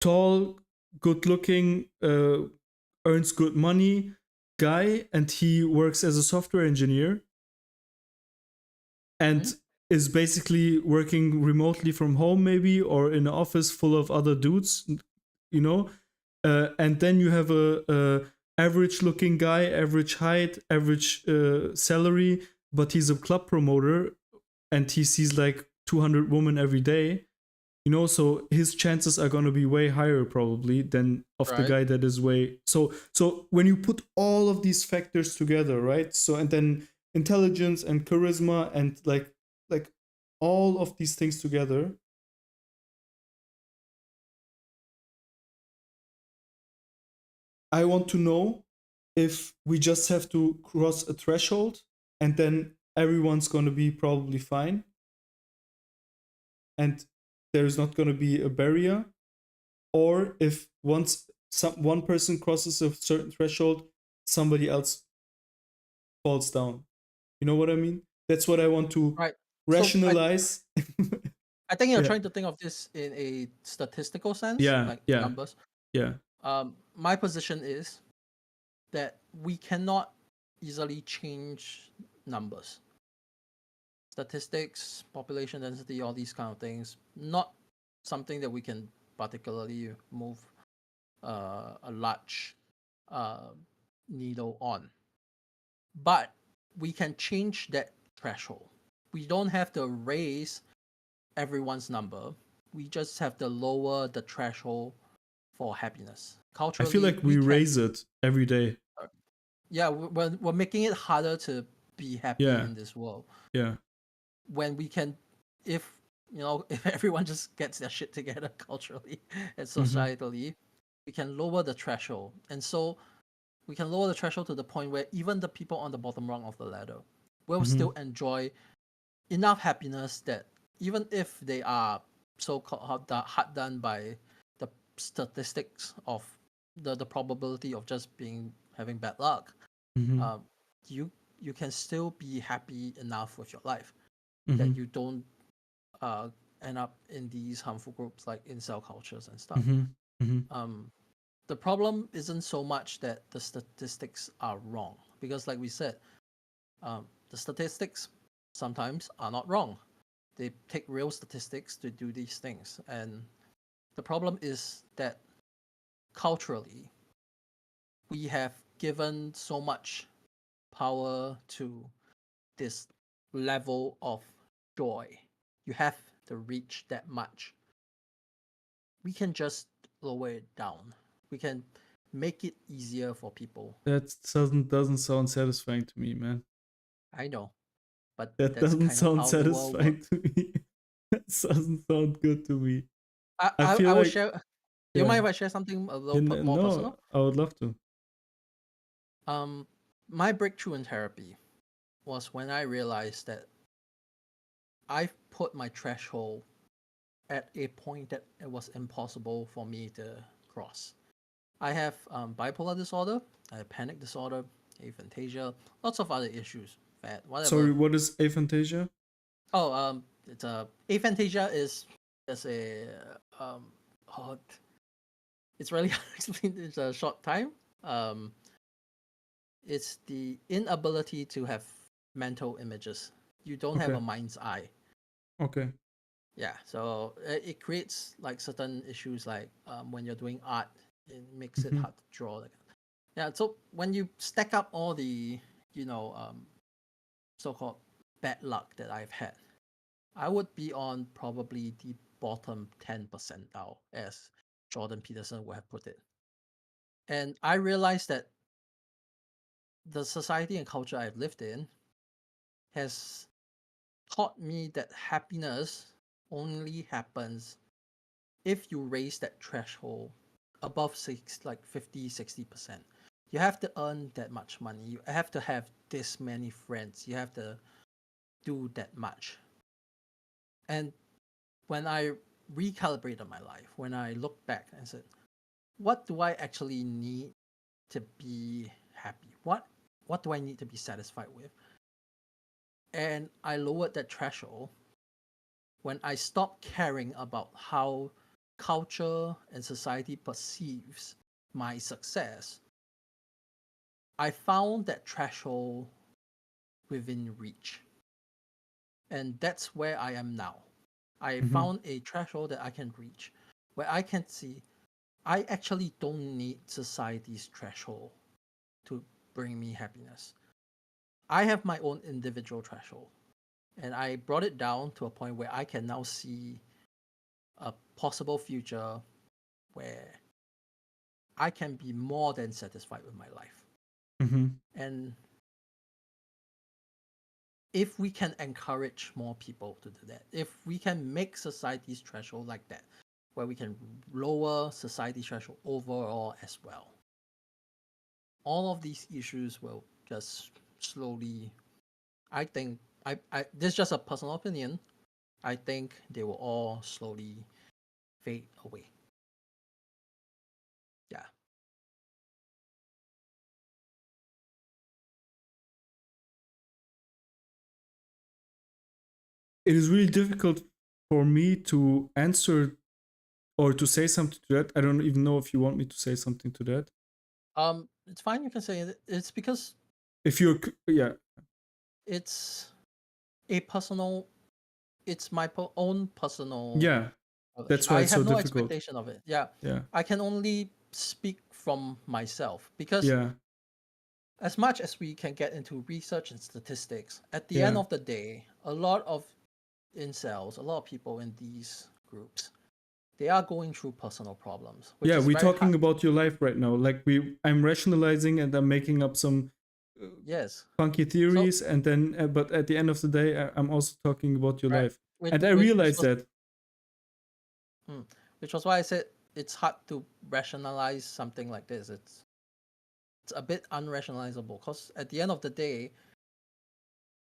tall, good looking, earns good money guy, and he works as a software engineer and is basically working remotely from home, maybe, or in an office full of other dudes, and then you have a average looking guy, average height, average salary, but he's a club promoter and he sees like 200 women every day. So his chances are going to be way higher probably than of the guy that is way. So when you put all of these factors together, right? So, and then intelligence and charisma and like all of these things together, I want to know if we just have to cross a threshold and then everyone's going to be probably fine and there's not going to be a barrier, or if once one person crosses a certain threshold, somebody else falls down. You know what I mean? That's what I want to rationalize. So I think you're trying to think of this in a statistical sense, like numbers. Yeah. My position is that we cannot easily change numbers. Statistics, population density, all these kind of things, not something that we can particularly move a large needle on. But we can change that threshold. We don't have to raise everyone's number. We just have to lower the threshold for happiness. Culturally, I feel like we raise it every day. Yeah, we're making it harder to be happy in this world. Yeah. When we can, if everyone just gets their shit together culturally and societally, we can lower the threshold. And so we can lower the threshold to the point where even the people on the bottom rung of the ladder will still enjoy enough happiness that even if they are so-called hard done by the statistics of the probability of just having bad luck, you can still be happy enough with your life that you don't end up in these harmful groups like incel cultures and stuff. The problem isn't so much that the statistics are wrong, because like we said, the statistics sometimes are not wrong. They take real statistics to do these things. And the problem is that culturally, we have given so much power to this level of joy. You have to reach that much. We can just lower it down. We can make it easier for people. That doesn't sound satisfying to me, man. I know, but that doesn't sound satisfying to me. That doesn't sound good to me. I will share. Do you mind if I share something a little bit more personal? I would love to. My breakthrough in therapy was when I realized that I put my threshold at a point that it was impossible for me to cross. I have bipolar disorder, I have panic disorder, aphantasia, lots of other issues, whatever. Sorry, what is aphantasia? Oh, it's aphantasia is just a oh, it's really hard to explain in a short time. It's the inability to have mental images. You don't have Okay. a mind's eye. Okay. Yeah, so it creates like certain issues, like when you're doing art, it makes it Mhm. hard to draw. Yeah, so when you stack up all the so-called bad luck that I've had, I would be on probably the bottom 10 percentile, as Jordan Peterson would have put it. And I realized that the society and culture I've lived in has taught me that happiness only happens if you raise that threshold above 50-60%. You have to earn that much money. You have to have this many friends. You have to do that much. And when I recalibrated my life, when I looked back and said, what do I actually need to be happy? What do I need to be satisfied with? And I lowered that threshold when I stopped caring about how culture and society perceives my success. I found that threshold within reach. And that's where I am now. I found a threshold that I can reach, where I can see I actually don't need society's threshold to bring me happiness. I have my own individual threshold. And I brought it down to a point where I can now see a possible future where I can be more than satisfied with my life. Mm-hmm. And if we can encourage more people to do that, if we can make society's threshold like that, where we can lower society's threshold overall as well, all of these issues will just slowly, I think, this is just a personal opinion, I think they will all slowly fade away. Yeah. It is really difficult for me to answer or to say something to that. I don't even know if you want me to say something to that. It's fine, you can say it. It's because If you're, yeah, it's a personal, it's my own personal yeah, knowledge. that's why I it's have so no difficult. expectation of it. Yeah. Yeah, I can only speak from myself because yeah, as much as we can get into research and statistics, at the end yeah, of the day, a lot of incels, a lot of people in these groups, they are going through personal problems, which yeah. is We're very hard. talking about your life right now. Like I'm rationalizing and I'm making up some Yes. funky So, theories, and then, but at the end of the day, I'm also talking about your right. life, and I realize that. Which was why I said it's hard to rationalize something like this. It's a bit unrationalizable because at the end of the day,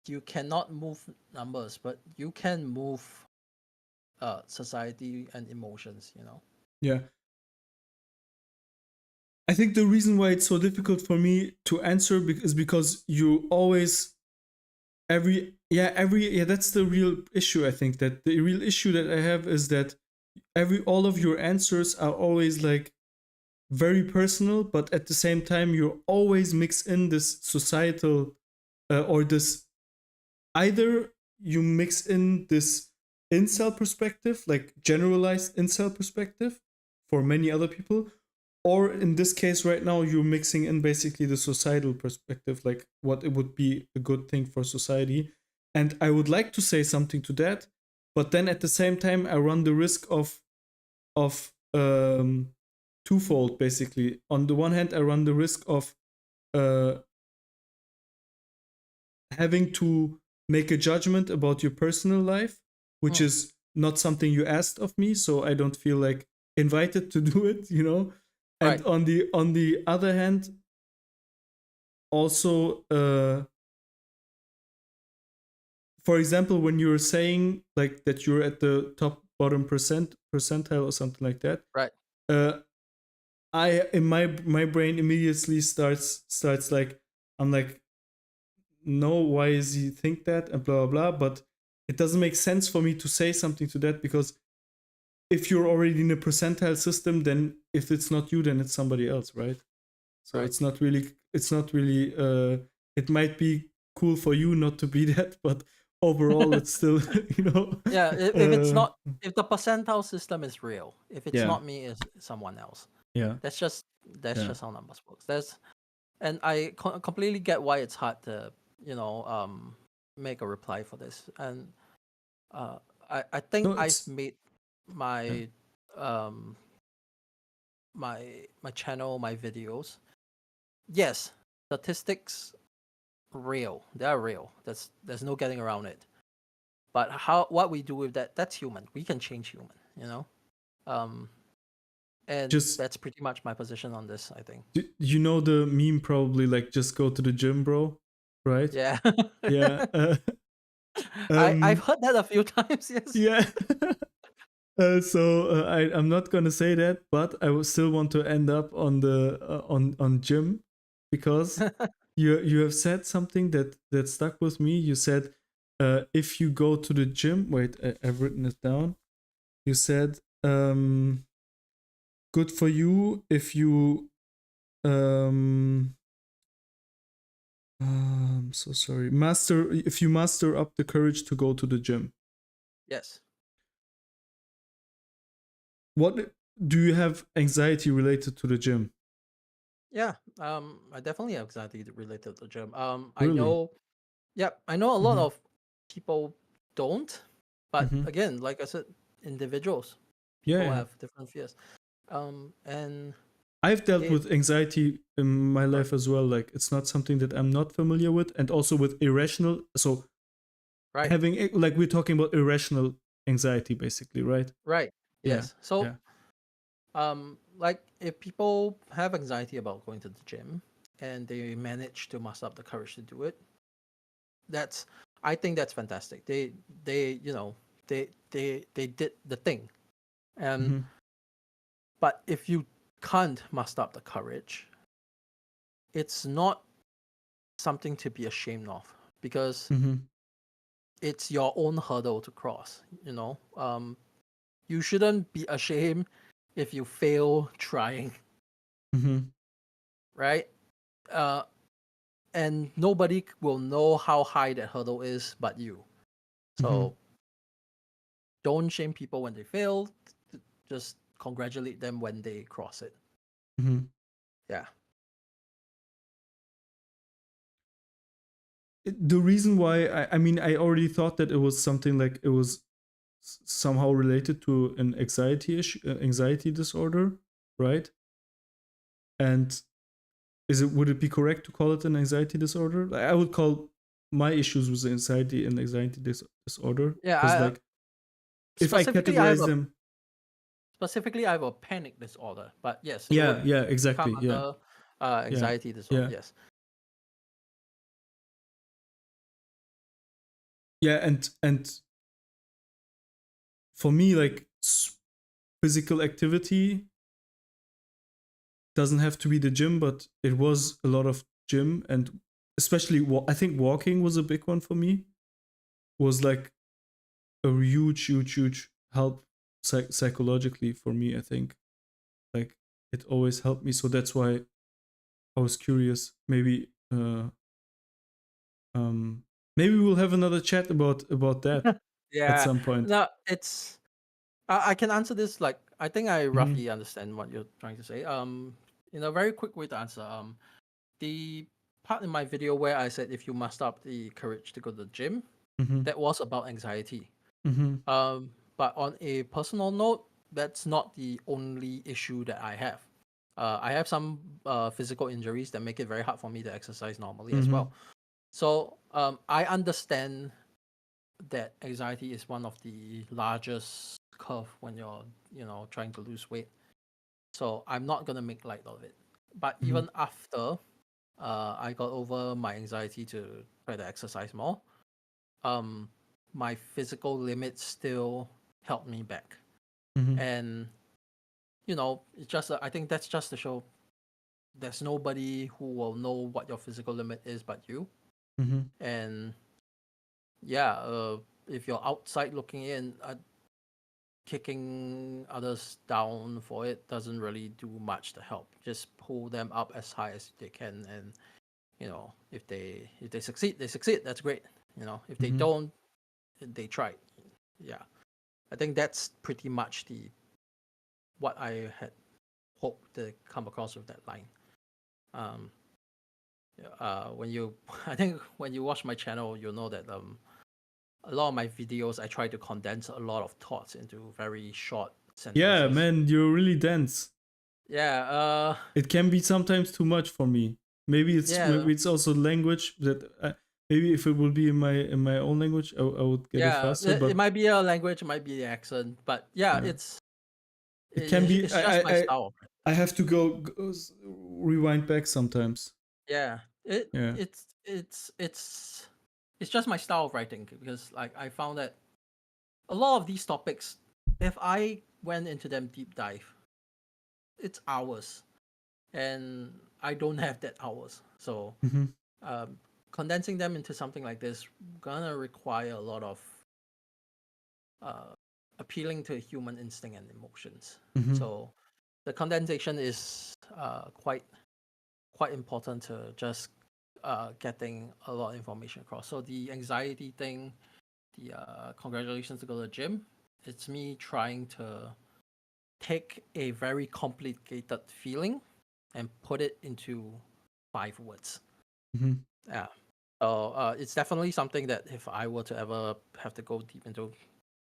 you cannot move numbers, but you can move society and emotions, you know. Yeah, I think the reason why it's so difficult for me to answer is because you always every that's the real issue. I think that the real issue that I have is that all of your answers are always like very personal, but at the same time you always mix in this societal or this, either you mix in this incel perspective, like generalized incel perspective for many other people, or in this case right now you're mixing in basically the societal perspective, like what it would be a good thing for society. And I would like to say something to that, but then at the same time I run the risk of twofold. Basically, on the one hand I run the risk of uh having to make a judgment about your personal life, which is not something you asked of me, so I don't feel like invited to do it, you know. And Right. on the other hand, also for example, when you're saying like that you're at the top bottom percentile or something like that, Right. I in my brain immediately starts like, I'm like, no, why is he think that and blah blah blah. But it doesn't make sense for me to say something to that, because if you're already in a percentile system, then if it's not you, then it's somebody else, right? So Right. it's not really it might be cool for you not to be that, but overall it's still Yeah, if it's not, if the percentile system is real, if it's yeah, not me, it's someone else. yeah, That's just yeah. how numbers works. And I completely get why it's hard to make a reply for this. And I think No, I've it's made yeah. my um my channel, my videos. Yes, statistics real. They are real. There's no getting around it. But what we do with that, that's human. We can change human, you know? And Just that's pretty much my position on this, I think. you know the meme, probably, like, just go to the gym, bro, right? Yeah. Yeah. I've heard that a few times, yes. Yeah. So I'm not gonna say that, but I will still want to end up on the on gym, because you have said something that stuck with me. You said, if you go to the gym, wait, I've written it down. You said, good for you if you I'm so sorry. If you master up the courage to go to the gym. Yes. What do you have anxiety related to the gym? Yeah. I definitely have anxiety related to the gym. I Really? know, yeah, I know a lot Mm-hmm. of people don't, but Mm-hmm. again, like I said, individuals, Yeah, people yeah. have different fears. And I've dealt it with anxiety in my right, life as well. Like, it's not something that I'm not familiar with, and also with irrational. So right, having, like, we're talking about irrational anxiety, basically, right? right. Yeah, Yes. So yeah. like if people have anxiety about going to the gym and they manage to muster up the courage to do it, that's I think that's fantastic. They they did the thing. And Mm-hmm. but if you can't muster up the courage, it's not something to be ashamed of, because Mm-hmm. it's your own hurdle to cross, you shouldn't be ashamed if you fail trying, Mm-hmm. right? uh and nobody will know how high that hurdle is but you. Mm-hmm. So don't shame people when they fail. Just congratulate them when they cross it. Mm-hmm. Yeah. The reason why I mean, I already thought that it was something like it was somehow related to an anxiety issue, anxiety disorder, right? And would it be correct to call it an anxiety disorder? Like, I would call my issues with anxiety and anxiety disorder, Yeah. because, like, if I I have categorize a them, panic disorder, but yes, it would yeah, yeah, come exactly, yeah, under yeah, anxiety disorder. yeah, Yes. yeah, and for me, like, physical activity doesn't have to be the gym, but it was a lot of gym, and especially I think walking was a big one for me. Was like a huge help psychologically for me. I think, like, it always helped me, so that's why I was curious. Maybe we'll have another chat about that at Yeah. some point. No, it's I can answer this. Like, I think I Mm-hmm. roughly understand what you're trying to say. In a very quick way to answer, the part in my video where I said if you muster up the courage to go to the gym, Mm-hmm. that was about anxiety. Mm-hmm. But on a personal note, that's not the only issue that I have. I have some physical injuries that make it very hard for me to exercise normally as Mm-hmm. well. So I understand that anxiety is one of the largest curve when you're trying to lose weight. So I'm not gonna make light of it. But Mm-hmm. even after I got over my anxiety to try to exercise more, um, my physical limits still held me back. Mm-hmm. And you know, it's just I think that's just to show there's nobody who will know what your physical limit is but you. Mm-hmm. And yeah, if you're outside looking in, kicking others down for it doesn't really do much to help. Just pull them up as high as they can, and you know, if they succeed, they succeed. That's great. You know, if they Mm-hmm. don't, they tried. Yeah, I think that's pretty much the what I had hoped to come across with that line. Um, when you, I think when you watch my channel, you'll know that a lot of my videos I try to condense a lot of thoughts into very short Yeah, sentences. man, you're really dense. Yeah, It can be sometimes too much for me. yeah, Maybe it's also language that maybe if it would be in my own language, I would get it yeah. faster. It But might be a language, it might be the accent, but yeah, yeah, it can be. it's just my style. I have to rewind back sometimes. Yeah, Yeah. it's just my style of writing because like I found that a lot of these topics, if I went into them deep dive, it's hours, and I don't have that hours. So Mm-hmm. um, condensing them into something like this gonna require a lot of uh, appealing to human instinct and emotions. Mm-hmm. So the condensation is quite important to just getting a lot of information across. So the anxiety thing, the congratulations to go to the gym, it's me trying to take a very complicated feeling and put it into 5 words. Mm-hmm. Yeah. So it's definitely something that if I were to ever have to go deep into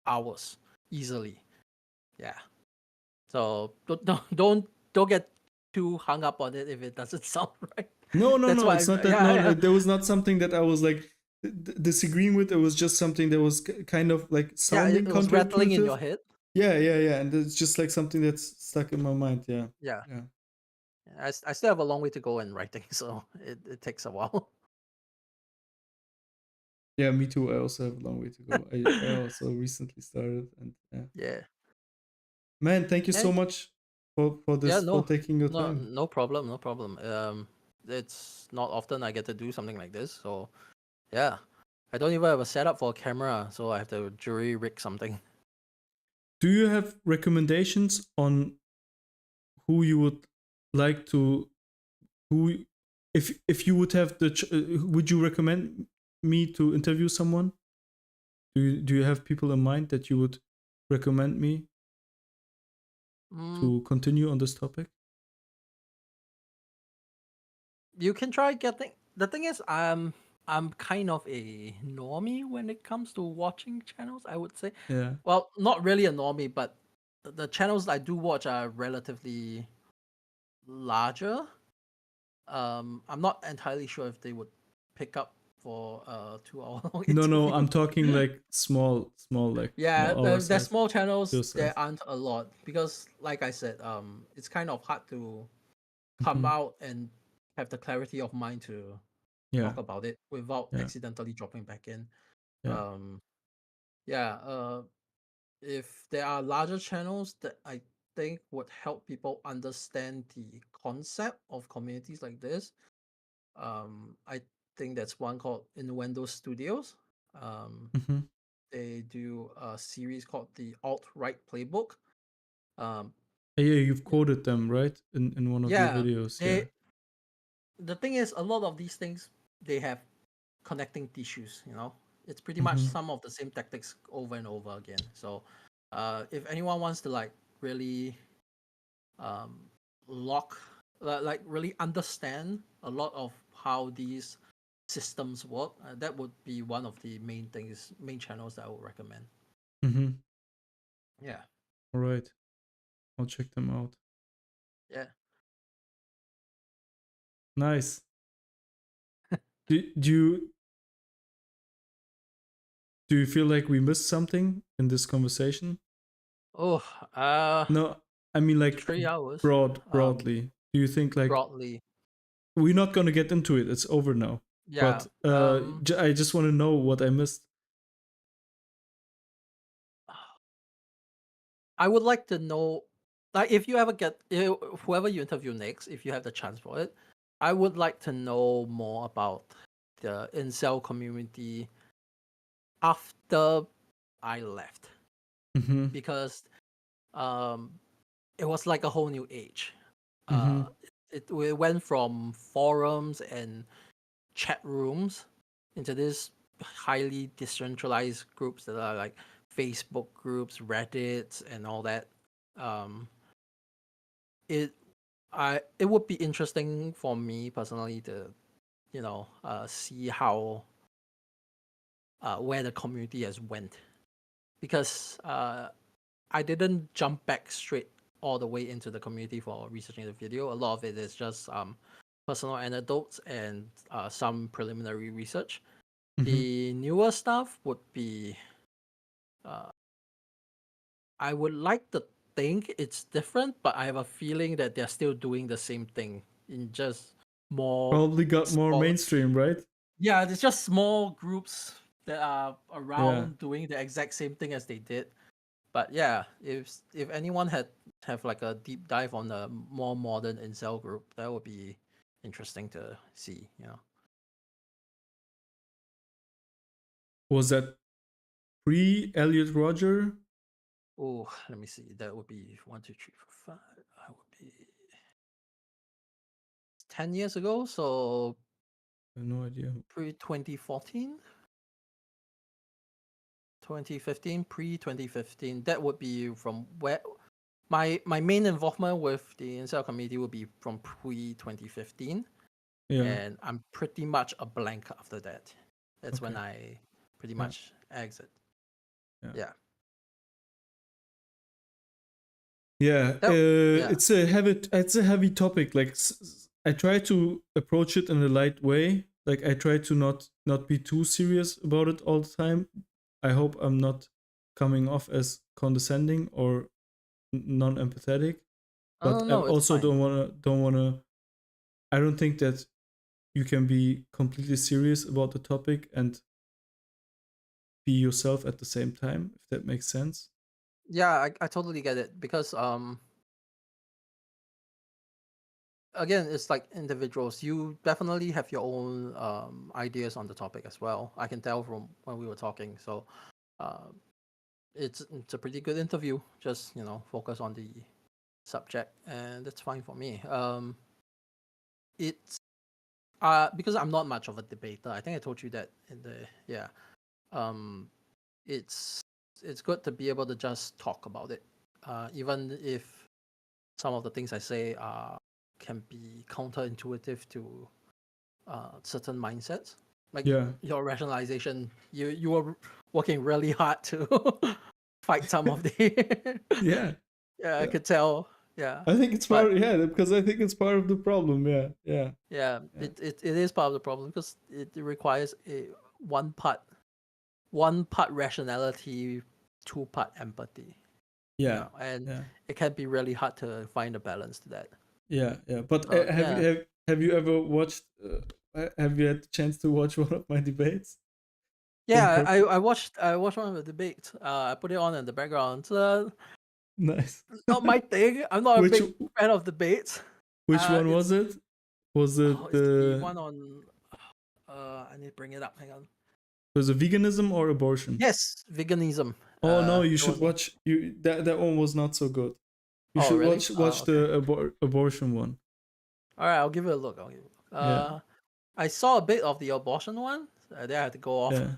hours easily. Yeah. So don't get too hung up on it if it doesn't sound right. No, no, That's no. why It's not that. yeah, No, yeah. there was not something that I was like disagreeing with. It was just something that was kind of like Yeah, sounding it was rattling in counterintuitive. your head. Yeah, yeah, yeah. And it's just like something that's stuck in my mind. Yeah, Yeah. yeah, I still have a long way to go in writing, so it takes a while. yeah. Me too. I also have a long way to go. I also recently started, and yeah. Yeah. Man, thank you so Hey, much yeah, for no, taking your no, time. no problem, no problem. It's not often I get to do something like this, so yeah. I don't even have a setup for a camera, so I have to jury rig something. Do you have recommendations on who you would like to who if you would have would you recommend me to interview someone? Do you have people in mind that you would recommend me Mm, to continue on this topic? you can try getting. The thing is, I'm kind of a normie when it comes to watching channels. I would say, Yeah. well, not really a normie, but the channels I do watch are relatively larger. I'm not entirely sure if they would pick up for a 2 hour long No, no, interview. I'm talking like Yeah, small hour there's size. small channels. Your There size. aren't a lot because, like I said, it's kind of hard to come Hmm. out and have the clarity of mind to Yeah, talk about it without yeah, accidentally dropping back in. yeah. Um, yeah. If there are larger channels that I think would help people understand the concept of communities like this, I think that's one called Innuendo Studios. Um, Hmm. they do a series called the Alt Right Playbook. Um, Yeah, you've quoted them right in one of your yeah, videos. Yeah. they. The thing is, a lot of these things they have connecting tissues. You know, it's pretty much Hmm. some of the same tactics over and over again. So, if anyone wants to like really um, lock, like really understand a lot of how these systems work, that would be one of the main channels that I would recommend. Hmm. Yeah, All right, I'll check them out. yeah. Nice. Do you feel like we missed something in this conversation? Oh, No, I mean like 3 hours. broadly. Do you think like Broadly, we're not gonna get into it? It's over now. yeah. But I just want to know what I missed. I would like to know, like, if you ever get whoever you interview next, if you have the chance for it, I would like to know more about the incel community after I left, Mm-hmm. because um, it was like a whole new age. Mm-hmm. It went from forums and chat rooms into this highly decentralized groups that are like Facebook groups, Reddit, and all that. Um, it it would be interesting for me personally to see how where the community has went, because I didn't jump back straight all the way into the community for researching the video. A lot of it is just personal anecdotes and some preliminary research. Mm-hmm. The newer stuff would be, uh, I would like to think it's different, but I have a feeling that they're still doing the same thing in just more Probably got more small. mainstream, right? Yeah, it's just small groups that are Yeah. around doing the exact same thing as they did. But yeah, if anyone have like a deep dive on the more modern incel group, that would be interesting to see. Was that pre Elliot Roger? Oh, let me see. That would be 1, 2, 3, 4, 5. I would be 10 years ago, so I have no idea. pre 2014, 2015, pre 2015. That would be from where my main involvement with the incel community would be from pre 2015, Yeah. and I'm pretty much a blank after that. That's when Okay. I pretty Yeah. much exit. Yeah. Yeah. Yeah. That, yeah. It's a heavy topic. Like I try to approach it in a light way. Like I try to not be too serious about it all the time. I hope I'm not coming off as condescending or non-empathetic. Oh But I no, it's also fine. don't wanna. I don't think that you can be completely serious about the topic and be yourself at the same time, if that makes sense. Yeah, I totally get it, because again, it's like individuals. You definitely have your own ideas on the topic as well. I can tell from when we were talking. So uh, it's a pretty good interview. Just focus on the subject, and that's fine for me. It's because I'm not much of a debater. I think I told you that in the yeah. Um, it's it's good to be able to just talk about it, even if some of the things I say can be counterintuitive to certain mindsets. Like Yeah. your rationalization, you were working really hard to fight some of the. Yeah. Yeah, I Yeah. could tell. Yeah, I think it's but because I think it's part of the problem. Yeah. Yeah. yeah, Yeah. it is part of the problem, because it requires a one part one part rationality, two part empathy. Yeah. And Yeah. it can be really hard to find a balance to that. Yeah. Yeah. But So have yeah, you have you ever watched? Have you had the chance to watch one of my debates in yeah, person? I watched one of the debates. I put it on in the background. Nice. Not my thing. I'm not a which big fan of debates. which one was It's it? Was it it's the the one on. I need to bring it up. Hang on. was it veganism or abortion? Yes, veganism. Oh no, you It should was. watch that one was not so good. You Oh should really? watch Okay. the abortion one. All right, I'll give it a look. I'll give it a look. Yeah. I saw a bit of the abortion one. Then I had to go off. Yeah.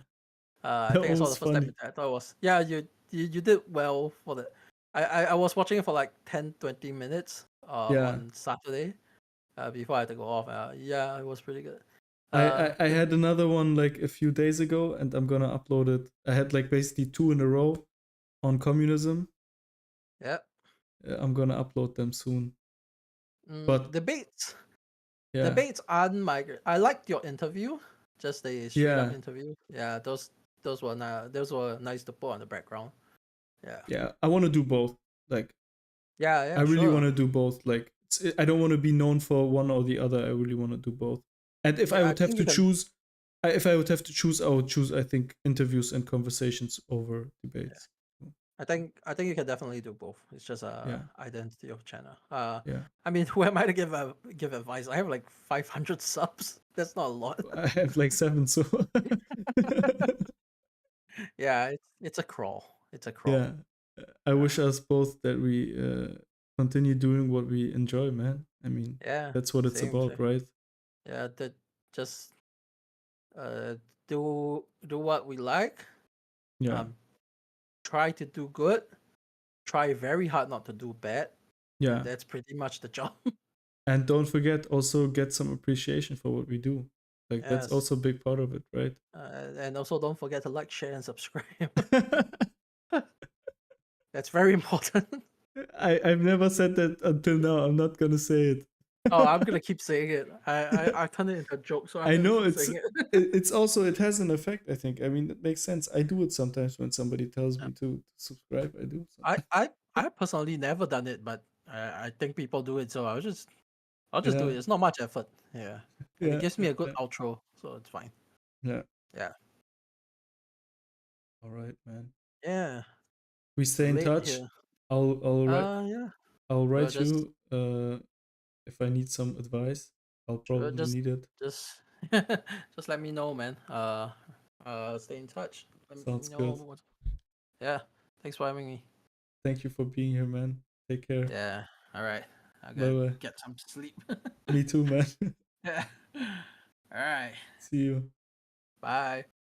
I That think I one saw the was first funny. episode. I thought it was, yeah, you did well for the. I was watching it for like 10-20 minutes Yeah. on Saturday before I had to go off. Yeah, it was pretty good. I had another one like a few days ago and I'm gonna upload it. I had like basically two in a row on communism. Yeah. I'm gonna upload them soon. But Debates. yeah. Debates aren't my. I liked your interview, just a straight up Yeah. interview. Yeah, those were nice to put on the background. Yeah. Yeah. I wanna do both. Like Yeah, I yeah, really sure. wanna do both. Like I don't wanna be known for one or the other. I really wanna do both. And if I Yeah, I would have think to you can. choose if I would have to choose, I would choose I think interviews and conversations over Yeah. debates. I think you can definitely do both. It's just Yeah, identity of channel. yeah. I mean, who am I to give advice? I have like 500 subs. That's not a lot. I have like 7, so Yeah, it's a crawl. It's a crawl. yeah. I Yeah. wish us both that we continue doing what we enjoy, man. I mean, Yeah. that's what it's Same. about, right? Yeah. That just uh do what we like. Yeah, Um, try to do good. Try very hard not to do bad, and yeah. that's pretty much the job. And don't forget, also get some appreciation for what we do. Like that's Yes. also a big part of it, right? And also don't forget to like, share, and subscribe. That's very important. I've never said that until now. I'm not gonna say it. Oh, I'm gonna keep saying it. I turned it into a joke, so I'm I gonna know keep saying it. it's also it has an effect. I think. I mean, it makes sense. I do it sometimes when somebody tells me to subscribe. I do. I I I personally never done it, but I think people do it, so I'll just do Yeah, it. It's not much effort. Yeah, and it yeah, gives me a good yeah, outro, so it's fine. yeah. Yeah, All right, man. yeah. We It's stay in late touch. here. I'll write Yeah. I'll Sure. write you if I need some advice. I'll Sure. probably need it. Just, just let me know, man. Stay in touch. Let me Sounds know good. what. Yeah. Thanks for having me. Thank you for being here, man. Take care. Yeah. All right. I Bye gotta bye. get some sleep. Me too, man. Yeah. All right. See you. Bye.